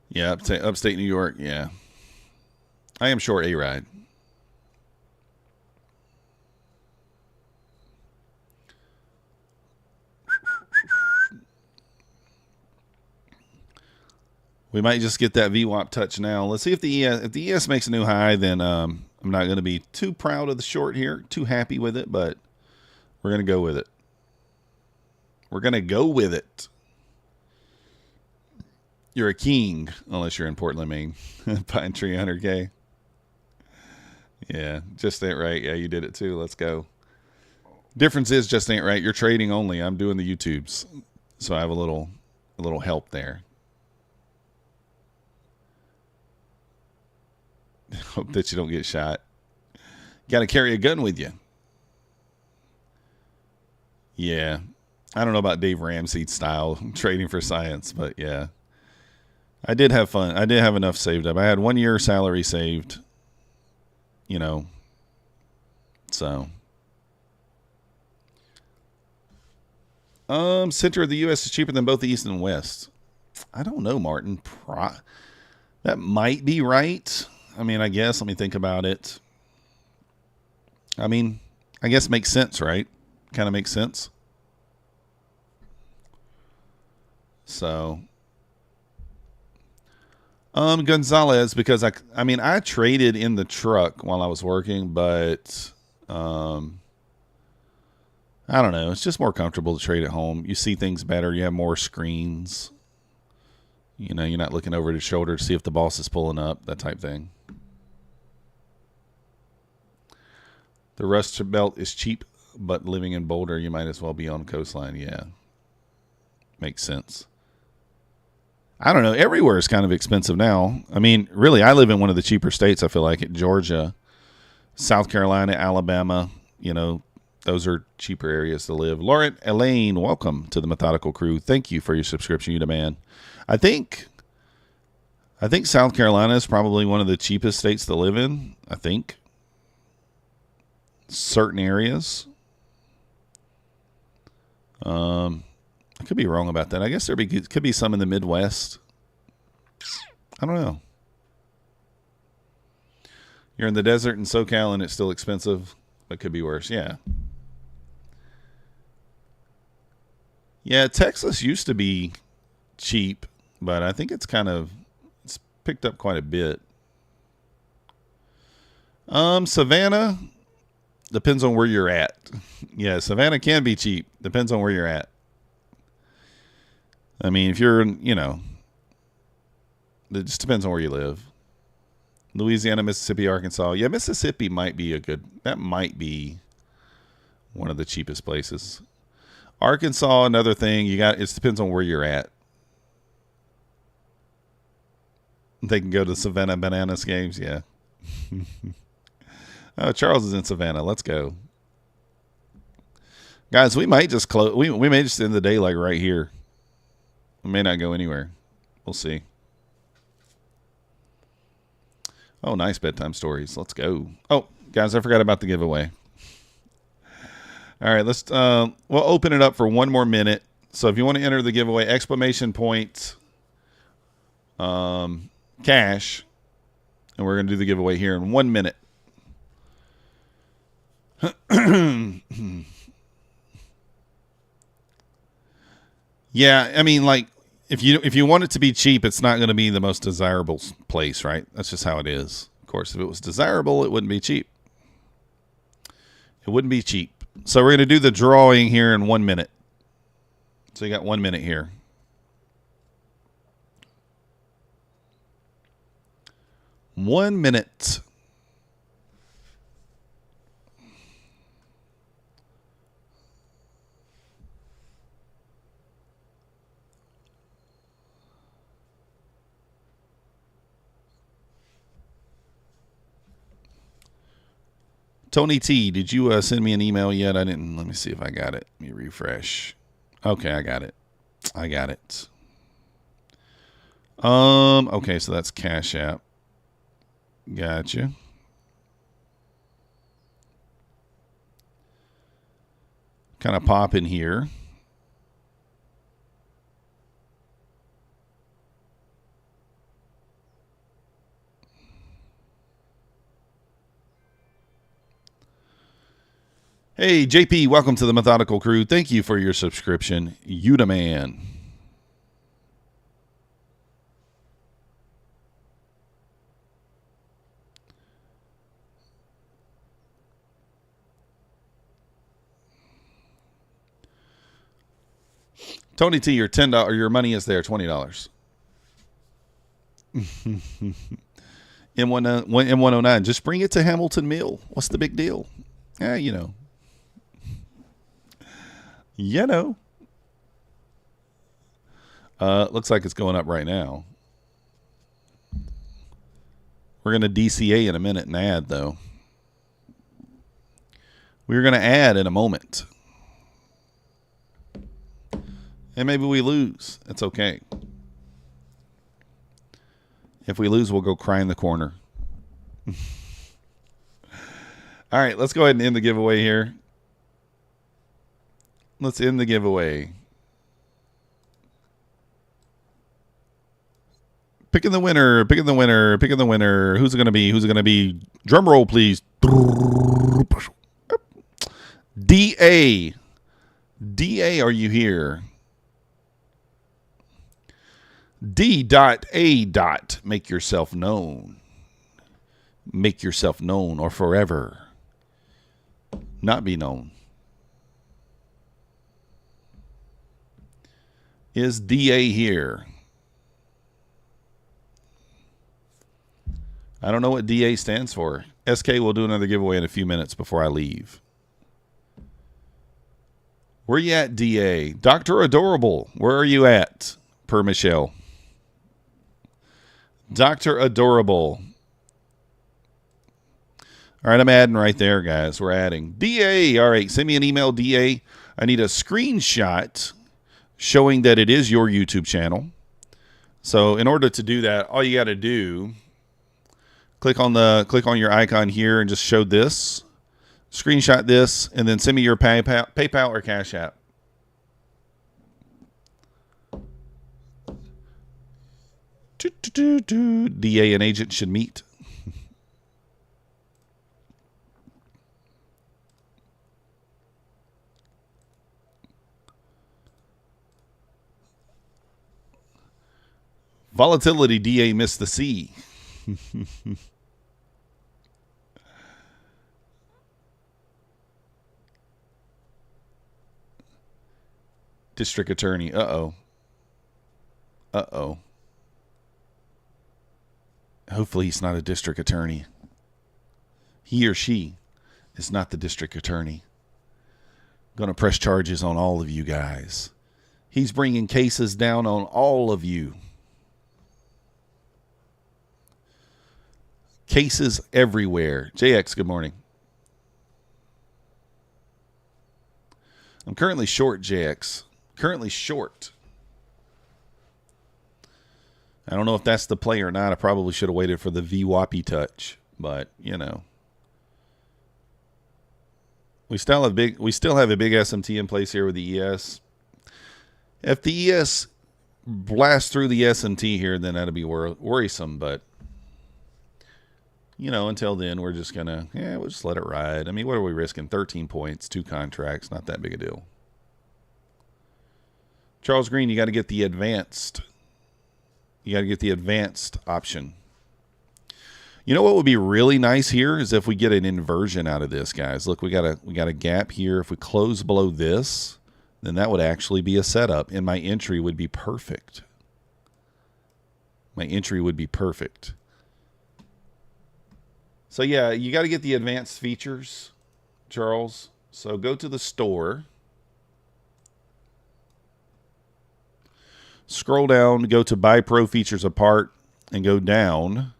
Yeah, upstate New York. Yeah. I am short A-Ride. We might just get that VWAP touch now. Let's see if the ES makes a new high, then I'm not going to be too proud of the short here, too happy with it, but we're going to go with it. We're going to go with it. You're a king, unless you're in Portland, Maine. Pine Tree 100K. Yeah, just ain't right. Yeah, you did it too. Let's go. Difference is just ain't right. You're trading only. I'm doing the YouTubes, so I have a little help there. Hope that you don't get shot. Got to carry a gun with you. Yeah. I don't know about Dave Ramsey style trading for science, but yeah. I did have fun. I did have enough saved up. I had 1 year salary saved, you know, so. Center of the U.S. is cheaper than both the East and West. I don't know, Martin. That might be right. I mean, I guess. Let me think about it. I mean, I guess it makes sense, right? Kind of makes sense. So, Gonzalez, because I mean, I traded in the truck while I was working, but I don't know. It's just more comfortable to trade at home. You see things better. You have more screens. You know, you're not looking over the shoulder to see if the boss is pulling up, that type thing. The Rust Belt is cheap, but living in Boulder, you might as well be on coastline. Yeah. Makes sense. I don't know. Everywhere is kind of expensive now. I mean, really, I live in one of the cheaper states, I feel like, Georgia, South Carolina, Alabama. You know, those are cheaper areas to live. Laurent Elaine, welcome to the Methodical Crew. Thank you for your subscription, you demand. I think South Carolina is probably one of the cheapest states to live in. I think certain areas. I could be wrong about that. I guess could be some in the Midwest. I don't know. You're in the desert in SoCal and it's still expensive. It could be worse. Yeah. Yeah, Texas used to be cheap, but I think it's picked up quite a bit. Savannah depends on where you're at. Yeah, Savannah can be cheap. Depends on where you're at. I mean, if you're, you know, it just depends on where you live. Louisiana, Mississippi, Arkansas. Yeah, Mississippi might be that might be one of the cheapest places. Arkansas, another thing. It depends on where you're at. They can go to Savannah Bananas games, yeah. Oh, Charles is in Savannah. Let's go. Guys, we might just close. We may just end the day like right here. We may not go anywhere. We'll see. Oh, nice bedtime stories. Let's go. Oh, guys, I forgot about the giveaway. All right, we'll open it up for 1 more minute. So if you want to enter the giveaway, exclamation point, cash, and we're going to do the giveaway here in 1 minute. Yeah, I mean, like, if you want it to be cheap, it's not going to be the most desirable place, right? That's just how it is. Of course, if it was desirable, it wouldn't be cheap. It wouldn't be cheap. So we're going to do the drawing here in 1 minute. So you got 1 minute here. One minute. Tony T, did you send me an email yet? I didn't. Let me see if I got it. Let me refresh. Okay, I got it. Okay, so that's Cash App. Gotcha. Kind of pop in here. Hey, JP, welcome to the Methodical Crew. Thank you for your subscription. You the man. Tony T, your $10, your money is there, $20. M109, just bring it to Hamilton Mill. What's the big deal? You know. Looks like it's going up right now. We're going to DCA in a minute and add, though. We're going to add in a moment. And maybe we lose. It's okay. If we lose, we'll go cry in the corner. All right, let's go ahead and end the giveaway here. Let's end the giveaway. Picking the winner, picking the winner, picking the winner. Who's it going to be? Who's it going to be? Drum roll, please. DA. DA, are you here? D.A. Make yourself known. Make yourself known or forever not be known. Is DA here? I don't know what DA stands for. SK will do another giveaway in a few minutes before I leave. Where you at, DA? Dr. Adorable, where are you at? Per Michelle. Dr. Adorable. All right, I'm adding right there, guys. We're adding. DA, all right, send me an email, DA. I need a screenshot showing that it is your YouTube channel. So in order to do that, all you got to do, click on your icon here and just show this. Screenshot this, and then send me your PayPal or Cash App. DA and agent should meet. Volatility, DA missed the C. District attorney. Uh-oh. Uh-oh. Hopefully he's not a district attorney. He or she is not the district attorney. Going to press charges on all of you guys. He's bringing cases down on all of you. Cases everywhere. JX, good morning. I'm currently short, JX. Currently short. I don't know if that's the play or not. I probably should have waited for the VWAP touch, but you know. We still have a big SMT in place here with the ES. If the ES blasts through the SMT here, then that'll be worrisome, but you know, until then, we're just gonna, we'll just let it ride. I mean, what are we risking? 13 points, 2 contracts, not that big a deal. Charles Green, you got to get the advanced. You got to get the advanced option. You know what would be really nice here is if we get an inversion out of this, guys. Look, we got a gap here. If we close below this, then that would actually be a setup, and my entry would be perfect. My entry would be perfect. So yeah, you got to get the advanced features, Charles. So go to the store. Scroll down, go to Buy Pro Features Apart, and go down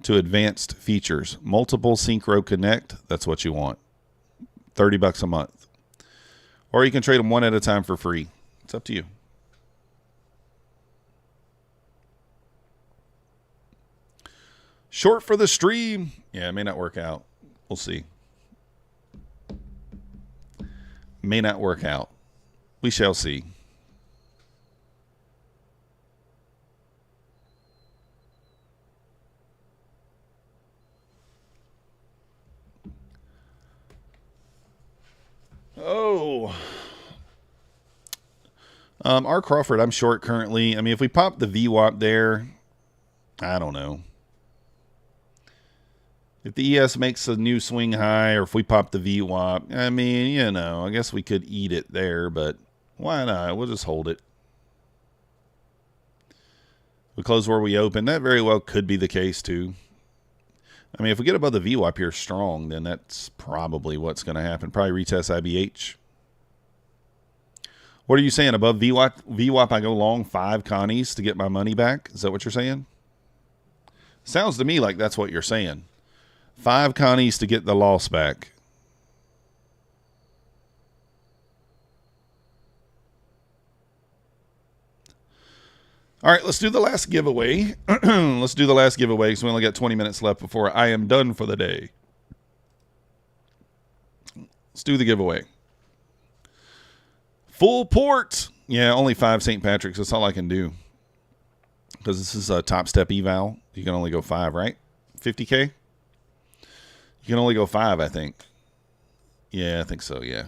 to Advanced Features. Multiple Synchro Connect, that's what you want. $30 a month. Or you can trade them one at a time for free. It's up to you. Short for the stream. Yeah, it may not work out. We'll see. May not work out. We shall see. Oh. R. Crawford, I'm short currently. I mean, if we pop the VWAP there, I don't know. If the ES makes a new swing high, or if we pop the VWAP, I mean, you know, I guess we could eat it there, but why not? We'll just hold it. We close where we open. That very well could be the case, too. I mean, if we get above the VWAP here strong, then that's probably what's going to happen. Probably retest IBH. What are you saying? Above VWAP, I go long 5 Connies to get my money back? Is that what you're saying? Sounds to me like that's what you're saying. 5 Connies to get the loss back. All right, let's do the last giveaway. Let's do the last giveaway because we only got 20 minutes left before I am done for the day. Let's do the giveaway. Full port. Yeah, only 5 St. Patrick's. That's all I can do. Because this is a Topstep eval. You can only go 5, right? 50K? You can only go 5, I think. Yeah, I think so, yeah.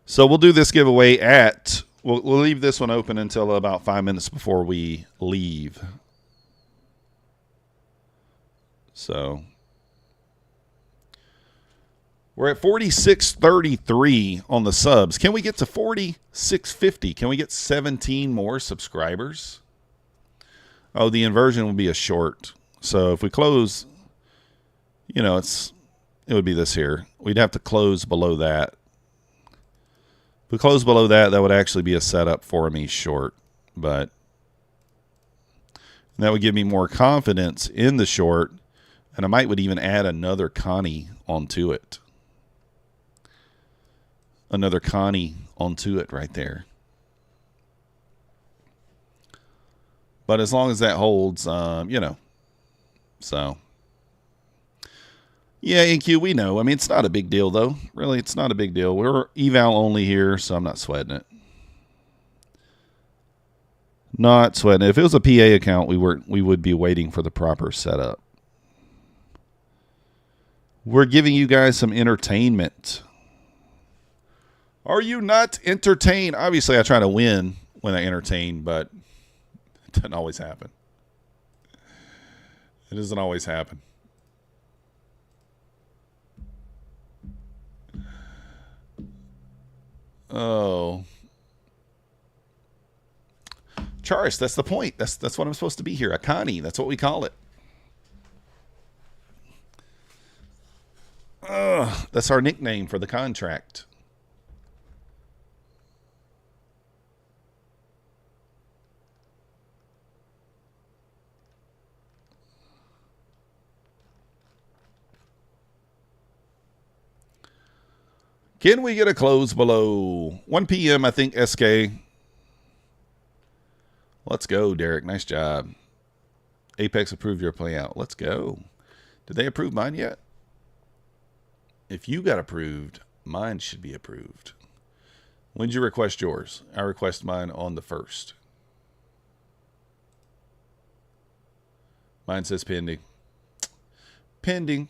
So we'll do this giveaway at... We'll leave this one open until about 5 minutes before we leave. So... We're at 4633 on the subs. Can we get to 4650? Can we get 17 more subscribers? Oh, the inversion will be a short. So if we close, you know, it would be this here. We'd have to close below that. If we close below that, that would actually be a setup for me short. But that would give me more confidence in the short. And I would even add another Connie onto it. Another Connie onto it right there. But as long as that holds, you know. So. Yeah, NQ, we know. I mean, it's not a big deal, though. Really, it's not a big deal. We're eval only here, so I'm not sweating it. Not sweating it. If it was a PA account, we would be waiting for the proper setup. We're giving you guys some entertainment. Are you not entertained? Obviously, I try to win when I entertain, but it doesn't always happen. It doesn't always happen. Oh. Charis, that's the point. That's what I'm supposed to be here. A Connie. That's what we call it. That's our nickname for the contract. Can we get a close below 1 p.m.? I think SK. Let's go, Derek. Nice job. Apex approved your payout. Let's go. Did they approve mine yet? If you got approved, mine should be approved. When did you request yours? I request mine on the 1st. Mine says pending. Pending.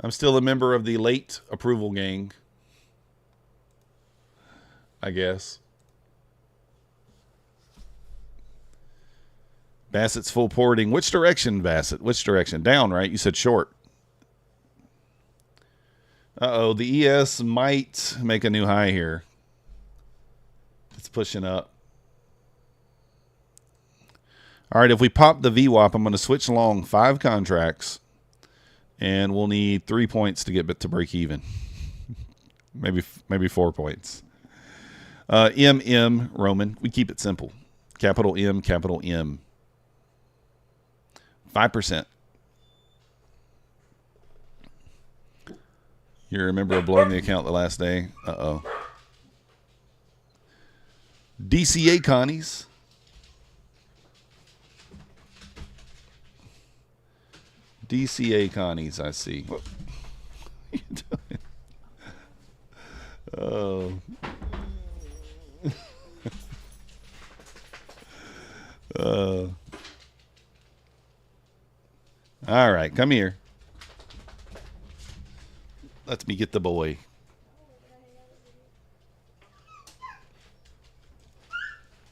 I'm still a member of the late approval gang, I guess. Bassett's full porting. Which direction, Bassett? Which direction? Down, right? You said short. Uh-oh, the ES might make a new high here. It's pushing up. All right, if we pop the VWAP, I'm going to switch long 5 contracts. And we'll need 3 points to get to break even. maybe 4 points. MM, Roman. We keep it simple. Capital M, capital M. 5%. You remember blowing the account the last day? Uh-oh. DCA Connies. DCA Connies, I see. What are you doing? Oh. All right, come here. Let me get the boy.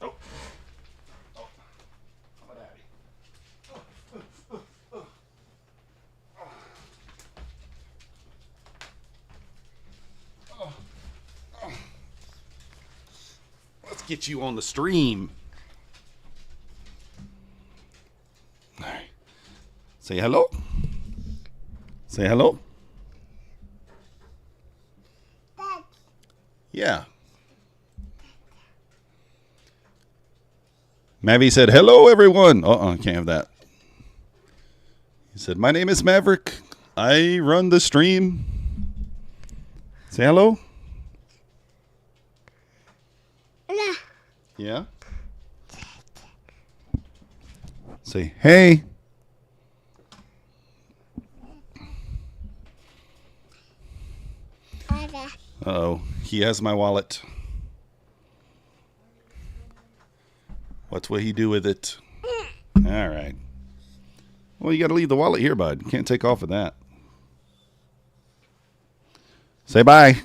Oh. Oh. I'm a daddy. Let's get you on the stream. All right. Say hello. Say hello. Yeah. Mavi said, hello, everyone. Can't have that. He said, my name is Maverick. I run the stream. Say hello. Yeah? Say, hey. Uh-oh. He has my wallet. What's what he do with it? All right. Well, you got to leave the wallet here, bud. Can't take off with that. Say bye.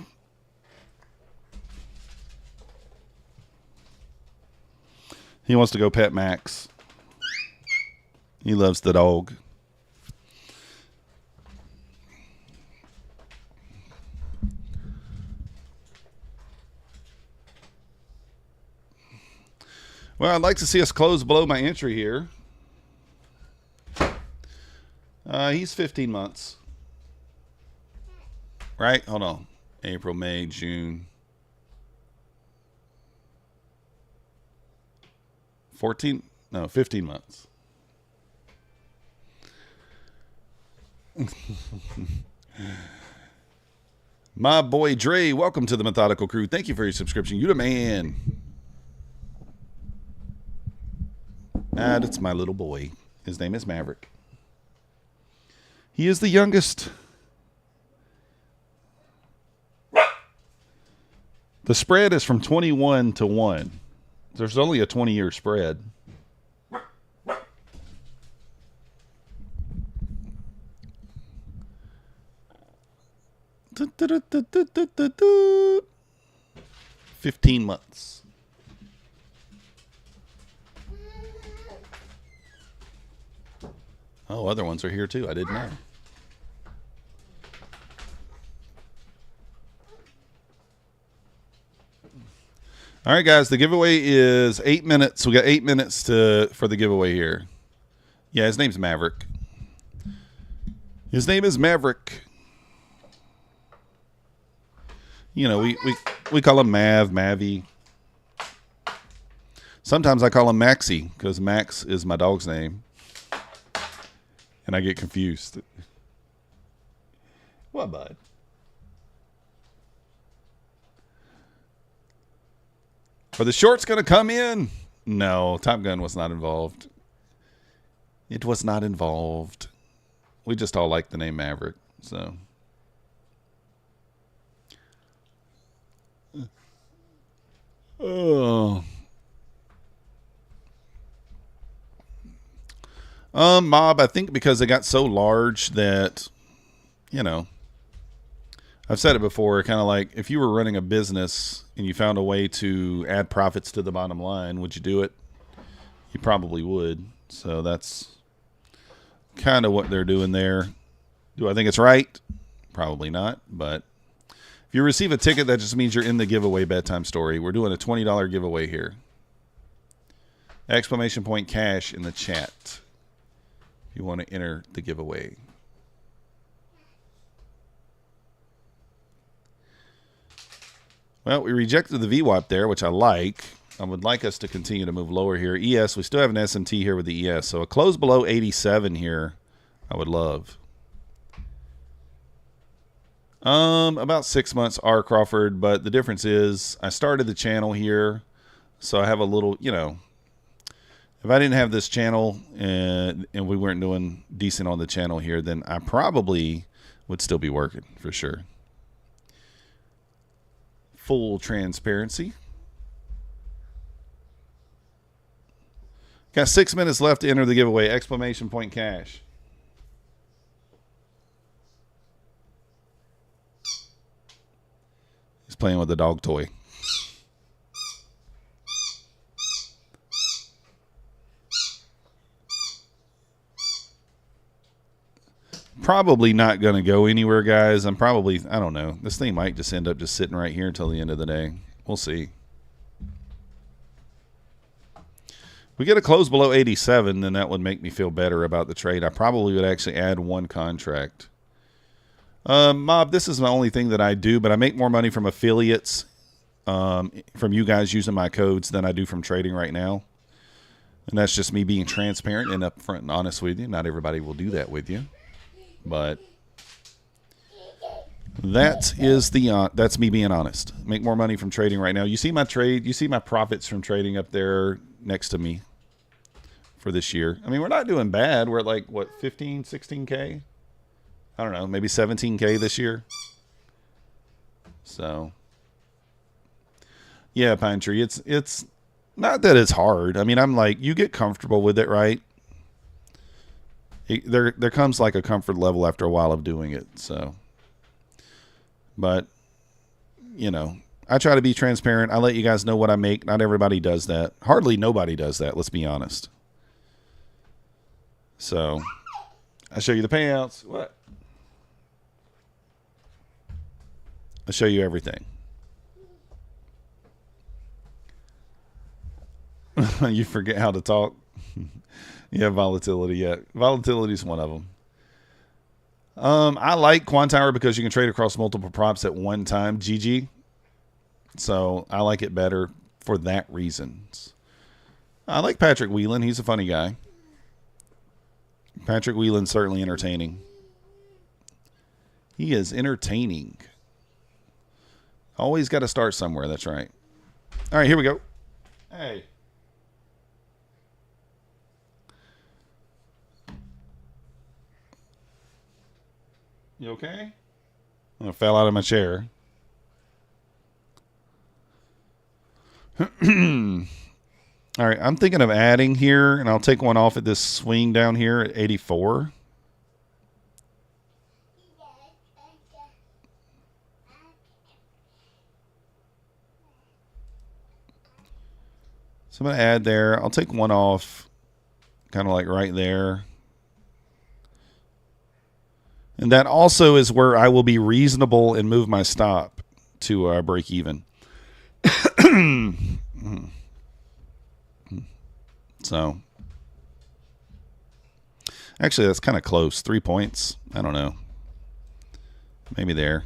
He wants to go pet Max. He loves the dog. Well, I'd like to see us close below my entry here. He's 15 months. Right? Hold on. April, May, June. 14? No, 15 months. My boy Dre, welcome to the Methodical Crew. Thank you for your subscription. You the man. That's my little boy. His name is Maverick. He is the youngest. The spread is from 21 to 1. There's only a 20-year spread. Du, du, du, du, du, du, du, du. 15 months. Oh, other ones are here too. I didn't know. All right, guys. The giveaway is 8 minutes. We got 8 minutes for the giveaway here. Yeah, his name's Maverick. His name is Maverick. You know, we call him Mav, Mavy. Sometimes I call him Maxie because Max is my dog's name. And I get confused. What, bud? Are the shorts going to come in? No, Top Gun was not involved. It was not involved. We just all like the name Maverick, so. Oh. Mob, I think because they got so large that, you know, I've said it before, kind of like if you were running a business and you found a way to add profits to the bottom line, would you do it? You probably would. So that's kind of what they're doing there. Do I think it's right? Probably not. But if you receive a ticket, that just means you're in the giveaway bedtime story. We're doing a $20 giveaway here. Exclamation point cash in the chat. You want to enter the giveaway. Well, we rejected the VWAP there, which I like. I would like us to continue to move lower here. ES, we still have an SMT here with the ES. So a close below 87 here, I would love. About 6 months, R. Crawford, but the difference is I started the channel here, so I have a little, you know, if I didn't have this channel and we weren't doing decent on the channel here, then I probably would still be working for sure. Full transparency. Got 6 minutes left to enter the giveaway. Exclamation point cash. He's playing with the dog toy. Probably not going to go anywhere, guys. I don't know. This thing might just end up just sitting right here until the end of the day. We'll see. If we get a close below 87, then that would make me feel better about the trade. I probably would actually add one contract. Mob, this is the only thing that I do, but I make more money from affiliates, from you guys using my codes than I do from trading right now. And that's just me being transparent and upfront and honest with you. Not everybody will do that with you. But That is that's me being honest. Make more money from trading right now. You see my trade, you see my profits from trading up there next to me for this year. I mean, we're not doing bad. We're at like what, 15, 16K? I don't know, maybe 17K this year. So yeah, Pine Tree, it's not that it's hard. I mean, I'm like, you get comfortable with it, right? There comes like a comfort level after a while of doing it. So, but you know, I try to be transparent. I let you guys know what I make. Not everybody does that. Hardly nobody does that. Let's be honest. So I show you the payouts. What? I show you everything. You forget how to talk. Yeah, volatility. Yeah, volatility is one of them. I like Quantower because you can trade across multiple props at one time. GG. So I like it better for that reasons. I like Patrick Whelan. He's a funny guy. Patrick Whelan's certainly entertaining. He is entertaining. Always got to start somewhere. That's right. All right, here we go. Hey. You okay? I fell out of my chair. All right, I'm thinking of adding here, and I'll take one off at this swing down here at 84. So I'm going to add there. I'll take one off kind of like right there. And that also is where I will be reasonable and move my stop to break even. So, actually, that's kind of close. 3 points. I don't know. Maybe there.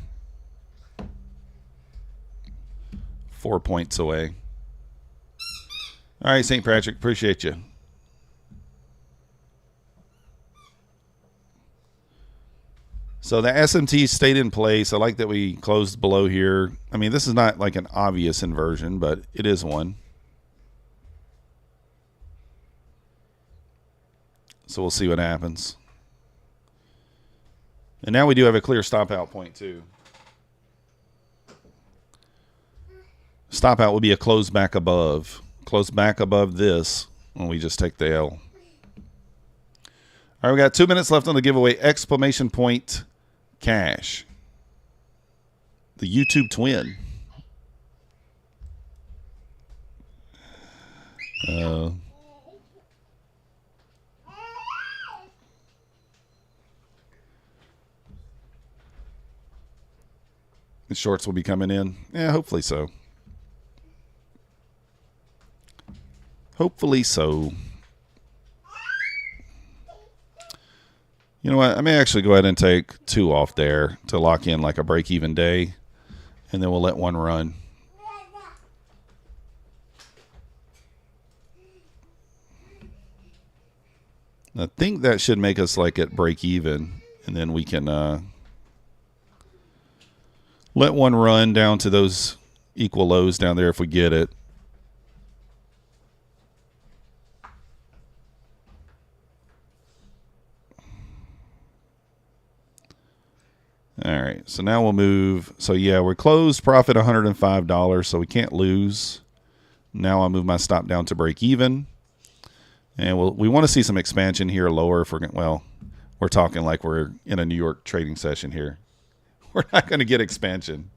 4 points away. All right, St. Patrick, appreciate you. So the SMT stayed in place. I like that we closed below here. I mean, this is not like an obvious inversion, but it is one. So we'll see what happens. And now we do have a clear stop out point too. Stop out will be a close back above. Close back above this when we just take the L. All right, we got 2 minutes left on the giveaway. Exclamation point cash. The YouTube twin. The shorts will be coming in. Yeah, hopefully so. Hopefully so. You know what? I may actually go ahead and take 2 off there to lock in like a break-even day, and then we'll let one run. I think that should make us like at break-even, and then we can let one run down to those equal lows down there if we get it. All right, so now we'll move. So yeah, we're closed profit $105, so we can't lose. Now I'll move my stop down to break even. And we want to see some expansion here lower if we're going, well, we're talking like we're in a New York trading session here. We're not going to get expansion.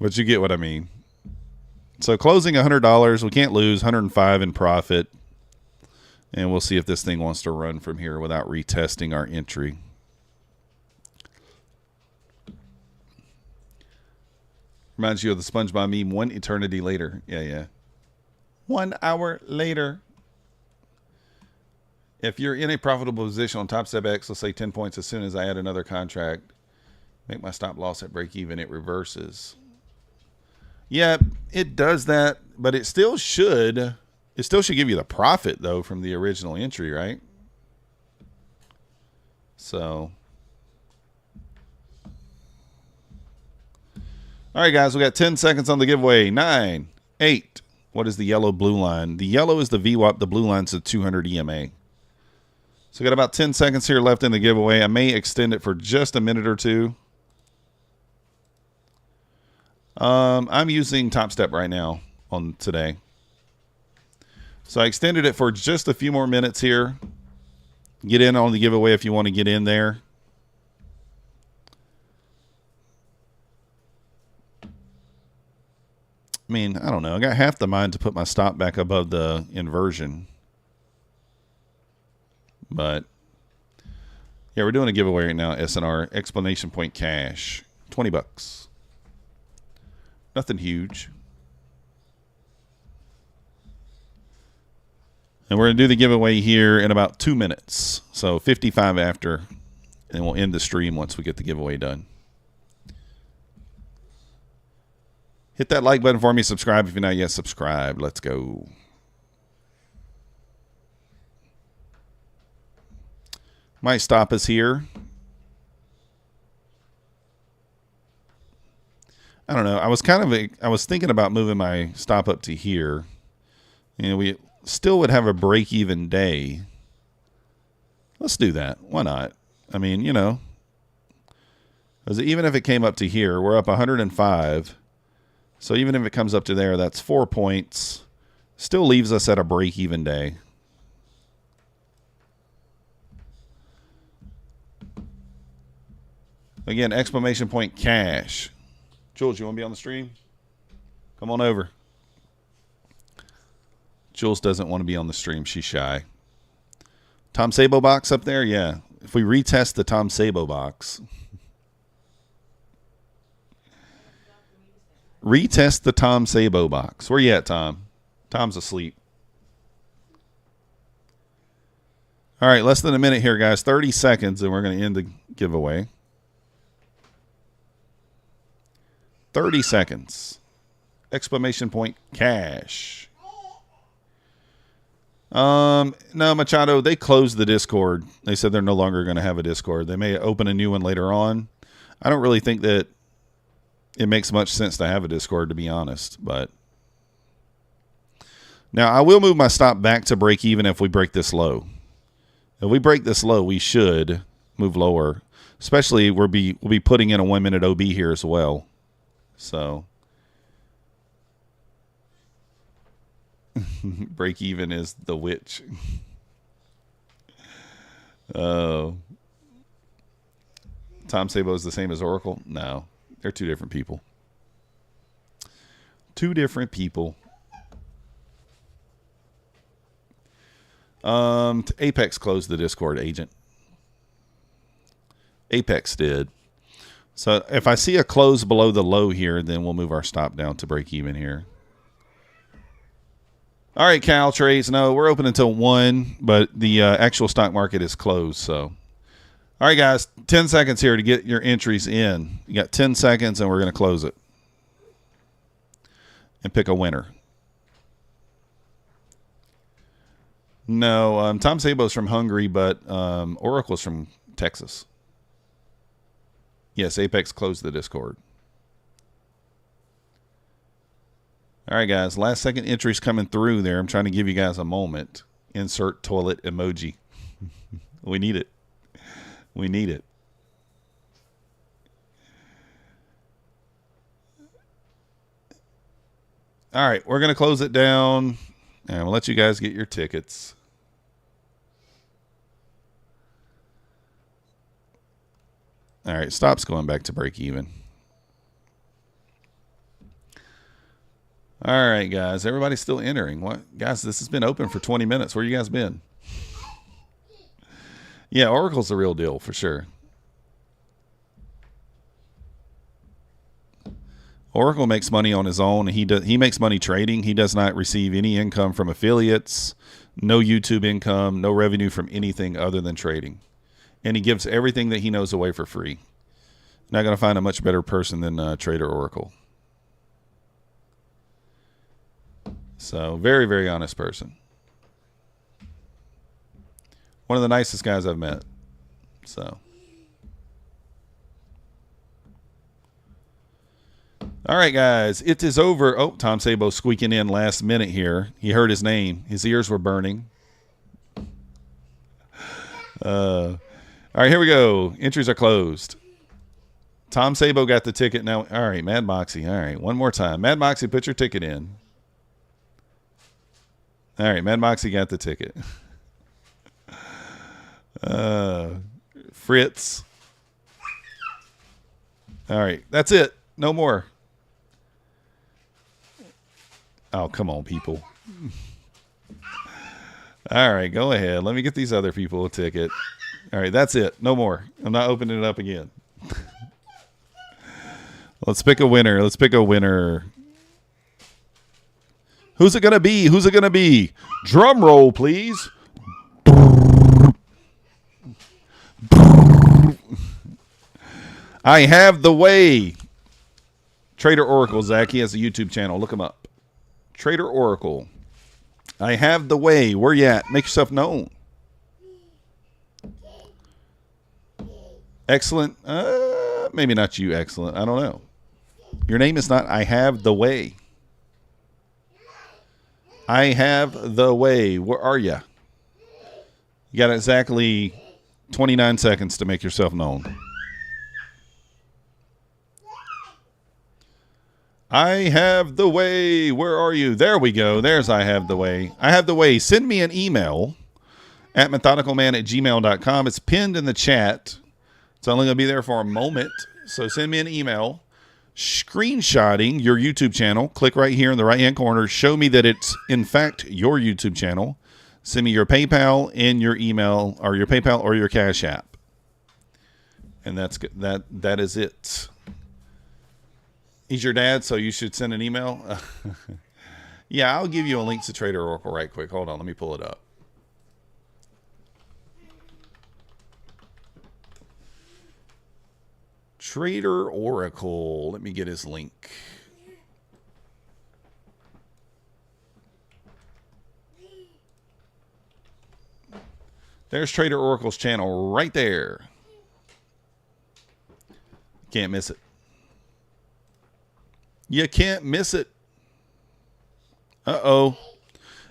But you get what I mean. So closing $100, we can't lose, 105 in profit. And we'll see if this thing wants to run from here without retesting our entry. Reminds you of the SpongeBob meme, 1 eternity later. Yeah, yeah. 1 hour later. If you're in a profitable position on Topstep X, let's say 10 points, as soon as I add another contract, make my stop loss at break even, it reverses. Yeah, it does that, but it still should give you the profit though from the original entry, right? So All right, guys, we got 10 seconds on the giveaway. 9, 8. What is the yellow blue line? The yellow is the VWAP. The blue line's the 200 EMA. So we got about 10 seconds here left in the giveaway. I may extend it for just a minute or two. I'm using Topstep right now on today. So I extended it for just a few more minutes here. Get in on the giveaway if you want to get in there. I mean, I don't know. I got half the mind to put my stop back above the inversion. But, yeah, we're doing a giveaway right now. SNR, explanation point cash. 20 bucks. Nothing huge. And we're going to do the giveaway here in about 2 minutes. So 55 after. And we'll end the stream once we get the giveaway done. Hit that like button for me. Subscribe if you're not yet subscribed. Let's go. My stop is here. I don't know. I was thinking about moving my stop up to here. You know, we still would have a break-even day. Let's do that. Why not? I mean, you know, because even if it came up to here, we're up 105. So even if it comes up to there, that's 4 points. Still leaves us at a break-even day. Again, exclamation point cash. Jules, you want to be on the stream? Come on over. Jules doesn't want to be on the stream. She's shy. Tom Sabo box up there? Yeah. If we retest the Tom Sabo box. Retest the Tom Sabo box. Where you at, Tom? Tom's asleep. All right, less than a minute here, guys. 30 seconds, and we're going to end the giveaway. 30 seconds. Exclamation point cash. No, Machado, they closed the Discord. They said they're no longer going to have a Discord. They may open a new one later on. I don't really think that it makes much sense to have a Discord, to be honest. But now I will move my stop back to break even if we break this low. If we break this low, we should move lower. Especially we'll be putting in a 1 minute OB here as well. So break even is the witch. Oh. Tom Sabo is the same as Oracle? No. They're two different people. Two different people. Apex closed the Discord, agent. Apex did. So if I see a close below the low here, then we'll move our stop down to break even here. All right, Cal trades. No, we're open until 1, but the actual stock market is closed. So, all right, guys, 10 seconds here to get your entries in. You got 10 seconds, and we're going to close it and pick a winner. No, Tom Sabo's from Hungary, but Oracle's from Texas. Yes, Apex closed the Discord. All right, guys. Last second entries coming through there. I'm trying to give you guys a moment. Insert toilet emoji. We need it. We need it. All right. We're going to close it down. And we'll let you guys get your tickets. All right. Stop's going back to break even. All right, guys. Everybody's still entering. What, guys? This has been open for 20 minutes. Where you guys been? Yeah, Oracle's the real deal for sure. Oracle makes money on his own. He makes money trading. He does not receive any income from affiliates, no YouTube income, no revenue from anything other than trading. And he gives everything that he knows away for free. Not going to find a much better person than Trader Oracle. So, very, very honest person. One of the nicest guys I've met. So. All right, guys, it is over. Oh, Tom Sabo squeaking in last minute here. He heard his name. His ears were burning. All right, here we go. Entries are closed. Tom Sabo got the ticket now. All right, Mad Moxie. All right, one more time. Mad Moxie, put your ticket in. All right, Mad Moxie got the ticket. Fritz. All right, that's it. No more. Oh, come on, people. All right, go ahead. Let me get these other people a ticket. All right, that's it. No more. I'm not opening it up again. Let's pick a winner. Let's pick a winner. Who's it going to be? Who's it going to be? Drum roll, please. I have the way. Trader Oracle, Zach. He has a YouTube channel. Look him up. Trader Oracle. I have the way. Where you at? Make yourself known. Excellent. Maybe not you, excellent. I don't know. Your name is not I have the way. I have the way. Where are you? You got exactly 29 seconds to make yourself known. I have the way. Where are you? There we go. There's I have the way. I have the way. Send me an email at methodicalman@gmail.com. It's pinned in the chat. It's only going to be there for a moment. So send me an email screenshotting your YouTube channel. Click right here in the right-hand corner. Show me that it's, in fact, your YouTube channel. Send me your PayPal and your email, or your PayPal or your Cash App. And that's good. That is it. He's your dad, so you should send an email. Yeah, I'll give you a link to Trader Oracle right quick. Hold on, let me pull it up. Trader Oracle. Let me get his link. There's Trader Oracle's channel right there. Can't miss it. You can't miss it. Uh-oh.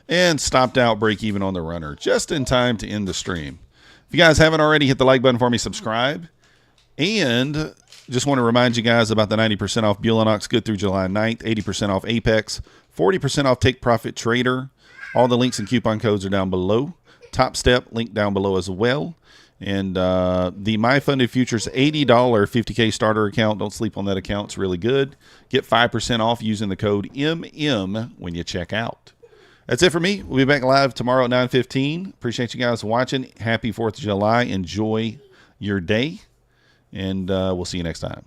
And stopped out, break even on the runner. Just in time to end the stream. If you guys haven't already, hit the like button for me, subscribe. And just want to remind you guys about the 90% off Bulenox good through July 9th, 80% off APEX, 40% off Take Profit Trader. All the links and coupon codes are down below. Topstep, link down below as well. And the My Funded Futures $80 50K starter account. Don't sleep on that account. It's really good. Get 5% off using the code MM when you check out. That's it for me. We'll be back live tomorrow at 9:15. Appreciate you guys watching. Happy 4th of July. Enjoy your day. And we'll see you next time.